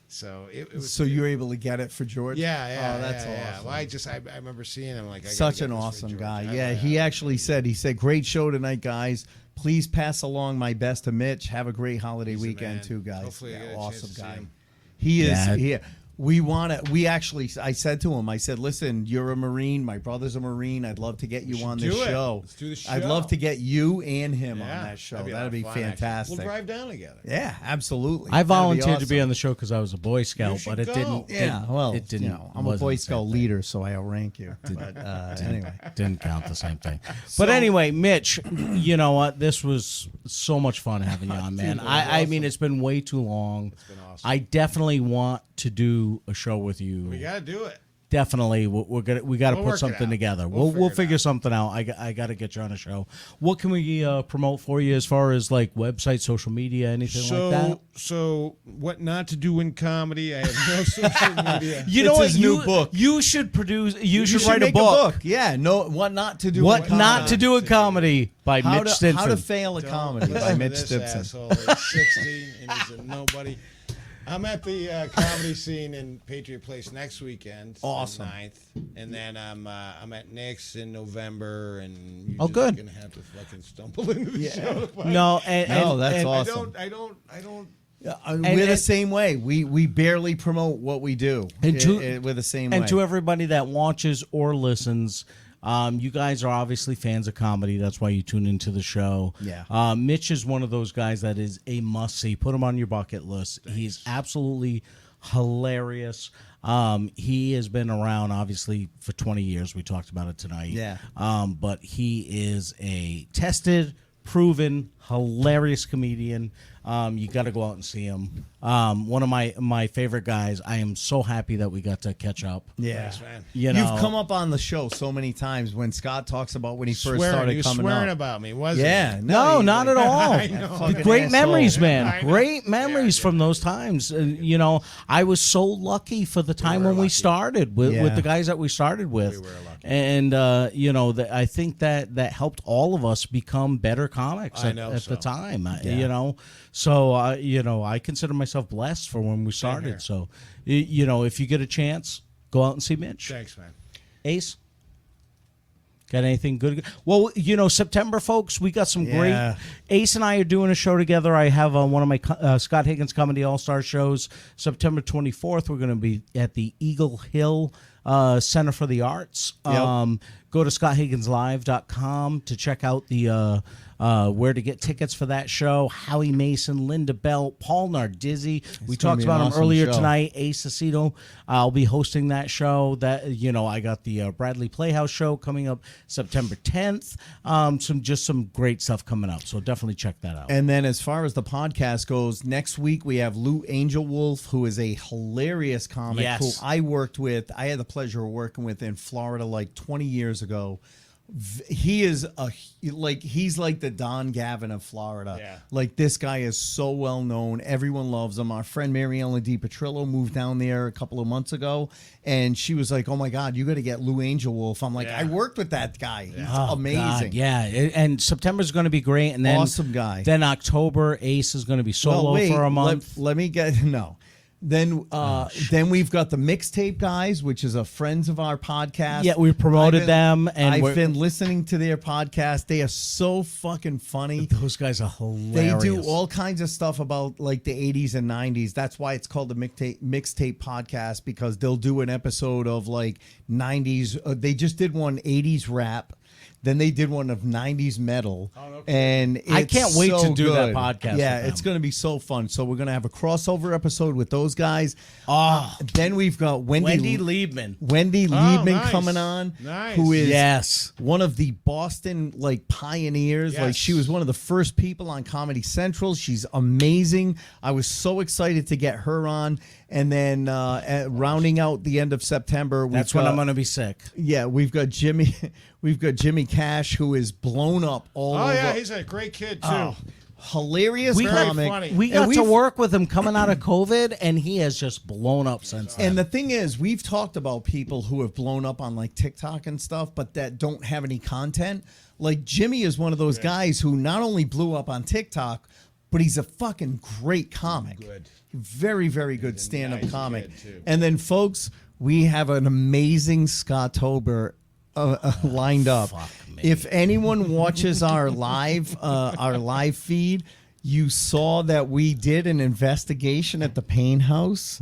so it was. So you were able to get it for George? Yeah. Oh, that's yeah. awesome. Well, I remember seeing him like I gotta Such get an this for awesome George. guy. I- Yeah, I- he actually said, great show tonight, guys. Please pass along my best to Mitch. Have a great holiday He's the weekend man. too, guys. Hopefully I Yeah, get a chance awesome to see guy. him. He is. Yeah. Yeah. I said to him, I said, listen, you're a Marine. My brother's a Marine. I'd love to get you should on do this it. show. Let's do the show. I'd love to get you and him Yeah, on that show. a lot That'd of be fun, actually. fantastic. We'll drive down together. Yeah, absolutely. I That'd volunteered to be awesome. on the show because I was a Boy Scout, should but it go. didn't. Yeah, well, it didn't. I'm a wasn't Boy the same Scout thing. leader, so I outrank you. But anyway. Didn't count the same thing. But anyway, Mitch, you know what? This was so much fun having you on, man. Dude, that was I mean, awesome. it's been way too long. It's been awesome. I definitely want to do a show with you. We got to do it. Definitely, we got to We'll put work it something out. together. We'll We'll figure it figure out. something out. I got to get you on a show. What can we promote for you as far as like website, social media, anything like that? So what not to do in comedy? I have no social media. You know It's what? his new book. You should produce. You should write make a book. Yeah, no, what not to do. What in not comedy. to do in comedy by How Mitch to, Stinson. how to fail a Don't comedy by listen to Mitch this Stinson. asshole. He's 60 and he's a nobody. I'm at the comedy scene in Patriot Place next weekend, Awesome. the 9th, and then I'm at Nick's in November, and you're Oh, just good. gonna have to fucking stumble into the show. No, That's and- awesome. I don't. We're the same way. We barely promote what we do. And to- We're the same And way. to everybody that watches or listens, You guys are obviously fans of comedy. That's why you tune into the show. Yeah. Mitch is one of those guys that is a must-see. Put him on your bucket list. He's absolutely hilarious. He has been around, obviously, for 20 years. We talked about it tonight. Yeah. But he is a tested, proven, hilarious comedian. You got to go out and see him. One of my favorite guys. I am so happy that we got to catch up. Yeah. Thanks, man. You know, You've come up on the show so many times when Scott talks about when he first started He was coming swearing up. about me, wasn't Yeah. he? No, he's not like, at all. I know. Fucking Great asshole. memories, I man. know. Great memories from those times. You know, I was so lucky for the time when we started with Yeah. the guys that we started with. We were lucky. And you know, I think that helped all of us become better comics at the time. You know, so you know, I consider myself blessed for when we started. So, you know, if you get a chance, go out and see Mitch. Thanks, man. Ace, got anything good? Well, you know, September, folks, we got some great. Ace and I are doing a show together. I have one of my Scott Higgins Comedy All-Star shows. September 24th, we're going to be at the Eagle Hill Center for the Arts. Yep. Go to ScottHigginsLive.com to check out the where to get tickets for that show. Howie Mason, Linda Bell, Paul Nardizzi. We gonna talked be about an him awesome earlier show. tonight. Ace Aceto. I'll be hosting that show. That, you know, I got the Bradley Playhouse show coming up September 10th. Some great stuff coming up. So definitely check that out. And then as far as the podcast goes, next week we have Lou Angel Wolf, who is a hilarious comic Yes. who I worked with. I had the pleasure of working with in Florida like 20 years ago. He is he's like the Don Gavin of Florida. Yeah. Like, this guy is so well known. Everyone loves him. Our friend Mary Ellen DiPetrillo moved down there a couple of months ago, and she was like, "Oh my God, you got to get Lou Angel Wolf." I'm like, Yeah. I worked with that guy. He's Oh, amazing. God, yeah. And September's going to be great. And then Awesome guy. Then October, Ace is going to be solo for a month. Let me get no. Then we've got the mixtape guys, which is a friends of our podcast. Yeah, we promoted them, and I've we're- been listening to their podcast. They are so fucking funny. Those guys are They hilarious. do all kinds of stuff about like the 80s and 90s. That's why it's called the mixtape podcast, because they'll do an episode of like 90s. They just did one 80s rap. Then they did one of 90s metal. And it's I can't wait so to do that good. podcast Yeah, with it's them. going to be so fun. So we're going to have a crossover episode with those guys. Then we've got Wendy Liebman. Wendy Liebman nice. coming on, Nice. who is Yes. one of the Boston like pioneers. Like, Yes. she was one of the first people on Comedy Central. She's amazing. I was so excited to get her on. And then rounding out the end of September, That's when I'm going to be sick. yeah, we've got Jimmy Cash, who is blown up all Oh over. yeah, he's a great kid too. Hilarious We- Very comic. funny. We And got to we've- work with him coming out of COVID, and he has just blown up since then. And the thing is, we've talked about people who have blown up on like TikTok and stuff, but that don't have any content. Like, Jimmy is one of those guys who not only blew up on TikTok, but he's a fucking great comic. Good. Very, very good stand-up nice comic. kid, too. And then, folks, we have an amazing Scottober lined up. Fuck me. If anyone watches our live feed, you saw that we did an investigation at the Payne House,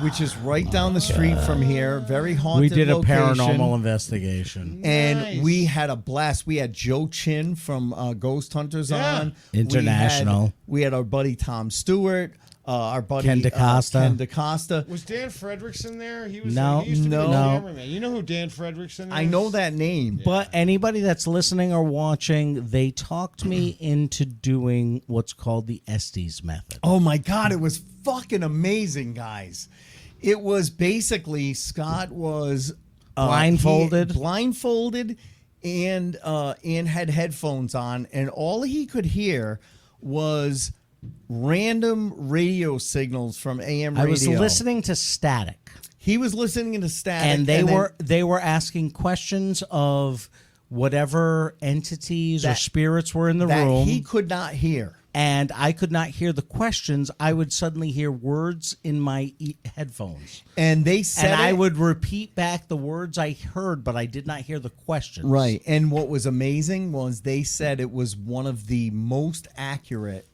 which is right down the street from here. Very haunted we did a location. paranormal investigation. And Nice. we had a blast. We had Joe Chin from Ghost Hunters Yeah. on. International. We had our buddy Tom Stewart, our buddy Ken DaCosta. Ken DaCosta. Was Dan Fredrickson there? He was. No, he used to be no. the cameraman. You know who Dan Fredrickson is? I know that name. But anybody that's listening or watching, they talked me into doing what's called the Estes method. Oh my God, it was fucking amazing, guys. It was basically Scott was Blindfolded. blindfolded, and had headphones on, and all he could hear was random radio signals from AM radio. I was listening to static, He was listening to static, and then they were asking questions of whatever entities or That- spirits were in the that room. he could not hear. And I could not hear the questions. I would suddenly hear words in my headphones. And they said And I it- would repeat back the words I heard, but I did not hear the questions. Right. And what was amazing was they said it was one of the most accurate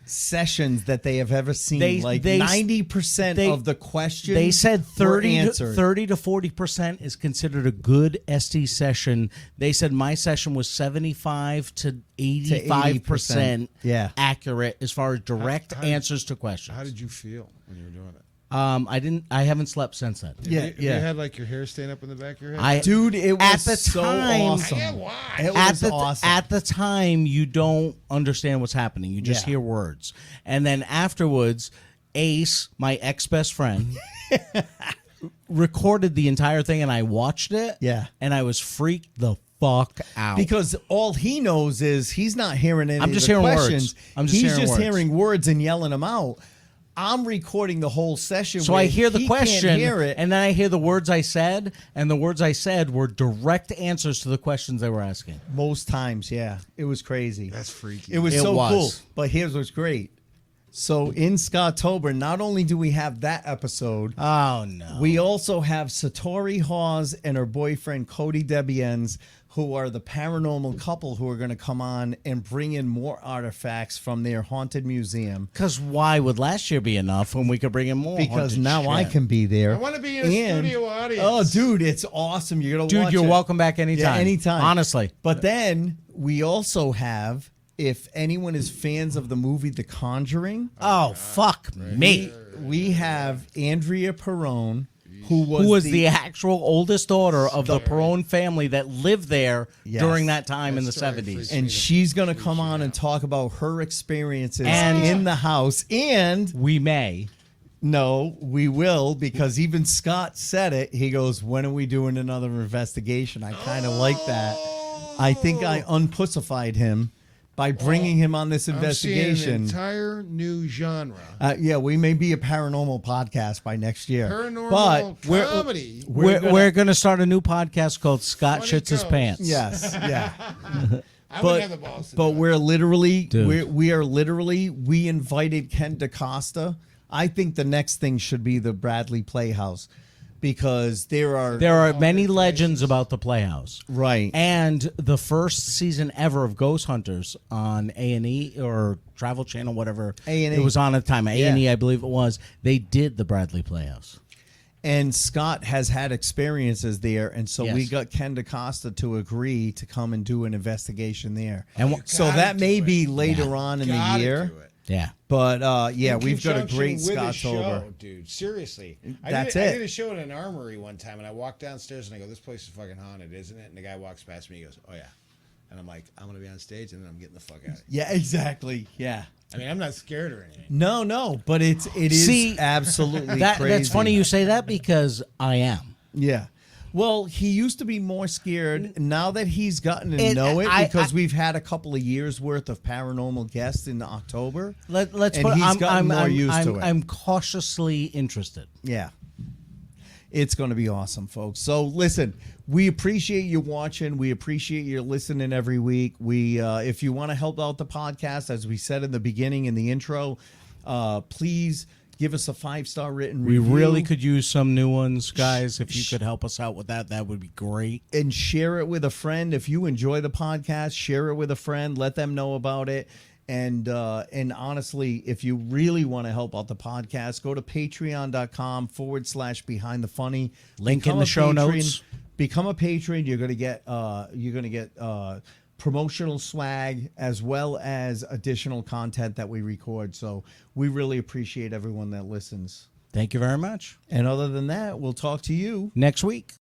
sessions that they have ever seen. They- like they- 90% they- of the questions They said were 30 answered. to 40% is considered a good SD session. They said my session was 75 to 85% Yeah. accurate as far as direct answers to questions. How did you feel when you were doing it? I haven't slept since then. Yeah, You had like your hair staying up in the back of your head? Dude, it was At the so time- awesome. I get why. It at was the awesome. at the time you don't understand what's happening. You just Yeah. hear words. And then afterwards, Ace, my ex-best friend, recorded the entire thing and I watched it. Yeah. And I was freaked the fuck out. Because all he knows is he's not hearing any I'm just of the hearing questions. words. I'm just he's hearing just words. hearing words and yelling them out. I'm recording the whole session. So where I hear the he question, can't hear it. and then I hear the words I said, and the words I said were direct answers to the questions they were asking. Most times, yeah. It was crazy. That's freaky. It was It so was. cool. But here's what's great. So in Scottober, not only do we have that episode, Oh no! we also have Satori Hawes and her boyfriend Cody Debiens, who are the paranormal couple who are going to come on and bring in more artifacts from their haunted museum. Because why would last year be enough when we could bring in more? Because haunted now I shit? can be there. I want to be in a studio audience. Oh, dude, it's awesome. You're going to Dude, watch you're it. welcome back anytime. Yeah, anytime. Honestly. But then we also have, if anyone is fans of the movie The Conjuring, Oh, fuck me. we have Andrea Perron, who was the actual oldest daughter of the Perron family that lived there Yes. during that time in the story 70s. freaks and she's going to come on and talk about her experiences And- in the house. And We may. no, we will, because even Scott said it. He goes, "When are we doing another investigation?" I kind of like that. I think I unpussified him by bringing him on this I'm seeing investigation. an entire new genre. Yeah, we may be a paranormal podcast by next year. Paranormal but comedy. We're going to start a new podcast called Scott Funny Shits His Ghost. Pants. yes, yeah. I but- wouldn't have the balls to But do it. we're literally, Dude. we invited Ken DaCosta. I think the next thing should be the Bradley Playhouse, because there are many legends about the Playhouse. right. And the first season ever of Ghost Hunters on A&E or Travel Channel, whatever A&E. it was on at the time, A&E, Yeah. I believe it was, they did the Bradley Playhouse. And Scott has had experiences there, and so Yes. we got Ken DaCosta to agree to come and do an investigation there. And So gotta that may do be it. later on in the Gotta year. do it. yeah. But yeah, In we've got a conjunction great with a Scottober. show, dude. Seriously, That's I it. did a show at an armory one time, and I walked downstairs and I go, "This place is fucking haunted, isn't it?" And the guy walks past me, he goes, "Oh yeah," and I'm like, "I'm gonna be on stage," and then I'm getting the fuck out of here. Yeah, exactly. Yeah. I mean, I'm not scared or anything. No, but it is See, absolutely That's crazy. funny you say that because I am. Yeah. Well, he used to be more scared. Now that he's gotten to It- know it, I- because we've had a couple of years worth of paranormal guests in October. Let's And put. he's I'm, gotten more used I'm, to it. I'm cautiously interested. Yeah. It's going to be awesome, folks. So listen, we appreciate you watching. We appreciate you listening every week. We, if you want to help out the podcast, as we said in the beginning in the intro, please give us a 5-star written We review. really could use some new ones, guys. If you could help us out with that, that would be great. And share it with a friend. If you enjoy the podcast, share it with a friend. Let them know about it. And honestly, if you really want to help out the podcast, go to patreon.com/behind the funny. Link in Become the a show patron. notes. Become a patron. You're gonna get promotional swag as well as additional content that we record. So we really appreciate everyone that listens. Thank you very much. And other than that, we'll talk to you Next week.